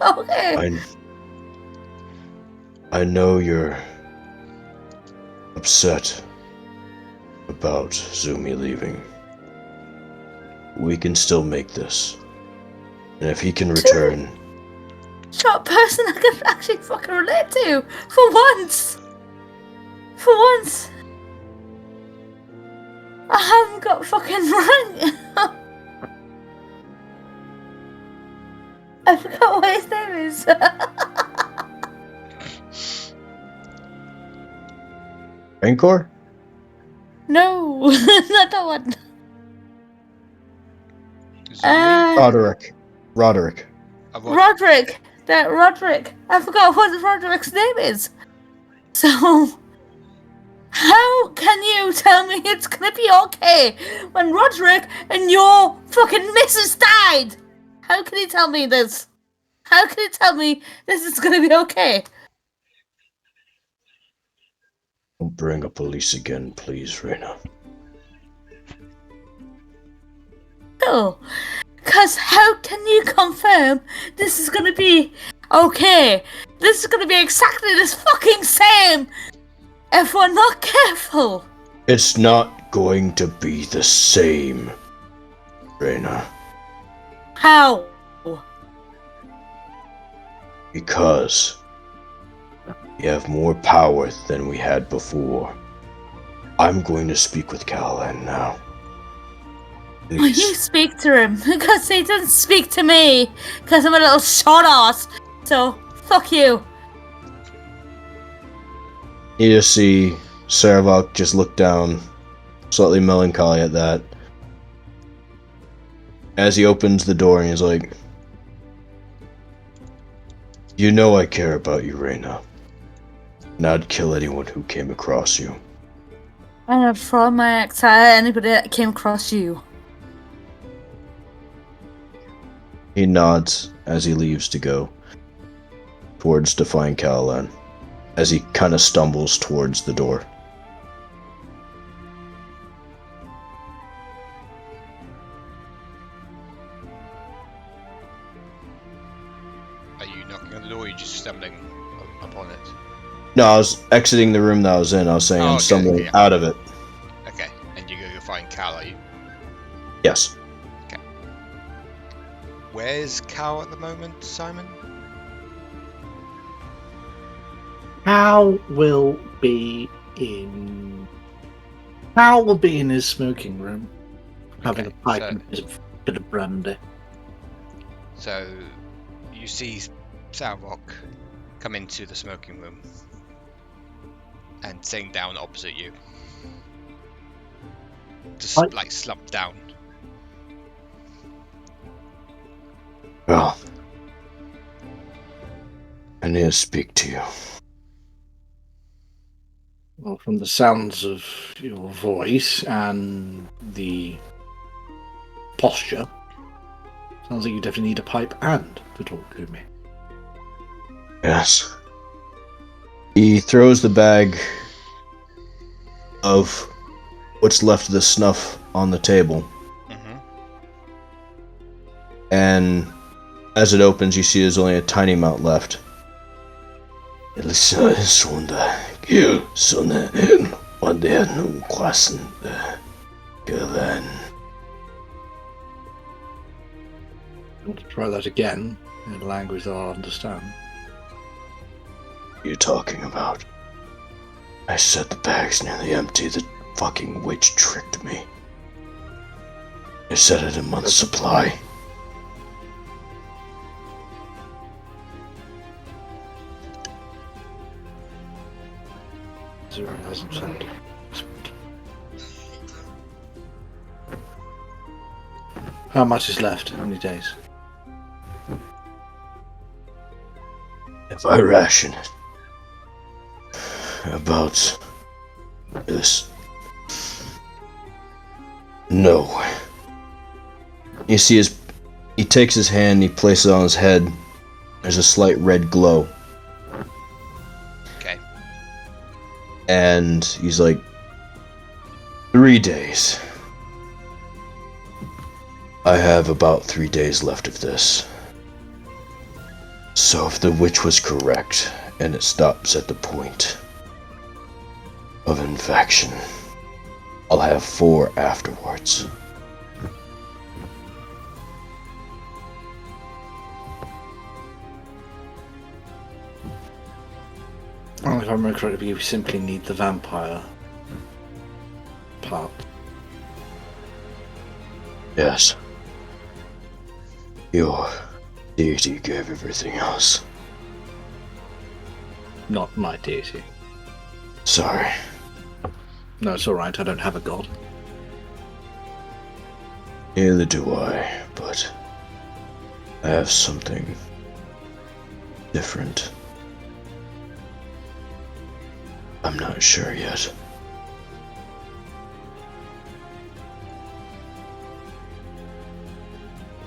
Okay. I know you're upset about Zumi leaving. We can still make this. And if he can return, Short person I can actually fucking relate to. For once. For once. I haven't got fucking rank. I forgot what his name is. Rankor? No, not that one. Is it Roderick. Roderick. Roderick. That Roderick. I forgot what Roderick's name is. So, how can you tell me it's gonna be okay when Roderick and your fucking missus died? How can you tell me this? How can you tell me this is gonna be okay? Don't bring up police again, please, Rena. No, because how can you confirm this is gonna be okay? This is gonna be exactly the fucking same if we're not careful. It's not going to be the same, Rena. How? Because we have more power than we had before. I'm going to speak with Cala'elen now. Will you Please. speak to him? Because he doesn't speak to me. Because I'm a little short ass. So, fuck you. You just see Savovock just look down, slightly melancholy at that. As he opens the door and he's like, "You know I care about you, Rena. And I'd kill anyone who came across you." I'm gonna throw my axe at anybody that came across you. He nods as he leaves to go towards to find Cala'elen, as he kind of stumbles towards the door. Are you knocking on the door or are you just stumbling upon it? No, I was exiting the room that I was in. I was saying Oh, I'm okay, stumbling yeah. out of it. Okay, and you're going to find Cal, are you? Yes. Where's Cal at the moment, Simon? Hal will be in his smoking room, having a Okay, pipe so- and a bit of brandy. So, you see Savovock come into the smoking room and sitting down opposite you. Just Hi. like slumped down. Well, I need to speak to you. Well, from the sounds of your voice and the posture, sounds like you definitely need a pipe and to talk to me. Yes. He throws the bag of what's left of the snuff on the table, Mm-hmm. and as it opens, you see there's only a tiny amount left. Elisa sonda you sonda what they had no kwassen Cala'elen. I want to try that again in a language that I'll understand. What are you talking about? I said the bag's nearly empty. The fucking witch tricked me. I said it a month's supply. Azure hasn't said. How much is left? How many days? If I ration it, about this. No. You see he takes his hand, he places it on his head. There's a slight red glow. Okay. And he's like, 3 days. I have about 3 days left of this. So if the witch was correct, and it stops at the point of infection, I'll have 4 afterwards. Well, if I remember correctly, you simply need the vampire part. Yes. Your deity gave everything else. Not my deity. Sorry. No, it's alright, I don't have a god. Neither do I, but I have something different. I'm not sure yet.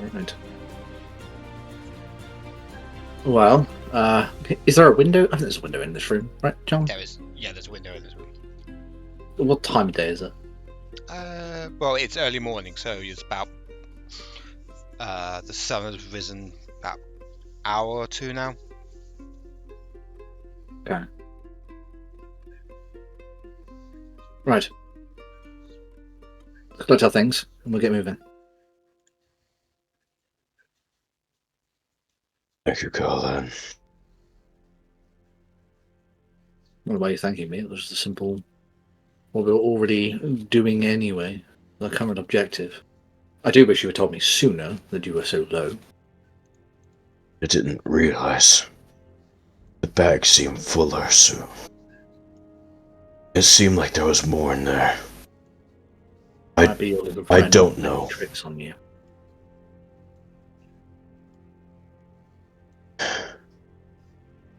Alright. Well, is there a window? I think there's a window in this room, right, John? There's a window in this room. What time of day is it? Well, it's early morning, so it's about the sun has risen about an hour or two now. Okay. Right. Collect our things, and we'll get moving. Thank you, Cala'elen. What about you thanking me? It was just a simple... what we were already doing anyway. The current objective. I do wish you had told me sooner that you were so low. I didn't realize. The bag seemed fuller, so... it seemed like there was more in there. Might be your little I friend don't playing know. tricks on you.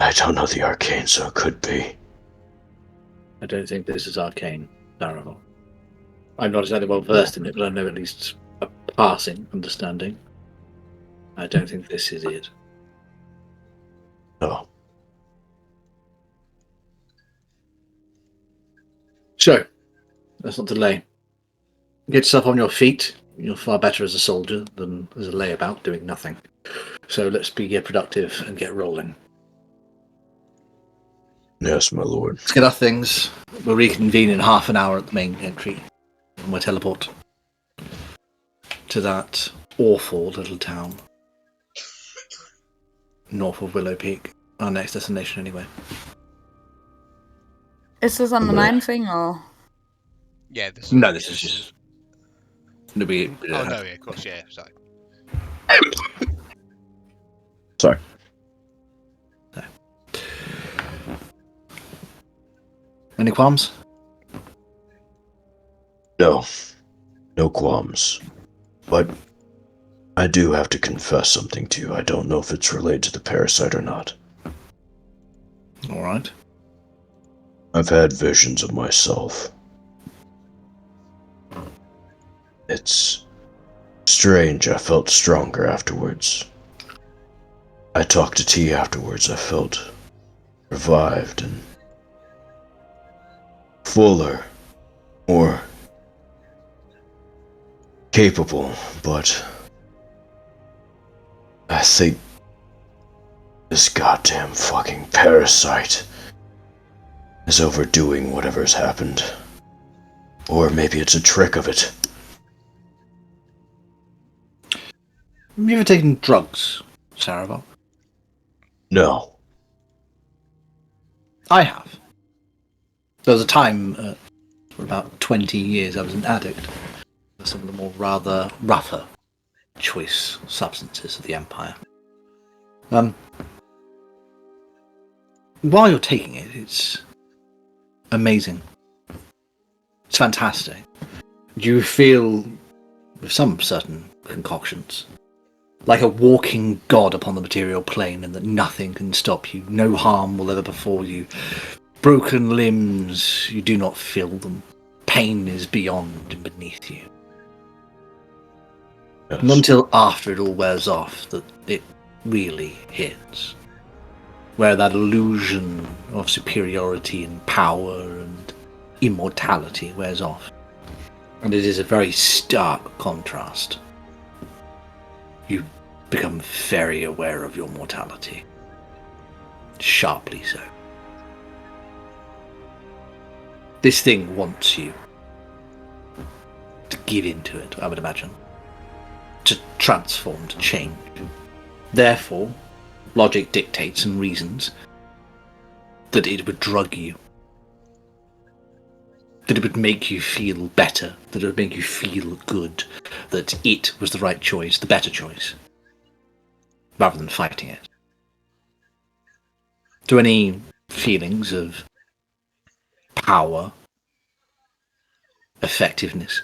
I don't know the arcane, so it could be. I don't think this is arcane, Darrell. I'm not exactly well versed in it, but I know at least a passing understanding. I don't think this is it. No. So, let's not delay. Get yourself on your feet. You're far better as a soldier than as a layabout doing nothing. So let's be productive and get rolling. Yes, my lord. Let's get our things. We'll reconvene in half an hour at the main entry. And we'll teleport to that awful little town. North of Willow Peak. Our next destination anyway. Is this on the mine thing or? Yeah, this. No, this is just... No, we Oh no, yeah, of course, yeah. Sorry. Sorry. Any qualms? No. No qualms. But I do have to confess something to you. I don't know if it's related to the parasite or not. Alright. I've had visions of myself. It's strange. I felt stronger afterwards. I talked to T afterwards. I felt revived and fuller, more capable, but I think this goddamn fucking parasite is overdoing whatever's happened. Or maybe it's a trick of it. Have you ever taken drugs, Savovock? No. I have. There was a time, for about 20 years, I was an addict for some of the more rather rougher choice substances of the Empire. While you're taking it, it's amazing. It's fantastic. You feel, with some certain concoctions, like a walking god upon the material plane, and that nothing can stop you. No harm will ever befall you. Broken limbs, you do not feel them. Pain is beyond and beneath you. Yes. Not until after it all wears off that it really hits. Where that illusion of superiority and power and immortality wears off. And it is a very stark contrast. You become very aware of your mortality. Sharply so. This thing wants you to give into it, I would imagine. To transform, to change. Therefore, logic dictates and reasons that it would drug you. That it would make you feel better. That it would make you feel good. That it was the right choice, the better choice. Rather than fighting it. Do any feelings of power effectiveness,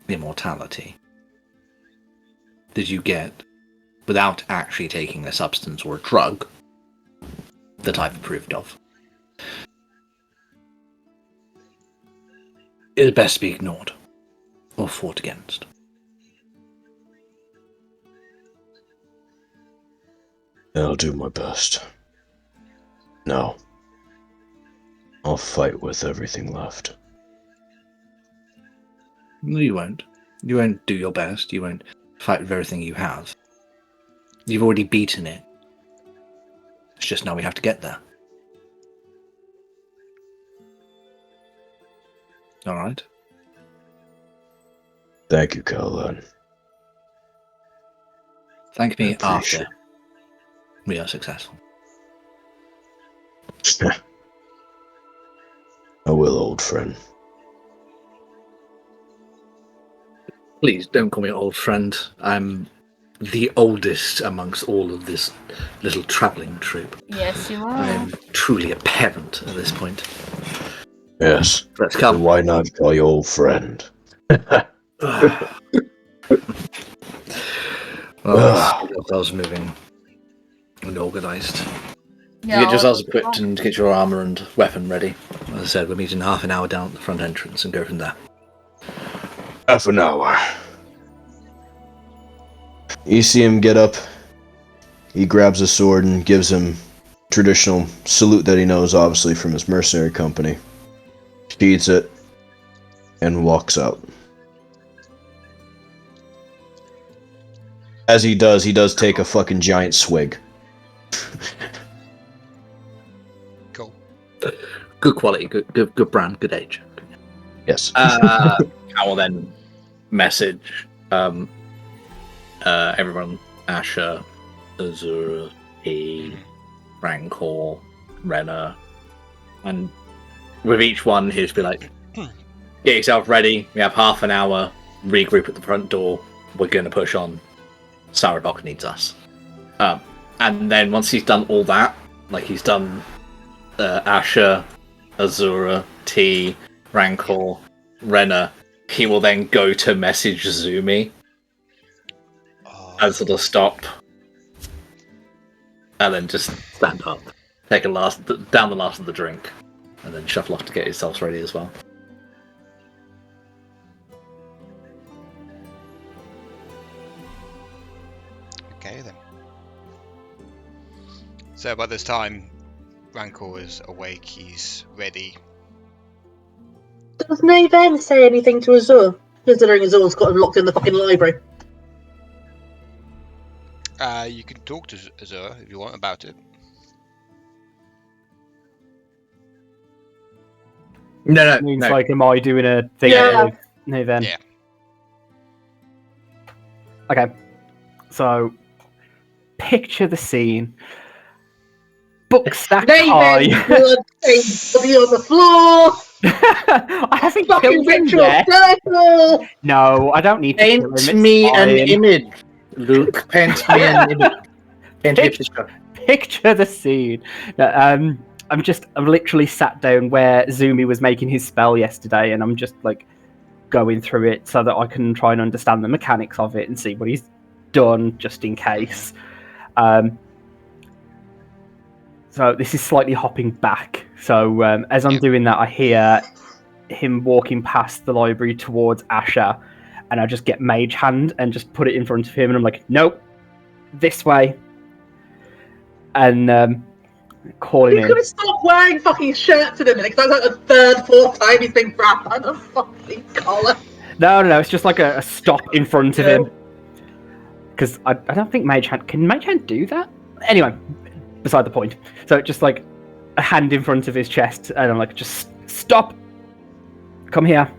immortality that you get without actually taking a substance or a drug that I've approved of is best to be ignored or fought against. I'll do my best. No. I'll fight with everything left. No, you won't. You won't do your best. You won't fight with everything you have. You've already beaten it. It's just now we have to get there. Alright? Thank you, Cala'elen. Thank me I after appreciate we are successful. I will, old friend. Please don't call me old friend. I'm the oldest amongst all of this little travelling troupe. Yes, you I are. am truly a parent at this point. Yes. Let's So come. why not call you old friend? Well, let's get ourselves moving and organised. Yeah, Get yourselves equipped and get your armour and weapon ready. As I said, we're meeting half an hour down at the front entrance and go from there. Half an hour. You see him get up. He grabs a sword and gives him traditional salute that he knows, obviously, from his mercenary company. Sheathes it and walks out. As he does take a fucking giant swig. Cool. Good quality, good brand, good age. Yes. I will then message everyone: Asha, Azure, Rankor, Rena, and with each one, he'll be like, "Get yourself ready. We have half an hour. Regroup at the front door. We're going to push on. Savovock needs us." And then once he's done all that, like he's done Asha, Azure, Rankor, Rena, he will then go to message Zumi and sort of stop, and then just stand up, take down the last of the drink, and then shuffle off to get yourselves ready as well. Okay then. So by this time, Rankor is awake. He's ready. Does Naven say anything to Azure? Considering Azure's got him locked in the fucking library. You can talk to Azure if you want about it. No, Means like, am I doing a thing? Yeah. No, then. Yeah. Okay. So, picture the scene. Book stacked high. Naven, body on the floor. I haven't Fucking killed him ritual yet. circle. No, I don't need to kill him. Paint It's me an fine. image, Luke. Paint me an image. Paint me a picture. Picture the scene. No, I'm literally sat down where Zumi was making his spell yesterday, and I'm just like going through it so that I can try and understand the mechanics of it and see what he's done, just in case. So this is slightly hopping back. So as I'm doing that, I hear him walking past the library towards Asha, and I just get Mage Hand and just put it in front of him, and I'm like, nope, this way. And call him You in. could have stopped wearing fucking shirts in a minute, because that's like the third, fourth time he's been wrapped on a fucking collar. No, it's just like a stop in front of him. Because I don't think Mage Hand... Can Mage Hand do that? Anyway, beside the point. So just like a hand in front of his chest, and I'm like, just stop! Come here.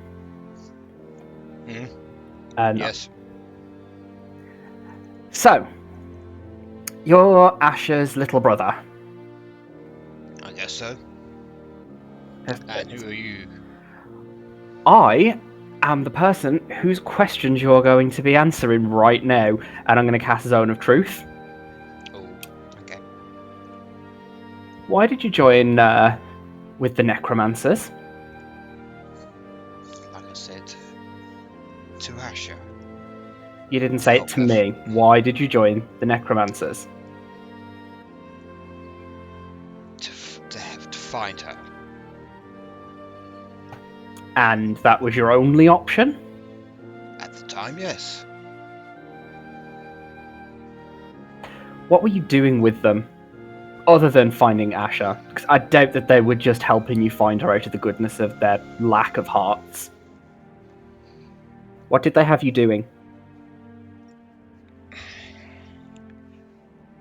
And Yes. so, you're Asha's little brother. I guess so. And who are you? I am the person whose questions you're going to be answering right now, and I'm going to cast Zone of Truth. Oh, okay. Why did you join with the Necromancers? to Asha. You didn't say it to me. Why did you join the Necromancers? To find her. And that was your only option? At the time, yes. What were you doing with them, other than finding Asha? Because I doubt that they were just helping you find her out of the goodness of their lack of hearts. What did they have you doing?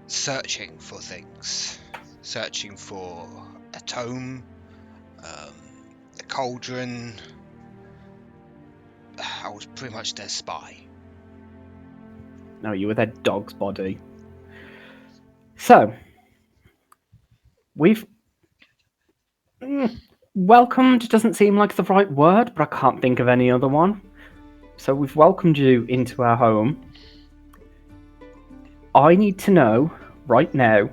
Searching for things. Searching for a tome, a cauldron. I was pretty much their spy. No, you were their dog's body. So, we've... welcomed doesn't seem like the right word, but I can't think of any other one. So we've welcomed you into our home. I need to know right now,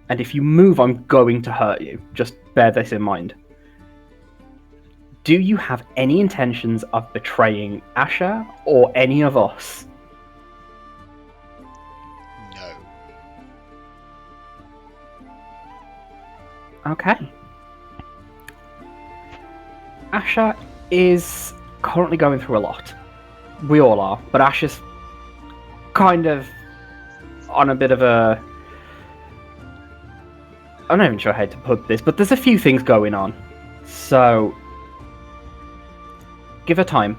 and if you move, I'm going to hurt you. Just bear this in mind. Do you have any intentions of betraying Asha or any of us? No. Okay. Asha is currently going through a lot. We all are, but Asha's kind of on a bit of a... I'm not even sure how to put this, but there's a few things going on. So, give her time.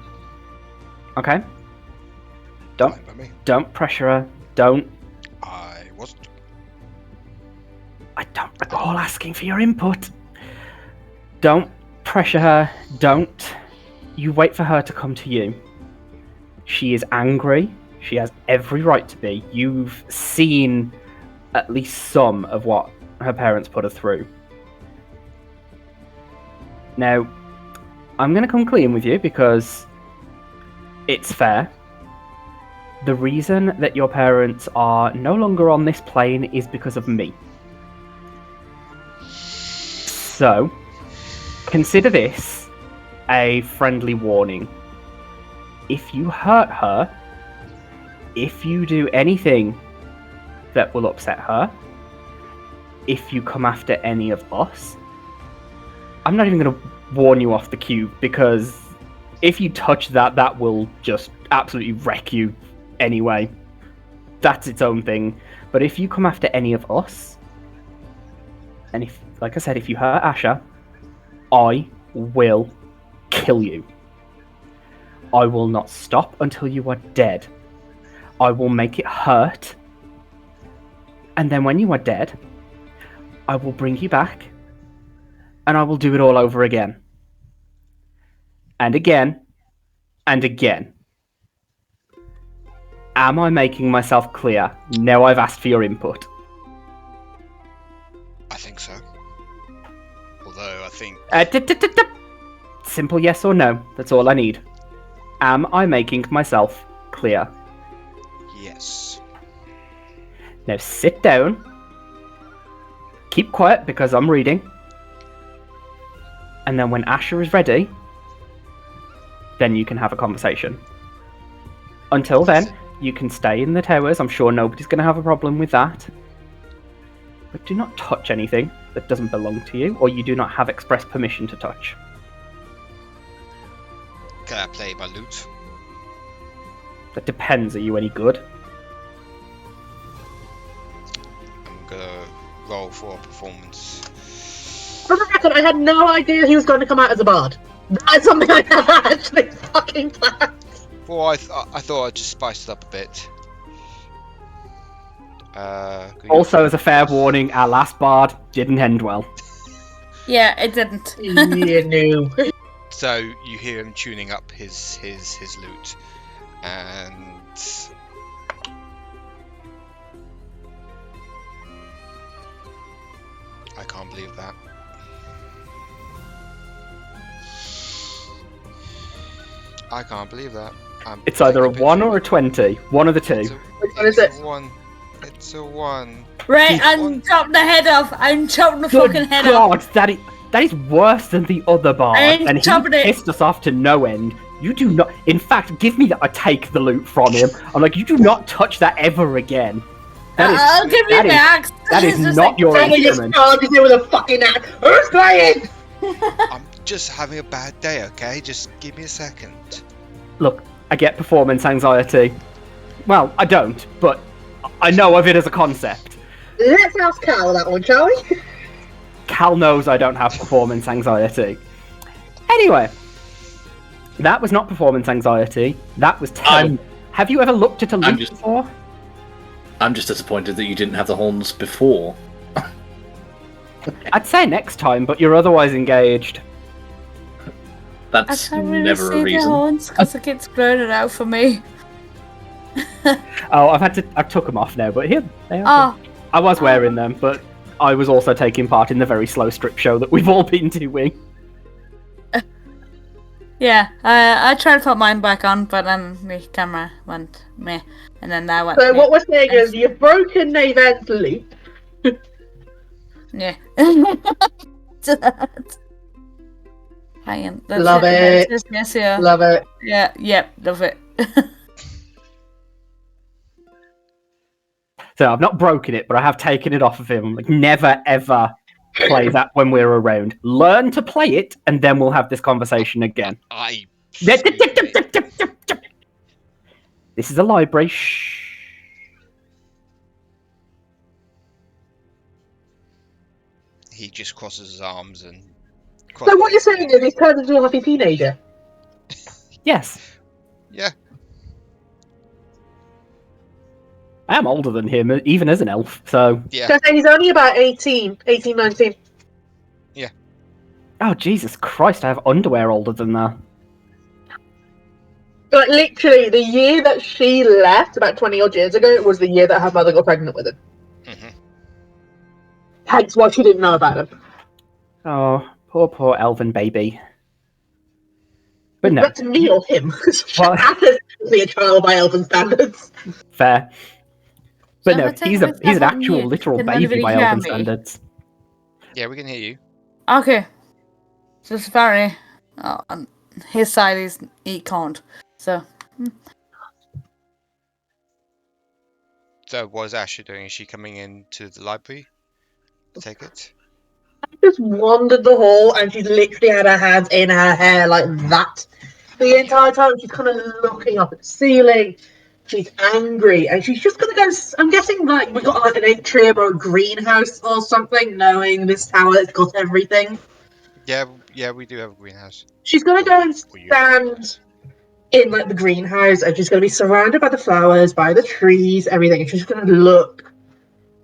Okay? Don't pressure her. Don't... I wasn't. I don't recall asking for your input. Don't pressure her. Don't. You wait for her to come to you. She is angry. She has every right to be. You've seen at least some of what her parents put her through. Now, I'm going to come clean with you because it's fair. The reason that your parents are no longer on this plane is because of me. So, consider this a friendly warning. If you hurt her, if you do anything that will upset her, if you come after any of us, I'm not even going to warn you off the cube, because if you touch that, that will just absolutely wreck you anyway. That's its own thing. But if you come after any of us, and if, like I said, if you hurt Asha, I will kill you. I will not stop until you are dead. I will make it hurt. And then when you are dead, I will bring you back. And I will do it all over again. And again. And again. Am I making myself clear? Now I've asked for your input. I think so. Although I think... Simple yes or no. That's all I need. Am I making myself clear? Yes. Now sit down. Keep quiet because I'm reading. And then when Asha is ready, then you can have a conversation. Until then, you can stay in the towers. I'm sure nobody's going to have a problem with that. But do not touch anything that doesn't belong to you, or you do not have express permission to touch. Can I play my loot? That depends. Are you any good? I'm gonna roll for a performance. For the record, I had no idea he was going to come out as a bard. That's something I never actually fucking planned. Well, I thought I'd just spice it up a bit. Also, as a fair warning, our last bard didn't end well. Yeah, it didn't. Yeah, no. So you hear him tuning up his loot, and I can't believe that. I can't believe that. It's either a 1 or a 20. One of the two. What is it? It's a 1. Right, I'm chopping the head off. I'm chopping the fucking head off. God, that is worse than the other bard. I'm And he chopping it. pissed us off to no end. You do not. In fact, give me that. I take the loot from him. I'm like, you do not touch that ever again. I'll give you the axe. That is Just not like, your Someone just instrument. charges you with a fucking axe. Who's playing? I'm just having a bad day, okay? Just give me a second. Look, I get performance anxiety. Well, I don't, but I know of it as a concept. Let's ask Cal that one, shall we? Cal knows I don't have performance anxiety. Anyway, that was not performance anxiety. That was time. Have you ever looked at a loot before? I'm just disappointed that you didn't have the horns before. I'd say next time, but you're otherwise engaged. I That's can't really never see a the reason. horns because it gets grounded out for me. Oh, I took them off now, but here they are. Oh, I was wearing them, but I was also taking part in the very slow strip show that we've all been doing. yeah. I tried to put mine back on, but then the camera went meh, and then that went. So meh. what we're saying is you've broken the event loop. Yeah. Hang on. Love it. Yes, yeah. Love it. Yeah, yep, love it. So I've not broken it, but I have taken it off of him. Like, never ever play that when we're around. Learn to play it, and then we'll have this conversation again. This is a library. Shh. He just crosses his arms and... So what you're saying is he's turned into a happy teenager? Yes. Yeah. I am older than him, even as an elf, so... Yeah. So he's only about 18, 19. Oh, Jesus Christ, I have underwear older than that. Like, literally, the year that she left, about 20 odd years ago, was the year that her mother got pregnant with him. Mm-hmm. Hence why she didn't know about him. Oh, poor elven baby. But no, But to me or him. Well- Asha's be a child by elven standards. fair. But So no, if I he's take an myself on actual mute, literal then baby nobody by can elven hear me. standards. Yeah, we can hear you. Okay. So Safari, on his side he can't. So So what is Asha doing? Is she coming into the library to take it? Just wandered the hall and she's literally had her hands in her hair like that. The entire time she's kind of looking up at the ceiling. She's angry and she's just gonna go. I'm guessing like we got like an atrium or a greenhouse or something, knowing this tower has got everything. Yeah, we do have a greenhouse. She's gonna go and stand in like the greenhouse and she's gonna be surrounded by the flowers, by the trees, everything. And she's gonna look.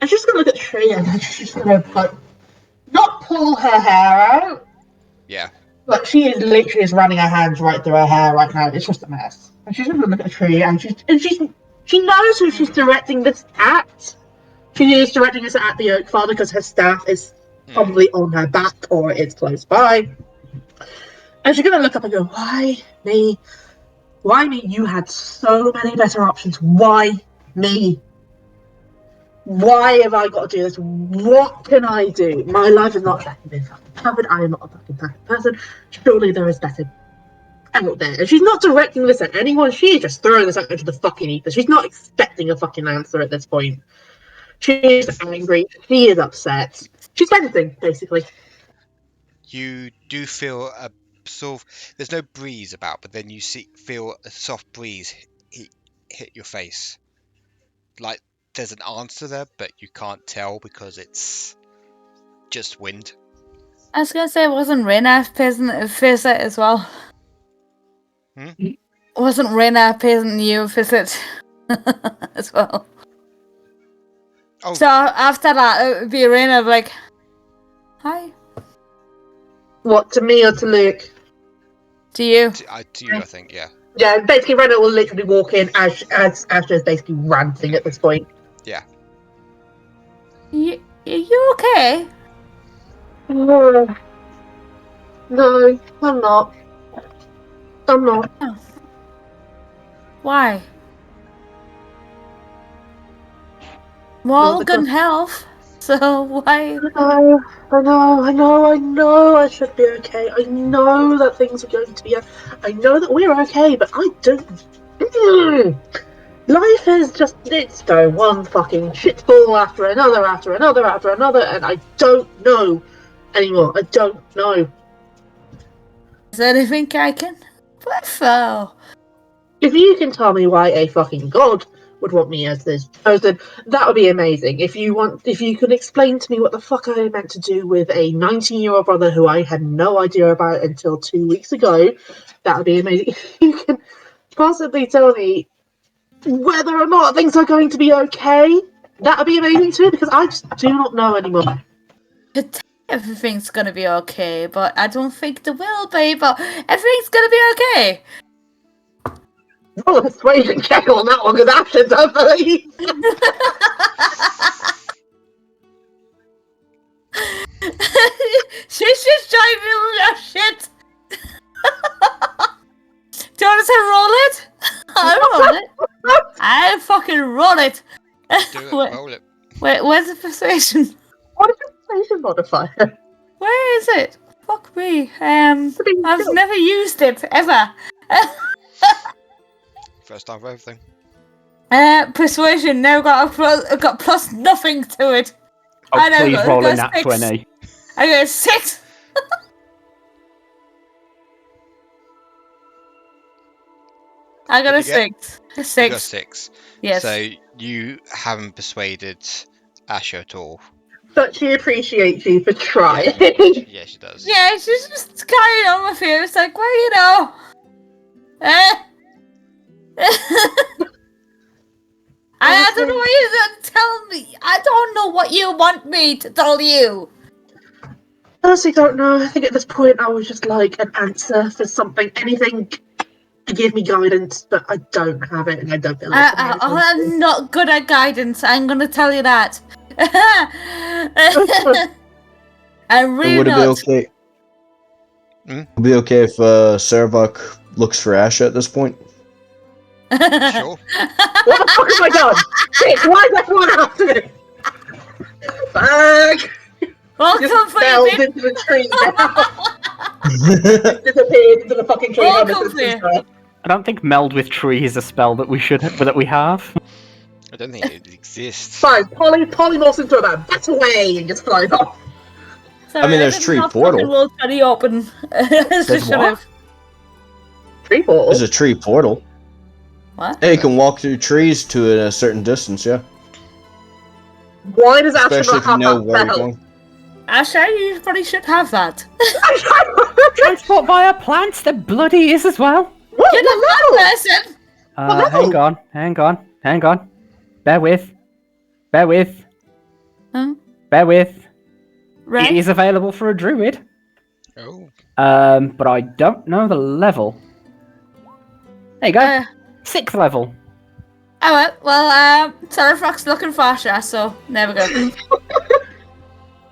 And she's gonna look at the tree and then she's gonna like not pull her hair out. Yeah. But she is literally just running her hands right through her hair right now. It's just a mess. And she's gonna look at the tree and she knows who she's directing this at. She is directing this at the Oak Father because her staff is probably on her back or it's close by. And she's gonna look up and go, "Why me? Why me? You had so many better options. Why me? Why have I got to do this? What can I do? My life is not exactly been fucking covered. I am not a fucking perfect person. Surely there is better out there." And she's not directing this at anyone. She is just throwing this out into the fucking ether. She's not expecting a fucking answer at this point. She is angry. She is upset. She's venting, basically. You do feel a sort of... There's no breeze about, but then you feel a soft breeze hit your face. Like there's an answer there, but you can't tell because it's just wind. I was gonna say, wasn't Rena facing it as well? Wasn't Rena facing you visit as well? Oh. So after that, it would be Rena like, "Hi." What, to me or to Luke? To you. To you, I think, yeah. Yeah, basically Rena will literally walk in as Asha is basically ranting at this point. Yeah. You okay? No, I'm not. I'm not. Oh. Why? We're all good in health. So why? I know. I should be okay. I know that things are going to be. I know that we're okay, but I don't. Life is it's going one fucking shitball after another, and I don't know anymore. I don't know. Is there anything I can put for? If you can tell me why a fucking god would want me as this chosen, that would be amazing. If you can explain to me what the fuck I meant to do with a 19-year-old brother who I had no idea about until 2 weeks ago, that would be amazing. If you can possibly tell me whether or not things are going to be okay, that would be amazing too, because I just do not know anymore. Everything's gonna be okay, but I don't think there will be, but everything's gonna be okay. Roll a persuasion check on that one, because Asha does believe. She's just trying to do your shit. Do you want us to roll it? I'll roll it. I'll fucking roll it. Do it, roll it. Wait, where's the persuasion? What is the persuasion modifier? Where is it? Fuck me. I've never used it ever. First time for everything. Persuasion now got plus nothing to it. Oh, I know, please I roll got in that 6. 20. I got 6. I got a 6. A 6. You got 6. Yes. So you haven't persuaded Asha at all. But she appreciates you for trying. Yeah, she does. Yeah, she's just carrying on with you. It's like, well, you know. I don't know what you're going to tell me. I don't know what you want me to tell you. Honestly, don't know. I think at this point I was just like an answer for something, anything to give me guidance, but I don't have it, and I don't feel like I'm not good at guidance. I'm going to tell you that. I'm really Would it not. be okay? Would it be okay if Savovock looks for Asha at this point? Sure. What the fuck have I done? Shit, why is everyone after me? Fuck! Welcome Just for fell you, into the tree now. Disappeared into the fucking tree. Welcome for you. I don't think meld with tree is a spell that we have. I don't think it exists. Fine, polymorphs into a man. That's away and just flies off. Sorry, I mean, there's didn't tree have portal. fucking roll 20 open. There's what? Tree portal? There's a tree portal. What? Yeah, you can walk through trees to a certain distance, yeah. Why does Asha Especially not if you have know that where you're spell? going. Asha, you probably should have that. Transport via plants, there bloody is as well. What? You're the What wrong person. Hang on. Bear with. Huh? It Right? is available for a druid. Oh. But I don't know the level. There you go. 6th level. Alright, well, Savovock's looking for Asha, so there we go.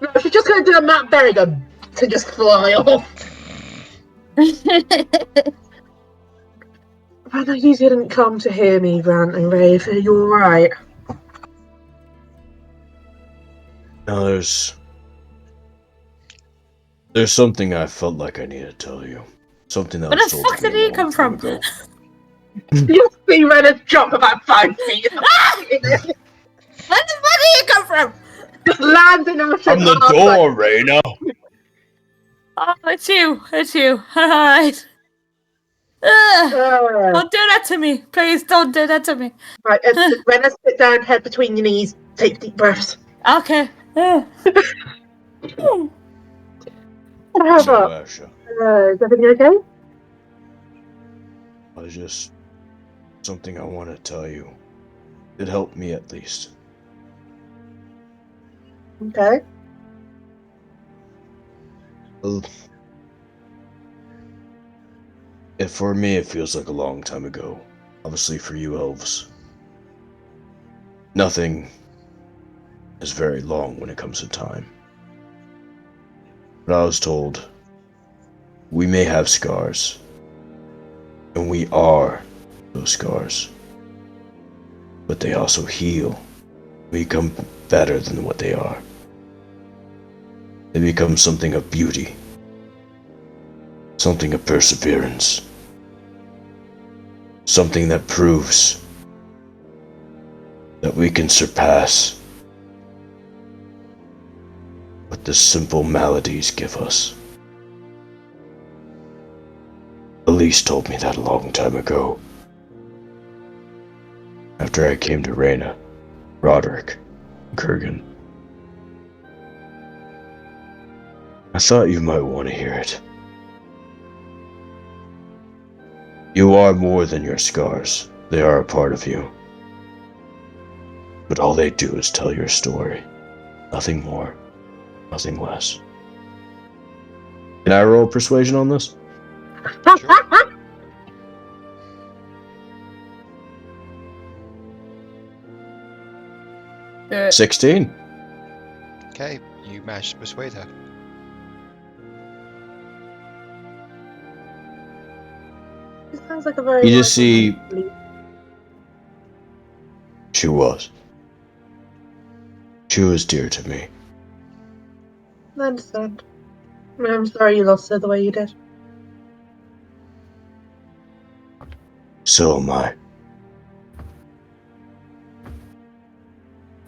No, she's just going to do a Matt Berrigan to just fly off. I know you didn't come to hear me rant and rave. Are you alright? No, there's something I felt like I needed to tell you. Something that Where was the told fuck to me did a he long come time from? ago. You'll see Rena jump about 5 feet. Where did he come from? Just land in Asha's From the arms, door, Rena! Oh, it's you. Alright. like, Don't do that to me. Please don't do that to me. Right, Rena, sit down, head between your knees, take deep breaths. Okay. How So, about? Asha, Is everything okay? something I want to tell you. It helped me at least. Okay. Well, for me, it feels like a long time ago. Obviously, for you elves, nothing is very long when it comes to time. But I was told we may have scars, and we are those scars. But they also heal. We become better than what they are. they become something of beauty, something of perseverance, something that proves that we can surpass what the simple maladies give us. Elise told me that a long time ago, after I came to Rena, Roderick, and Kurgan. I thought you might want to hear it. You are more than your scars. They are a part of you. But all they do is tell your story. Nothing more, nothing less. Can I roll persuasion on this? Sure. 16. Okay, you managed to persuade her. It sounds like a very. You just wise see woman. she was. She was dear to me. I understand. I mean, I'm sorry you lost her the way you did. So am I.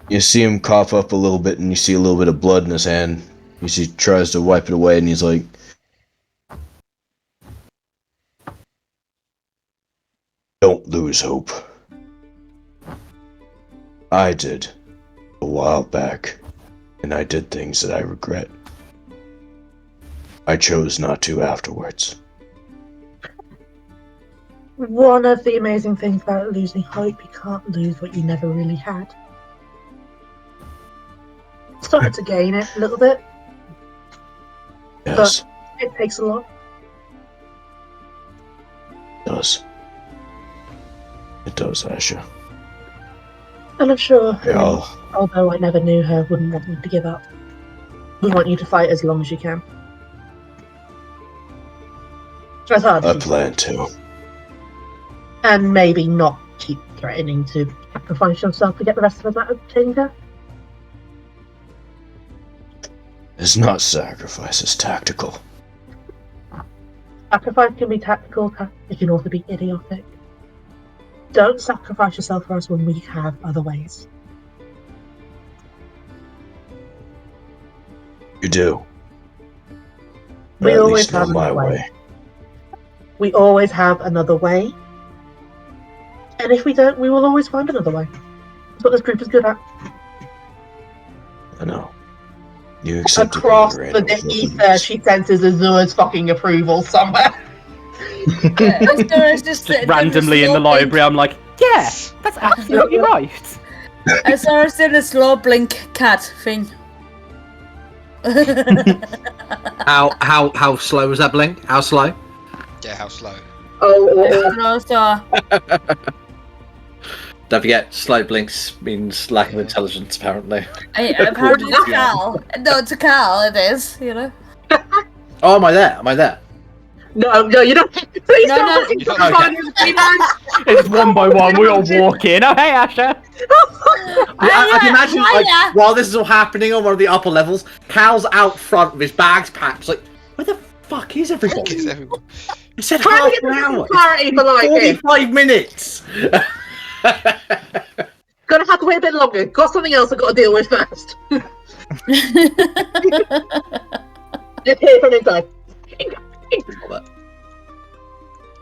You see him cough up a little bit, and you see a little bit of blood in his hand. You see he tries to wipe it away, and he's like, "Don't lose hope. I did a while back, and I did things that I regret. I chose not to afterwards." One of the amazing things about losing hope, you can't lose what you never really had. Started to gain it a little bit. Yes, It takes a lot. it does. It does, Asha. And I'm sure, Yeah, although I never knew her, wouldn't want me to give up. We want you to fight as long as you can. As hard as I you plan to. and maybe not keep threatening to sacrifice yourself to get the rest of us out of taking care. It's not sacrifice, it's tactical. Sacrifice can be tactical, it can also be idiotic. Don't sacrifice yourself for us when we have other ways. You do. We Or at always least have not my another way. way. We always have another way. And if we don't, we will always find another way. That's what this group is good at. I know. You accepted Across me, the Rena, ether, she senses Azure's fucking approval somewhere. Azure is just sitting there with a Randomly in the slow blink. library, I'm like, yeah, that's absolutely right. Azure is doing a slow blink cat thing. How slow was that blink? How slow? Yeah, how slow? And also, Don't forget, slow blinks means lack of intelligence, apparently. I've heard it's Cal. No, it's a Cal, it is, you know. Oh, am I there? Am I there? No, you don't. Please No, don't no, fucking you don't- come on, you It's one by one, we all walk in. Oh, hey, Asha. I can imagine, like, Hiya. while this is all happening on one of the upper levels, Cal's out front with his bags packed. Like, where the fuck is everybody? Is everyone- I said Try half to get an hour. some clarity for like this. 45 minutes. Gonna have to wait a bit longer. Got something else I've got to deal with first. Just hear from inside.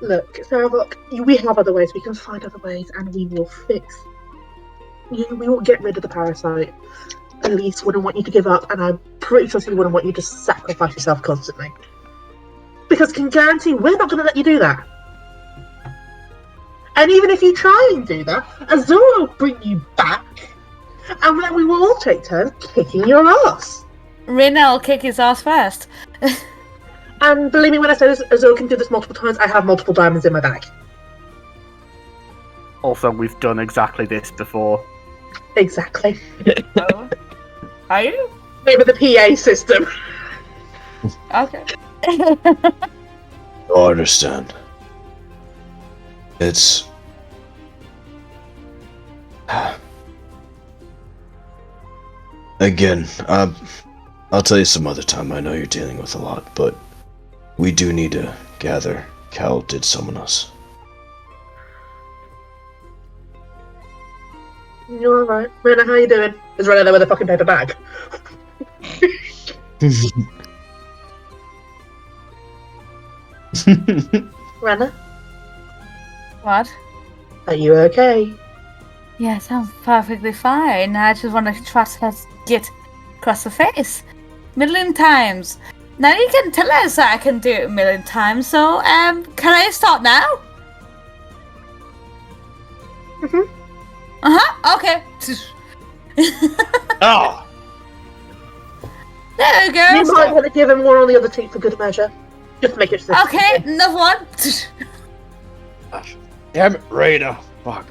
Look, Savovock, we have other ways. We can find other ways, and we will fix. We will get rid of the parasite. Elise wouldn't want you to give up, and I'm pretty sure she wouldn't want you to sacrifice yourself constantly. Because I can guarantee we're not going to let you do that. And even if you try and do that, Azure will bring you back, and then we will all take turns kicking your ass. Rena will kick his ass first. And believe me when I say this, Azure can do this multiple times. I have multiple diamonds in my bag. Also, we've done exactly this before. Exactly. Are you? Maybe the PA system. Okay. I understand. It's... Again, I'll tell you some other time. I know you're dealing with a lot, but we do need to gather. Cal did summon us. You're alright. Rena, how you doing? Is Rena there with a fucking paper bag? Rena, What? are you okay? Yes, I'm perfectly fine. I just want to get across the face. Million times. Now you can tell us that I can do it a million times, so, can I start now? Mhm. Uh-huh, okay. Oh! There we You go. might want to give him one on the other teeth for good measure. Just to make it simple. Okay, another one. Damn it, Rena. Fuck.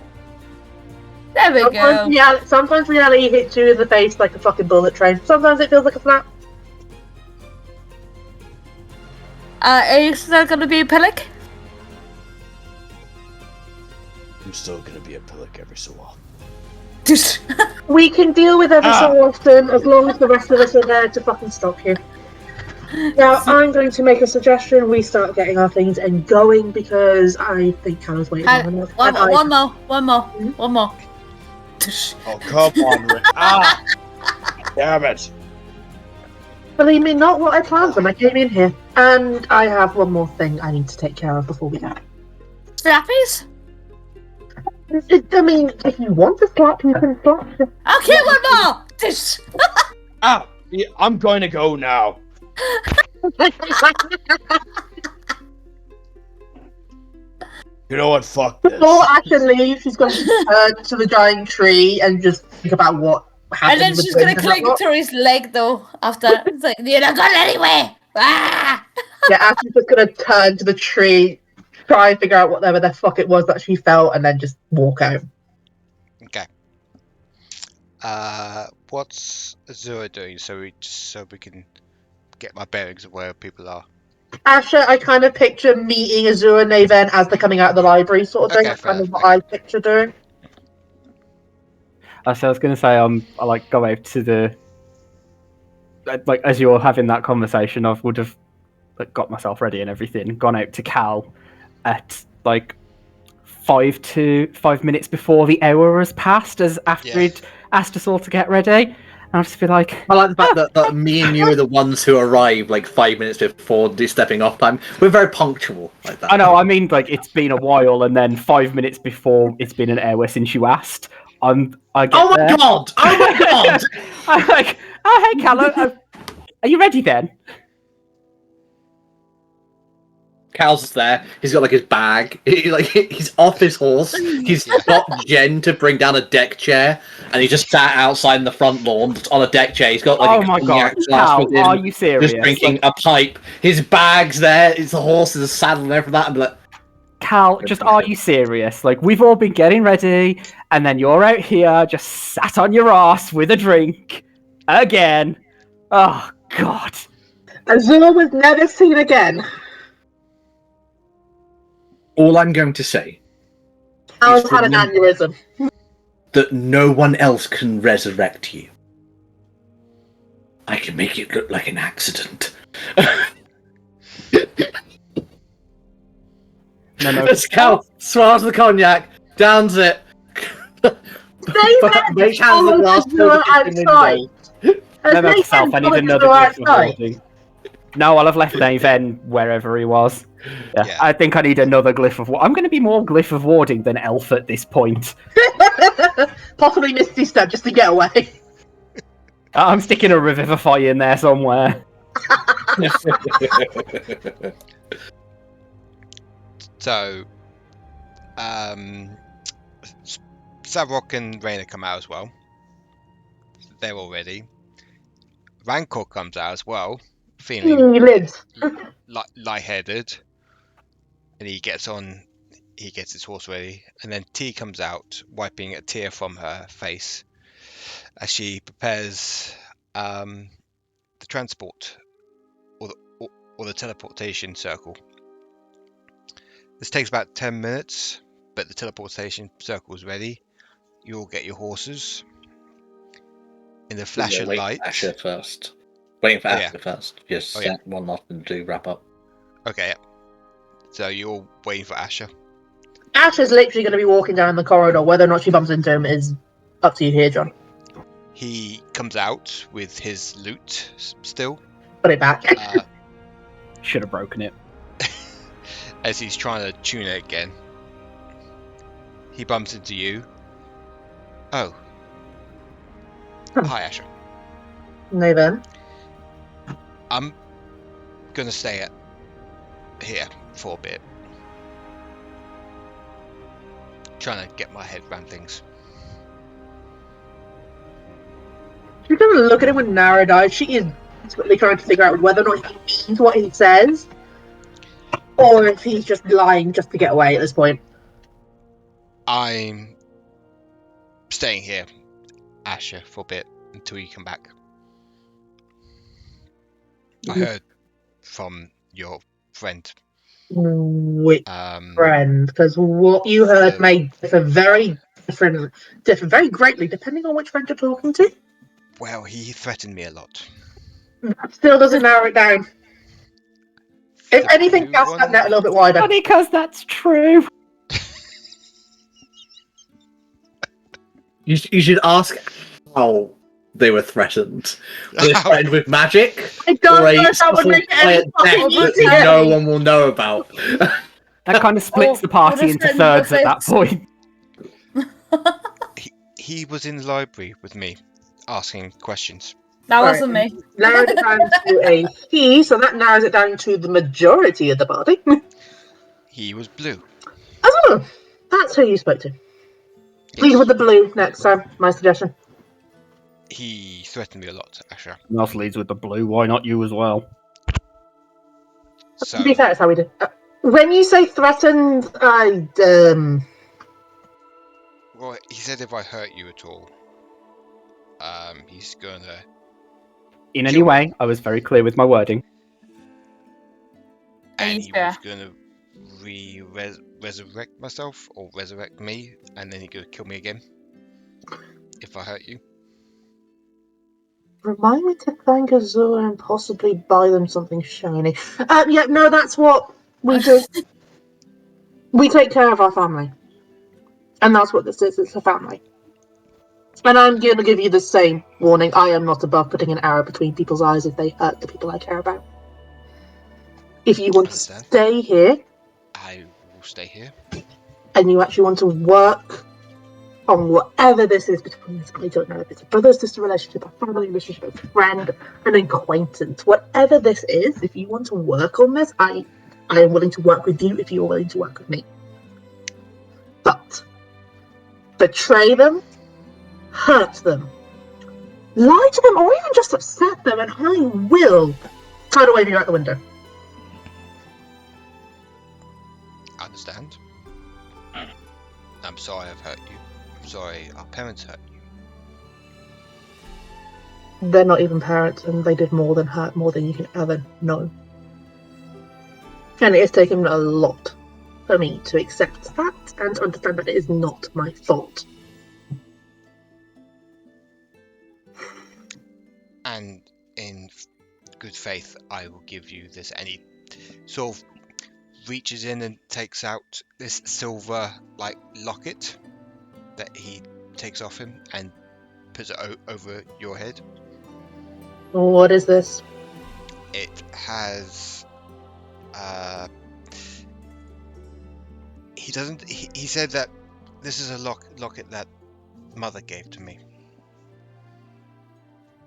There we go. Sometimes reality hits you in the face like a fucking bullet train. Sometimes it feels like a slap. Are you still gonna be a pillock? I'm still gonna be a pillock every so often. We can deal with every so often as long as the rest of us are there to fucking stop you. Now, I'm going to make a suggestion. We start getting our things and going because I think Callum's waiting long enough. One more. Oh, come on, Rena. Ah! Damn it. Believe me, not what I planned when I came in here. And I have one more thing I need to take care of before we go. Slappies? I mean, if you want to slap, you can slap. Okay, one more! Ah! Yeah, I'm going to go now. You know what? Fuck this. Before Asha leaves, she's going to turn to the giant tree and just think about what happened. And then she's gonna cling to his leg though, after. It's like, you're not going anywhere! Ah! Yeah, Asha's just going to turn to the tree, try and figure out whatever the fuck it was that she felt, and then just walk out. Okay. What's Azure doing so we can get my bearings of where people are? Asha, I kind of picture meeting Azure and Naven as they're coming out of the library, sort of thing. Okay, That's kind fair, of what I picture doing. So I was going to say, I like go out to the, like as you're having that conversation, I would have like got myself ready and everything, gone out to Cal at like 5 minutes before the hour has passed, as after he'd asked us all to get ready. And I'll just be like, I like the fact that me and you are the ones who arrive like 5 minutes before the stepping off time. We're very punctual like that. I know, I mean, like it's been a while, and then 5 minutes before it's been an hour since you asked. I get Oh my there. god! Oh my god! I'm like, oh hey, Cal, are you ready then? Cal's there. He's got like his bag. He's off his horse. He's got Jen to bring down a deck chair, and he just sat outside in the front lawn on a deck chair. He's got like Oh a my cognac god, glass Cal, with him, are you serious? just drinking a pipe. His bag's there. It's the horse, there's a saddle and everything like that. I'm like, Cal, just are you serious? Like, we've all been getting ready, and then you're out here just sat on your ass with a drink. Again. Oh, God. Azure was never seen again. all I'm going to say Alan had an aneurysm. that no one else can resurrect you. I can make it look like an accident. No. Let's go. Swallows the cognac, downs it. Make hands the glass till the kitchen window. Remember yourself, I need another glyph of warding. No, I'll have left Naven wherever he was. Yeah. I think I need another glyph of warding. I'm going to be more glyph of warding than elf at this point. Possibly Misty Step just to get away. I'm sticking a Revivify in there somewhere. So, Savovock and Rena come out as well. They're all ready. Rankor comes out as well, feeling He lives. lightheaded, and he gets his horse ready, and then T comes out, wiping a tear from her face as she prepares the transport or the teleportation circle. This takes about 10 minutes, but the teleportation circle is ready. You all get your horses. In the flash of light. Asha first. Waiting for Oh, Asha first. Just Oh, yeah. set one off and do wrap up. Okay, yeah. So you're all waiting for Asha? Asha's literally going to be walking down the corridor. Whether or not she bumps into him is up to you here, John. He comes out with his loot still. Put it back. Should have broken it. As he's trying to tune it again. He bumps into you. Oh. Hi, Asha. No then. I'm gonna stay here for a bit. Trying to get my head around things. She's going to look at him with narrowed eyes. She is desperately trying to figure out whether or not he means what he says, or if he's just lying just to get away at this point. I'm staying here, Asha, for a bit until you come back. I heard from your friend. Which Um, friend? Because what you heard the- may differ very very greatly depending on which friend you're talking to. well, he threatened me a lot. That still doesn't narrow it down. If The anything, blue cast that one? net a little bit wider. Funny, because that's true. You should ask how they were threatened. Were they threatened with magic? I don't Or a know if that would subtle make it any quiet fucking death that easier. no one will know about. That kind of splits Oh, the party what is into that in thirds your at that face? point. He was in the library with me, asking questions. That Right. wasn't me. Narrowed it down to a he, so that narrows it down to the majority of the party. He was blue. Oh, that's who you spoke to. Lead with the blue next time, my suggestion. He threatened me a lot, Asha. Else leads with the blue. Why not you as well? So To be fair, that's how we do. When you say threatened, well, he said if I hurt you at all, he's gonna. In any way, I was very clear with my wording. And he was Yeah. gonna resurrect myself or resurrect me, and then he's gonna kill me again if I hurt you. remind me to thank Azure and possibly buy them something shiny. Yeah, no, that's what we do. We take care of our family. And that's what this is, it's a family. And I'm going to give you the same warning. I am not above putting an arrow between people's eyes if they hurt the people I care about. If you want to Understand. stay here, I will stay here. and you actually want to work on whatever this is between us, I don't know if it's a brother-sister relationship, a family relationship, a friend, an acquaintance, whatever this is, if you want to work on this, I am willing to work with you if you're willing to work with me. But betray them, hurt them, lie to them, or even just upset them, and I will tidal wave you out the window. I understand. I'm sorry I've hurt you. I'm sorry our parents hurt you. They're not even parents, and they did more than hurt, more than you can ever know. And it has taken a lot for me to accept that and to understand that it is not my fault. And in good faith, I will give you this. And he sort of reaches in and takes out this silver, locket that he takes off him and puts it over your head. What is this? It has. He doesn't. He said that this is a locket that Mother gave to me,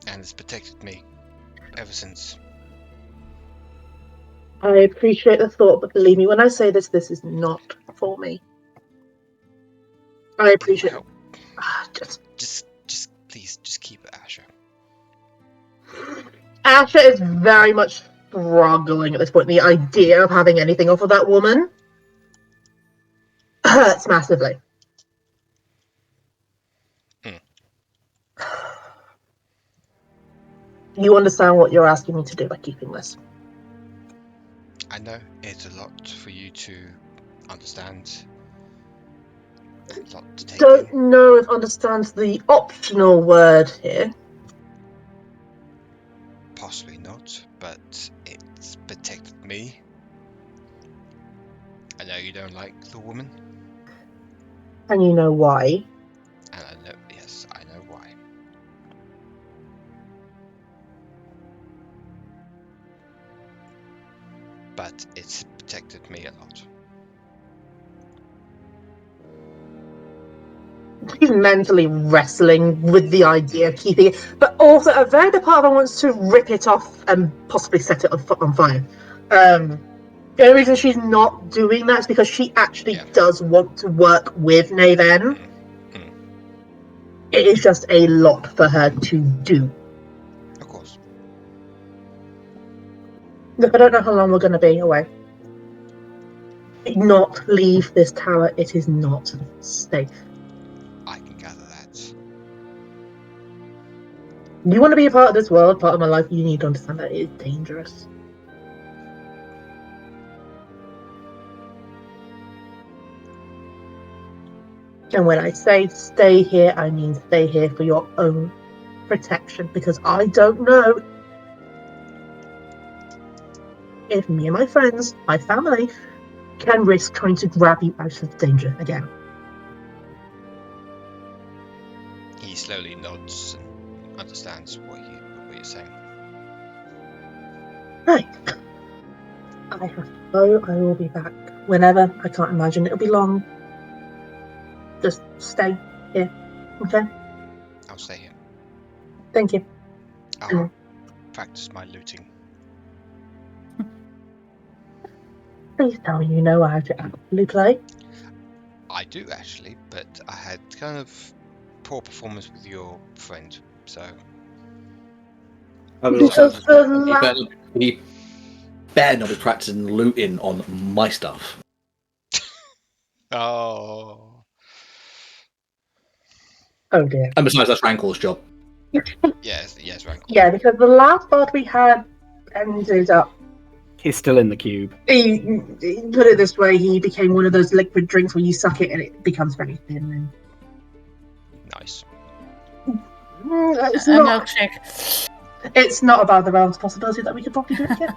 and it's protected me ever since. I appreciate the thought, but believe me, when I say this, this is not for me. I appreciate it. Just please, just keep it, Asha. Asha is very much struggling at this point. The idea of having anything off of that woman hurts massively. You understand what you're asking me to do by keeping this. I know it's a lot for you to understand. A lot to take Don't in. know if understands the optional word here. Possibly. but it's protected me. I know you don't like the woman, And you know why? and I know, yes, I know why. But it's protected me a lot. She's mentally wrestling with the idea of keeping it, but also a very big part of her wants to rip it off and possibly set it on fire. The only reason she's not doing that is because she actually does want to work with Naven. It is just a lot for her to do. Of course. Look, I don't know how long we're going to be away. Not leave this tower. It is not safe. I can gather that. You want to be a part of this world, part of my life, you need to understand that it is dangerous. And when I say stay here, I mean stay here for your own protection, because I don't know if me and my friends, my family, can risk trying to grab you out of danger again. He slowly nods and understands what you're saying. Right. I have to go. I will be back whenever. I can't imagine it'll be long. Just stay here, okay? I'll stay here. Thank you. I'll practice my looting. Please tell me you know how to actually play. I do actually, but I had kind of poor performance with your friend, so Because He better not be practicing looting on my stuff. oh dear. And besides, that's Rankor's job. yes, Rankor. Yeah, because the last part we had ended up. He's still in the cube. He put it this way: he became one of those liquid drinks where you suck it and it becomes very thin. Nice. It's A not. milkshake. It's not about the realms possibility that we could probably do it again.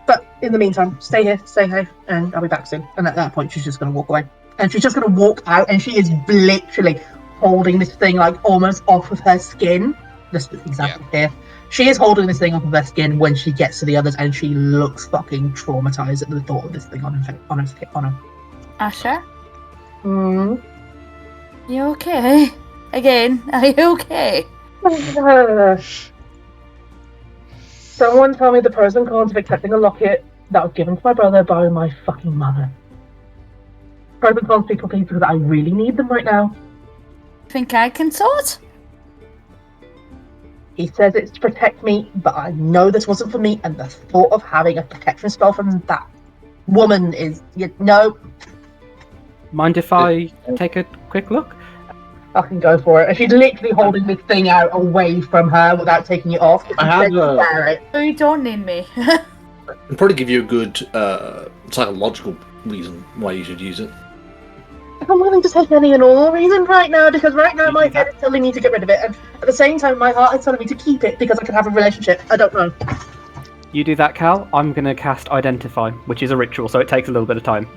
But in the meantime, stay here, stay safe, and I'll be back soon. And at that point, she's just going to walk away. And she's just going to walk out, and she is literally holding this thing like almost off of her skin. This example here. She is holding this thing off of her skin when she gets to the others, and she looks fucking traumatized at the thought of this thing on her. Asha, Hmm. you okay? Again, are you okay? Someone tell me the pros and cons of accepting a locket that was given to my brother by my fucking mother. Pros and cons, people, please, because I really need them right now. Think I can sort? He says it's to protect me, but I know this wasn't for me, and the thought of having a protection spell from that woman is... No, Mind if I take a quick look? I can go for it. And she's literally holding this thing out away from her without taking it off. I have She said to wear it. Oh, you don't need me. I can probably give you a good psychological reason why you should use it. I'm willing to take any and all reasons right now, because right now my head is telling me to get rid of it, and at the same time my heart is telling me to keep it because I can have a relationship. I don't know. You do that, Cal. I'm going to cast Identify, which is a ritual, so it takes a little bit of time.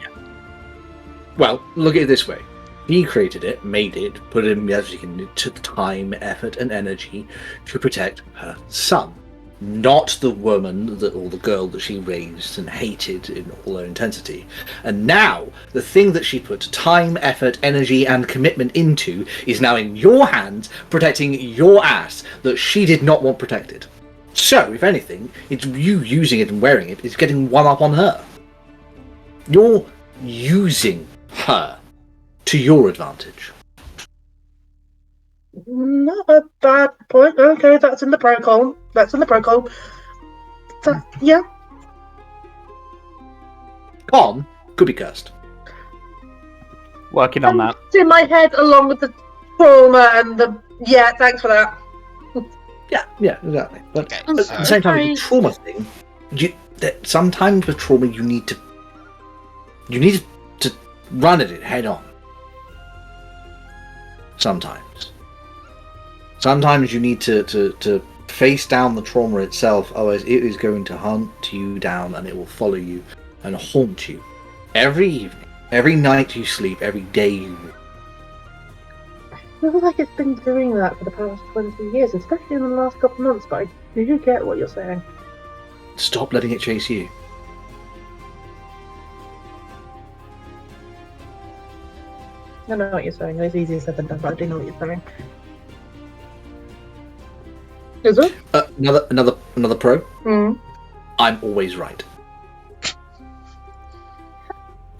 Well, look at it this way. He created it, made it, put in everything to time, effort, and energy to protect her son. Not the woman or the girl that she raised and hated in all her intensity. And now, the thing that she put time, effort, energy, and commitment into is now in your hands, protecting your ass that she did not want protected. So, if anything, it's you using it and wearing it is getting one up on her. You're using her to your advantage. Not a bad point. Okay, that's in the pro column. Yeah. Con could be cursed. Working on that. It's in my head along with the trauma and the... Yeah, thanks for that. Yeah, exactly. But Okay, at so the same time, the trauma thing, that sometimes with trauma you need to run at it head on. Sometimes you need to face down the trauma itself, otherwise it is going to hunt you down and it will follow you and haunt you every evening, every night you sleep, every day you walk. I feel like it's been doing that for the past 20 years, especially in the last couple of months, but I do get what you're saying. Stop letting it chase you. I know what you're saying. It's easier said than done, but I do know what you're saying. Is it? Another pro. Mm. I'm always right.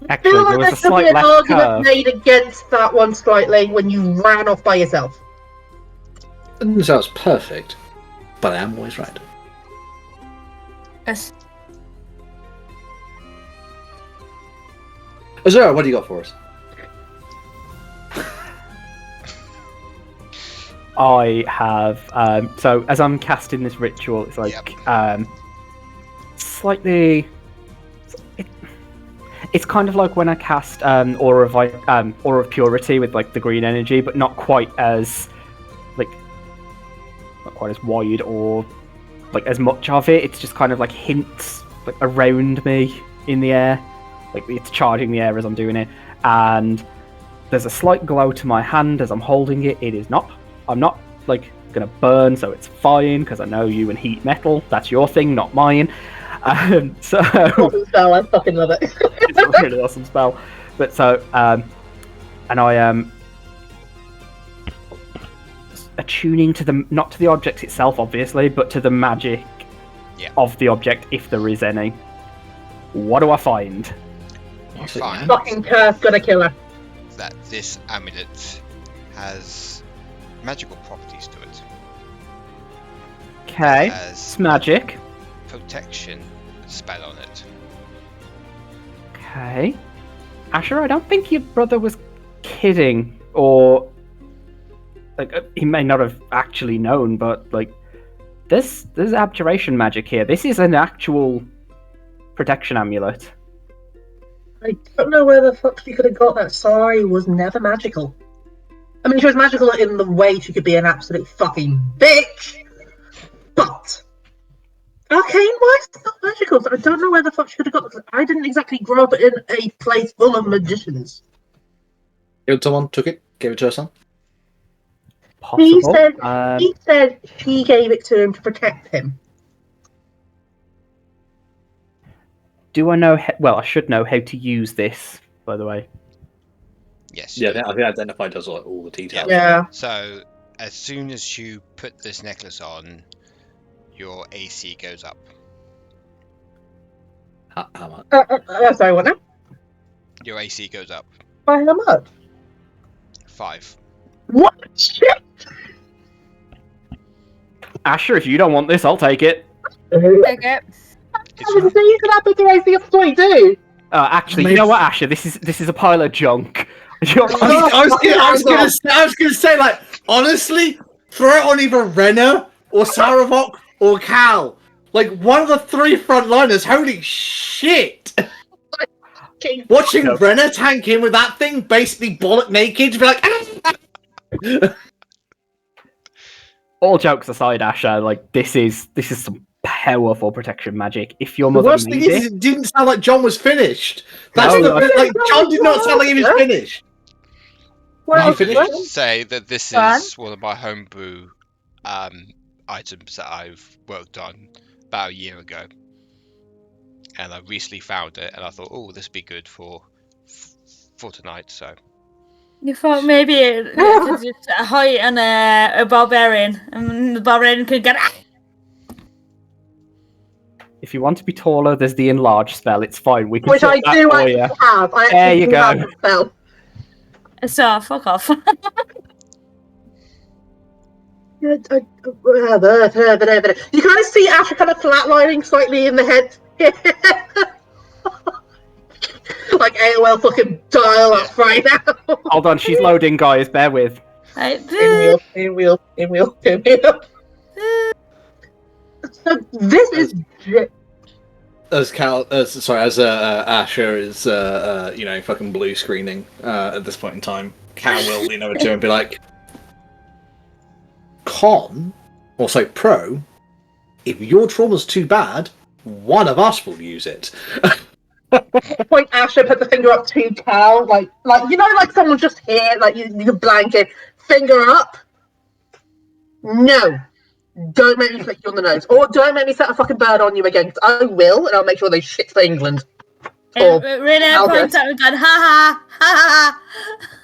Actually, feel there like was a there could be slight an left argument curve. made against that one slightly when you ran off by yourself. Doesn't sound perfect, but I am always right. Yes. Azure, what do you got for us? I have so as I'm casting this ritual, it's like slightly. It's kind of like when I cast Aura of Purity with like the green energy, but not quite as not quite as wide or like as much of it. It's just kind of like hints like around me in the air, like it's charging the air as I'm doing it, and there's a slight glow to my hand as I'm holding it. I'm not like gonna burn, so it's fine because I know you and heat metal. That's your thing, not mine. So Awesome spell, I fucking love it. it's a really awesome spell. But so and I am attuning to the not to the object itself, obviously, but to the magic of the object, if there is any. What do I find? You find Fucking curse, gonna kill her. that this amulet has magical properties to it. Okay, Has it's magic. protection spell on it. Okay. Asher, I don't think your brother was kidding, or like he may not have actually known, but like there's abjuration magic here. This is an actual protection amulet. I don't know where the fuck she could have got that. Sorry, was never magical. I mean, she was magical in the way she could be an absolute fucking bitch, but arcane wise, it's not magical. So I don't know where the fuck she could have got. I didn't exactly grow up in a place full of magicians. Someone took it, gave it to her son. Possible. He said she gave it to him to protect him. Do I know? Well, I should know how to use this, by the way. Yes. Yeah, I think Identify does like all the details. Yeah. So as soon as you put this necklace on, your AC goes up. How much? Sorry, what now? Your AC goes up By how much? 5. What? Shit! Asher, if you don't want this, I'll take it. Take it. It's So you could have bigger AC of 22. Actually, you know what, Asher? This is a pile of junk. I was gonna say, like, honestly, throw it on either Rena or Savovock or Cal. Like, one of the 3 frontliners. Holy shit! Watching Rena tank in with that thing, basically bollock naked, to be like, All jokes aside, Asher, like this is some powerful protection magic. If your the mother worst thing made is, it didn't sound like John was finished. That's No, the no. bit, like, John did not sound like he was finished. Well, You finished? I should say that this Fun. is one of my homebrew items that I've worked on about a year ago, and I recently found it, and I thought, oh, this would be good for tonight. So You thought maybe it could just hide on a barbarian, and the barbarian could get. If you want to be taller, there's the enlarge spell. It's fine. We can which sort I that do for actually you. have. I There actually you do go. have the spell. So fuck off. You kind of see Asha kind of flatlining slightly in the head. Like AOL fucking dial up right now. Hold on, she's loading, guys. Bear with. Pinwheel. So this is As Asher is, fucking blue screening at this point in time, Cal will lean over to him and be like, Con, Also, pro, if your trauma's too bad, one of us will use it. Point Asha put the finger up to Cal, like you know, like someone's just here, like you blanket, finger up. No, don't make me flick you on the nose, or don't make me set a fucking bird on you again. 'Cause I will, and I'll make sure they shit for England. Or Rena points out and goes, ha ha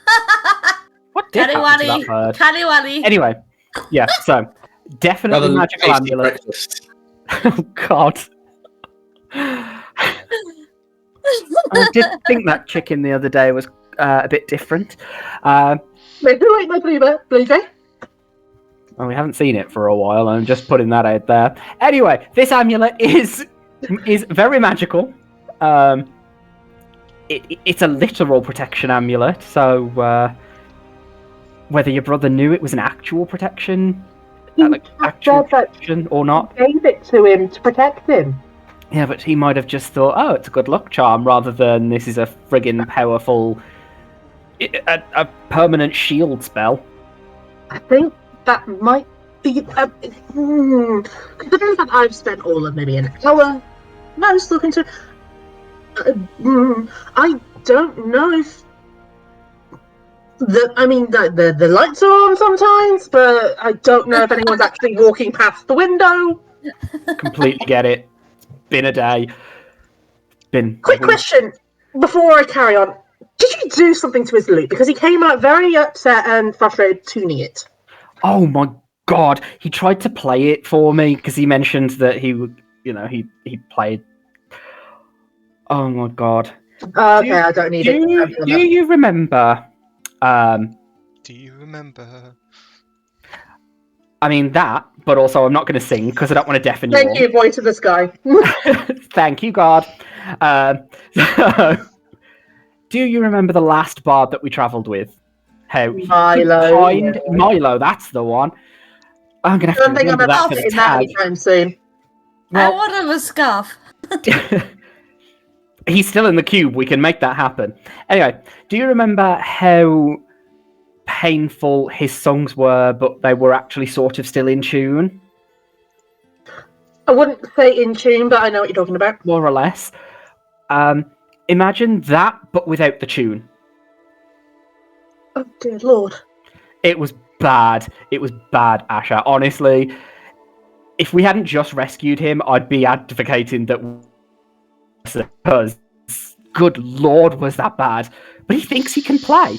ha. What did happen to that bird? Caddy-waddy. Anyway, yeah, so definitely Rather than magical tasty amulet. breakfast. Oh god. I did think that chicken the other day was a bit different. Maybe wait, my bluejay. Well, we haven't seen it for a while. I'm just putting that out there. Anyway, this amulet is very magical. It's a literal protection amulet, so whether your brother knew it was an actual protection, protection or not, Gave it to him to protect him. yeah, but he might have just thought, oh, it's a good luck charm, rather than this is a friggin' powerful, a permanent shield spell. I think that might be. Considering that I've spent all of maybe an hour most looking to. I don't know if. The lights are on sometimes, but I don't know if anyone's actually walking past the window. Completely get it. Been a day. Quick question before I carry on. Did you do something to his loot? Because he came out very upset and frustrated tuning it. Oh my god, he tried to play it for me because he mentioned that he would, he played. Oh my god. Okay, I don't need it. Do you remember? Do you remember? I mean that, but also I'm not going to sing because I don't want to deafen you. Thank you, voice of the sky. Thank you, God. So, do you remember the last bard that we travelled with? How Milo, that's the one. I'm gonna have to remember that for the tag. Anytime soon. I want him a scarf. He's still in the cube. We can make that happen. Anyway, do you remember how painful his songs were, but they were actually sort of still in tune? I wouldn't say in tune, but I know what you're talking about. More or less. Imagine that, but without the tune. Oh, dear Lord. It was bad. It was bad, Asha. Honestly, if we hadn't just rescued him, I'd be advocating that because, good Lord, was that bad. But he thinks he can play.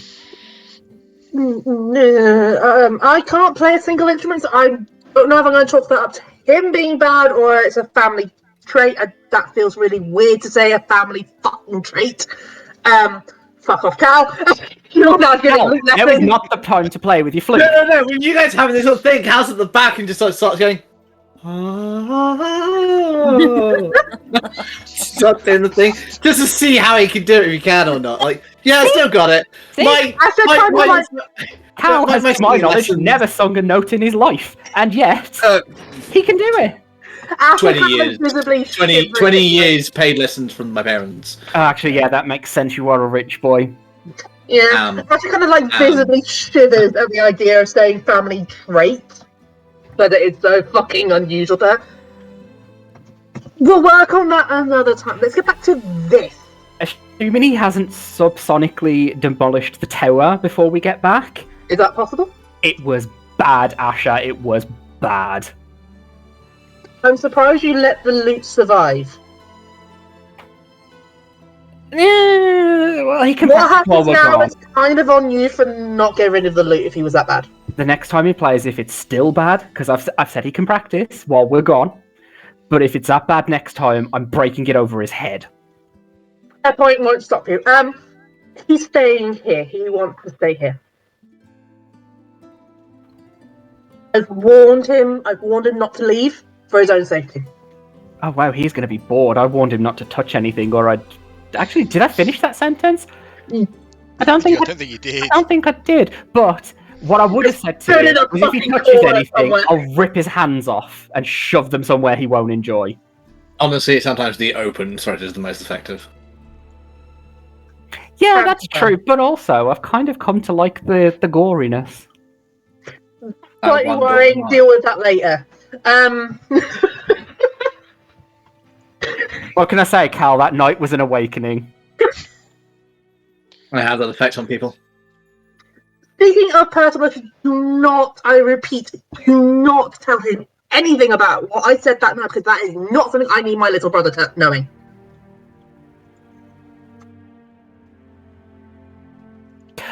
I can't play a single instrument, so I don't know if I'm going to chalk that up to him being bad or it's a family trait. That feels really weird to say, a family fucking trait. Fuck off, Cal. You're not getting That was not the time to play with your flute. No. When you guys having this little thing, Cal's at the back and just starts going. Start doing the thing just to see how he can do it if he can or not. Like, yeah, I still got it. Cal has, to my knowledge, never sung a note in his life, and yet he can do it. 20 years paid lessons from my parents. Actually, yeah, that makes sense. You are a rich boy. Yeah, actually kind of visibly shivers at the idea of saying family trait. But it is so fucking unusual to her. We'll work on that another time. Let's get back to this. Assuming he hasn't subsonically demolished the tower before we get back. Is that possible? It was bad, Asha. It was bad. I'm surprised you let the loot survive. Yeah, well, he can. What happens now is kind of on you for not getting rid of the loot if he was that bad. The next time he plays, if it's still bad, because I've said he can practice while we're gone, but if it's that bad next time, I'm breaking it over his head. That point won't stop you. He's staying here. He wants to stay here. I've warned him not to leave for his own safety. Oh wow, he's going to be bored. I warned him not to touch anything, or I'd... Actually, did I finish that sentence? I don't think you did. I don't think I did, but... What I would have said to him was if he touches anything, I'll rip his hands off and shove them somewhere he won't enjoy. Honestly, sometimes the open threat is the most effective. Yeah, that's true, but also, I've kind of come to like the goriness. Slightly one worrying. door. Deal with that later. What can I say, Cal? That night was an awakening. I have that effect on people. Speaking of Percival, do not, I repeat, do not tell him anything about what I said that night, because that is not something I need my little brother knowing.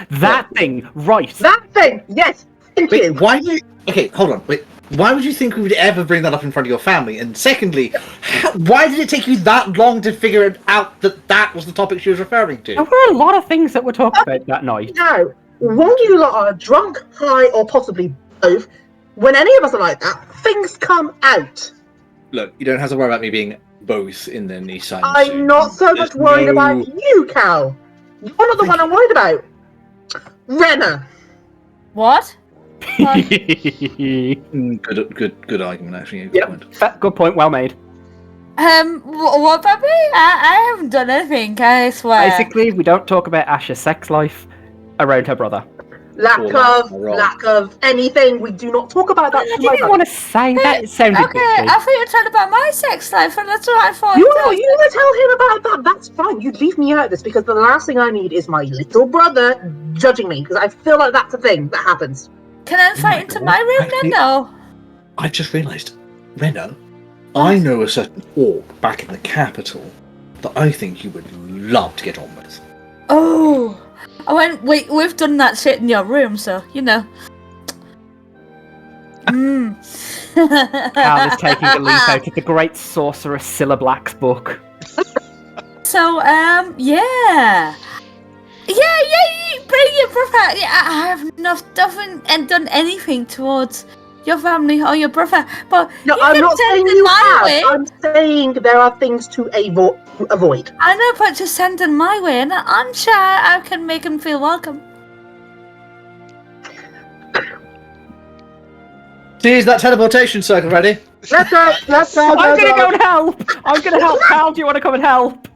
That thing, right. That thing, yes, thank you. Wait, why do you... Okay, hold on. Wait, why would you think we would ever bring that up in front of your family? And secondly, why did it take you that long to figure out that that was the topic she was referring to? There were a lot of things that were talked about that night. Now, when you lot are drunk, high, or possibly both, when any of us are like that, things come out. Look, you don't have to worry about me being both in the Nissan. I'm not so much worried about you, Cal. You're not the one I'm worried about. Rena. What? Good argument, actually. Good point. Good point, well made. What about me? I haven't done anything, I swear. Basically, we don't talk about Asha's sex life around her brother. Lack of anything. We do not talk about that. I didn't want to say that. It sounded Okay, bitchy. I thought you were talking about my sex life, and that's what I thought. You want to tell him about that? That's fine. You leave me out of this, because the last thing I need is my little brother judging me, because I feel like that's a thing that happens. Can I invite him to my room then? No. I just realised, Rena, I know a certain orc back in the capital that I think you would love to get on with. Oh. I went, wait, we've done that shit in your room, so, you know. Cal is taking a leaf out of the great sorcerer Cilla Black's book. So, yeah. Yeah, bring your brother. Yeah, I have not done anything towards your family or your brother, but no, you I'm can not send saying them you my have. way. I'm saying there are things to avoid. I know, but just send them my way, and I'm sure I can make them feel welcome. See, is that teleportation circle ready? Let's go. I'm gonna go and help. I'm gonna help. Cal, do you want to come and help?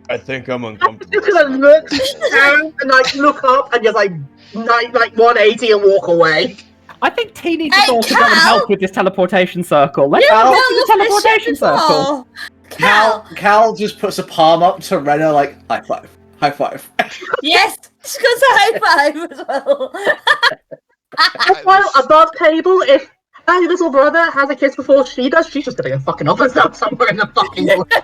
I think I'm I'm uncomfortable. just gonna look down and look up and just like 180 and walk away. I think T needs to also go and help with this teleportation circle. Let's You help know with the teleportation circle. Cal just puts a palm up to Rena like, high five. High five. Yes, she goes a high five as well. Well, above table, if her little brother has a kiss before she does, she's just gonna go fucking off herself somewhere in the fucking woods.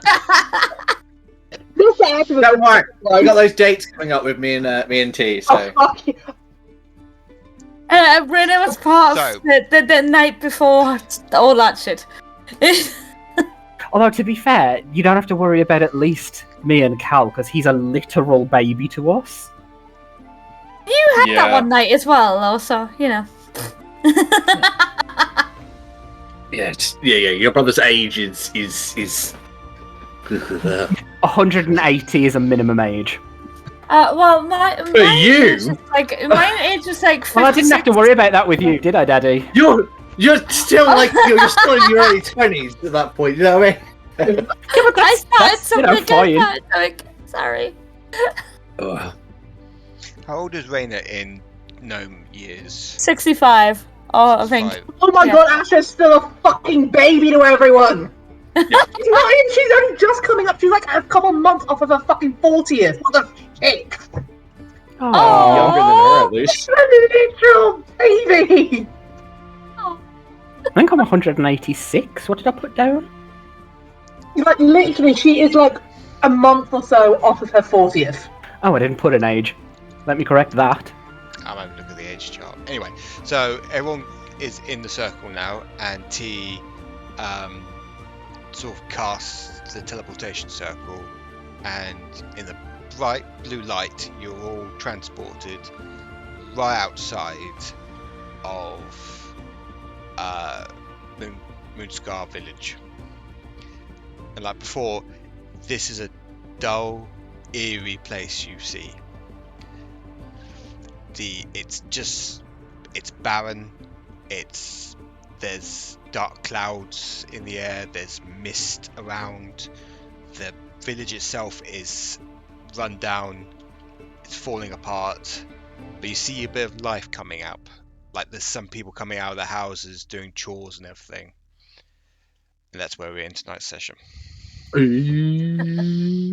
Don't worry, I got those dates coming up with me and T. So. Oh, fuck you. Rena was part of the night before all that shit. Although, to be fair, you don't have to worry about at least me and Cal, because he's a literal baby to us. You had that one night as well, though, so, you know. Yeah, your brother's age is 180 is a minimum age. Well, my you? age was my age was like 56. Well, I didn't have to worry about that with you, did I, Daddy? You're still like you're still in your early 20s at that point. You know what I mean? I started something fine. Sorry. Oh. How old is Rena in gnome years? 65. Oh, I think. 65. Oh my god, Asha's still a fucking baby to everyone! She's only just coming up, she's like a couple months off of her fucking 40th. What the shit? Oh, Younger than her, at least. She's a literal baby! I think I'm 186. What did I put down? Like, literally, she is like a month or so off of her 40th. Oh, I didn't put an age. Let me correct that. I'm having a look at the age chart. Anyway, so everyone is in the circle now, and T sort of casts the teleportation circle, and in the bright blue light, you're all transported right outside of Moonscar Village. And like before, this is a dull, eerie place you see. It's barren. There's dark clouds in the air. There's mist around. The village itself is run down. It's falling apart. But you see a bit of life coming up, like there's some people coming out of their houses doing chores and everything. And that's where we're in tonight's session.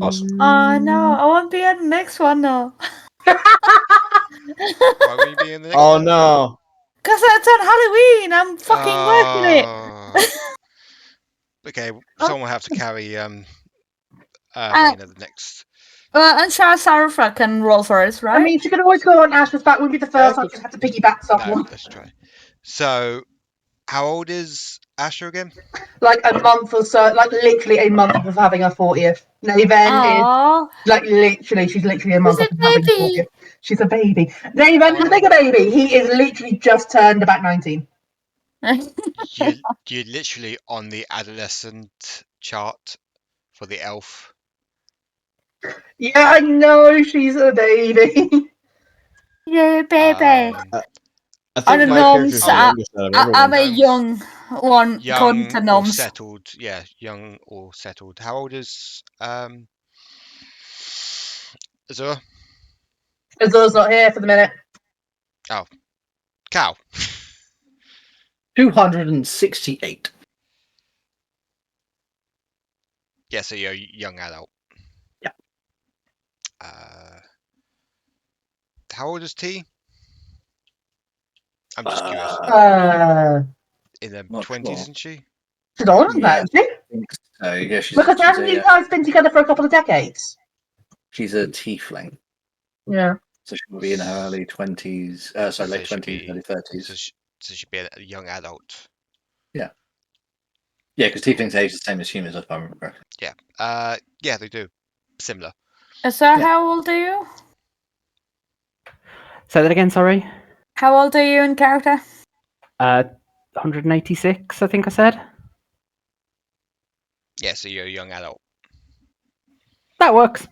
Awesome. Oh no, I won't be at the next one though. Why will you be in the next Oh one? no! Because it's on Halloween. I'm fucking working it. Okay, someone will have to carry Rena the next. And Sarah can roll for it, right? I mean, she could always go on Ash's back. Wouldn't be the first time she'd have to piggyback No, someone. let's try. So, how old is Asha again? Like a month or so, like literally a month of having her 40th. Naven Aww. is like literally, she's literally a month She's of a having her baby. 40th. She's a baby. Naven having a baby. He is literally just turned about 19. You're literally on the adolescent chart for the elf. Yeah, I know she's a baby. Yeah, baby. I On the think my character's gnomes, the youngest out of everyone. I'm a young one, according Young to or gnomes. settled, yeah, young or settled. How old is Azure? Azure's not here for the minute. Cal. 268. Yeah, so you're a young adult. Yeah. How old is T? I'm just curious. In the not 20s, sure. isn't she? She's older than that, isn't she? I think so. Yeah, Because haven't you guys been together for a couple of decades? she's a tiefling, Yeah. so she will be in her early 20s. Sorry, So late she'd 20s, be- early 30s. So she'd be a young adult. Yeah, because tieflings age the same as humans, if I remember correctly. Yeah, they do. Similar. So Yeah. how old are you? Say that again, sorry. How old are you in character? 186, I think I said. Yeah, so you're a young adult. That works.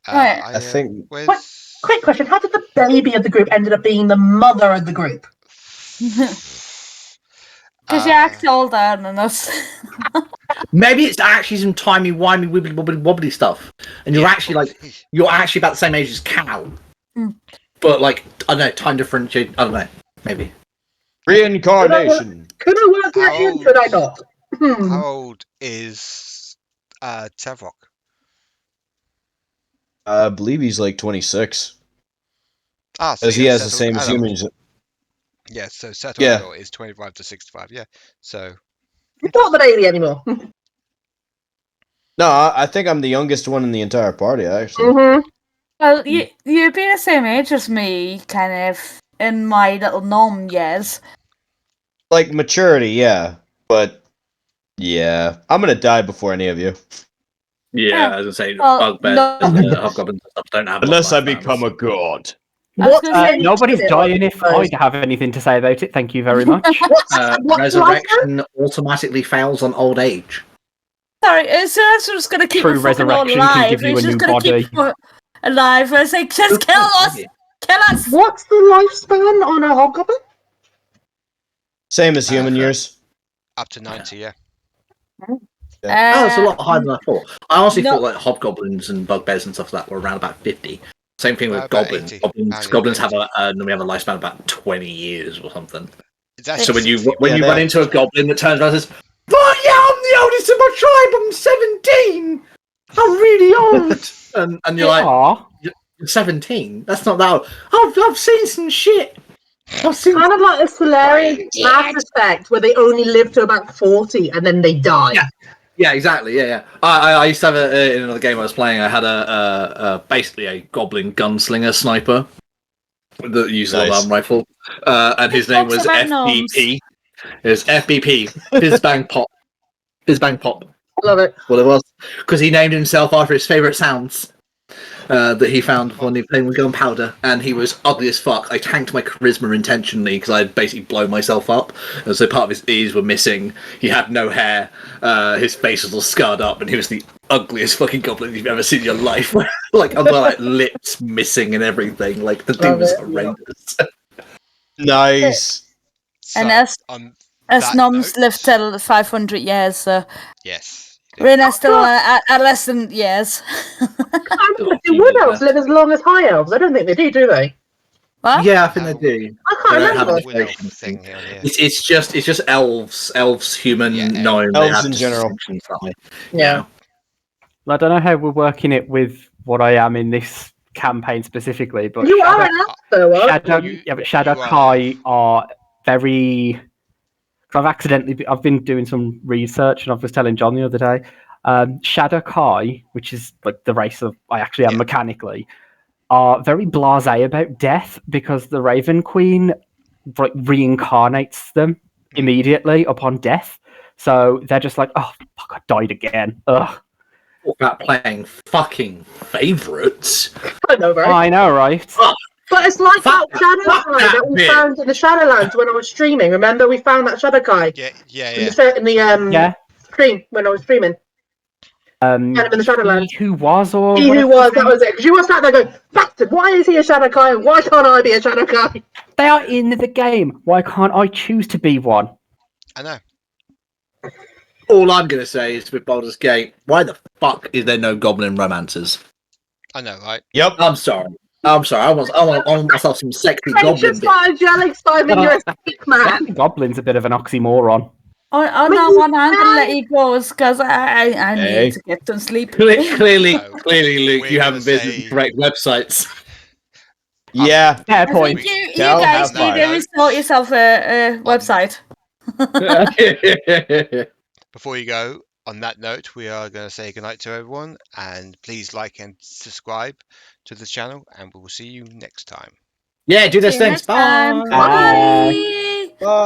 Right. I think Where's... Quick question: how did the baby of the group ended up being the mother of the group? Because you act older than us. Maybe it's actually some timey-wimey, wibbly-wobbly stuff, and you're actually about the same age as Cal. But like, I don't know, time differentiate. I don't know, maybe. reincarnation. Could I work that in? Could I not? How old is Savovock? I believe he's like 26, So because he you're has the settled same as adult. humans. Yeah, so settled Yeah. adult is 25 to 65. Yeah, so Not the baby anymore. No, I think I'm the youngest one in the entire party, actually. Mm-hmm. Well, you'd be the same age as me, kind of, in my little gnome years. Like maturity, yeah, but yeah, I'm gonna die before any of you, Yeah, I was gonna say, Well, bugbears no. and hobgoblins and stuff don't have unless I long become a lifespans. god. I was gonna say- Nobody's dying if I have anything to say about it. Thank you very much. What's the lifespan? Resurrection automatically fails on old age. Sorry, Azur's just gonna keep True us fucking all resurrection can alive. give you He's a just new gonna body. keep us alive. I say, just kill us! Kill us! What's the lifespan on a hobgoblin? Same as human years. up to 90. Yeah. Oh, it's a lot higher Uh, than I thought. I honestly no. thought like hobgoblins and bugbears and stuff like that were around about 50. Same thing with About goblins. 80. Goblins Apparently have normally have a lifespan of about 20 years or something. It's actually So when you 60, when you they run have- into a goblin that turns around and says, "Oh yeah, I'm the oldest in my tribe. I'm 17. I'm really old," and you're like, Aw. "You're 17? That's not that old. I've seen some shit. I've seen." Kind of like a Solarian Mass Effect, where they only live to about 40 and then they die. Yeah. Yeah, exactly. Yeah. I used to have in another game I was playing. I had a basically a goblin gunslinger sniper that used a Nice. long arm rifle, and his name was Talks about gnomes. FBP. It was FBP. Fizz Bang Pop. Fizz Bang Pop. Love it. What it was, because he named himself after his favourite sounds that he found when he was playing with gunpowder, and he was ugly as fuck. I tanked my charisma intentionally because I'd basically blown myself up, and so part of his ears were missing. He had no hair, his face was all scarred up, and he was the ugliest fucking goblin you've ever seen in your life. Like, other like lips missing and everything. Like, the dude Love was it. horrendous. Nice. And So, us- on As that gnomes note- live till 500 years, so Yes. Rena's still adolescent years. I don't think the Wood Elves live as long as High Elves. I don't think they do they? What? Yeah, I think they do. I They can't don't have remember. a Wood elf distinction. thing here. Yeah. It's just elves, human, Yeah, gnome. they elves have in general. distinctions, don't they? Yeah. I don't know how we're working it with what I am in this campaign specifically, but You are an elf, though, aren't Shadow, you? yeah, but Shadow you are Kai are very. Cause I've been doing some research, and I was telling John the other day. Shadow Kai, which is like the race of I actually am Yeah. mechanically, are very blasé about death because the Raven Queen like reincarnates them immediately upon death. So they're just like, oh fuck, I died again. Ugh. Talk about playing fucking favourites. I know, right? I know, right? But it's like Fuck that Shadowkai that that we bit. found in the Shadowlands when I was streaming. Remember, we found that Shadowkai Yeah. in the Yeah. stream when I was streaming. Found him in the Shadowlands. He who was, or He who whatever was, his that name was it. Because you were sat there going, bastard, why is he a Shadowkai and why can't I be a Shadowkai? They are in the game. Why can't I choose to be one? I know. All I'm going to say is with Baldur's Gate, why the fuck is there no goblin romancers? I know, right? Yep. I'm sorry. I want myself some sexy goblin Just bit. like Angelic Simon, you're a sick man. Goblin's a bit of an oxymoron. On mean, that you one hand, can- let it go because I Hey. need to get some sleep. Clearly, No, Luke, we're you gonna haven't visited say- the correct websites. Yeah. Fair I point. think you Cal, guys have need fun. to restore yourself a website. Before you go, on that note, we are going to say goodnight to everyone, and please like and subscribe to the channel, and we will see you next time. Yeah, do those See you things. next time. Bye. Bye. Bye.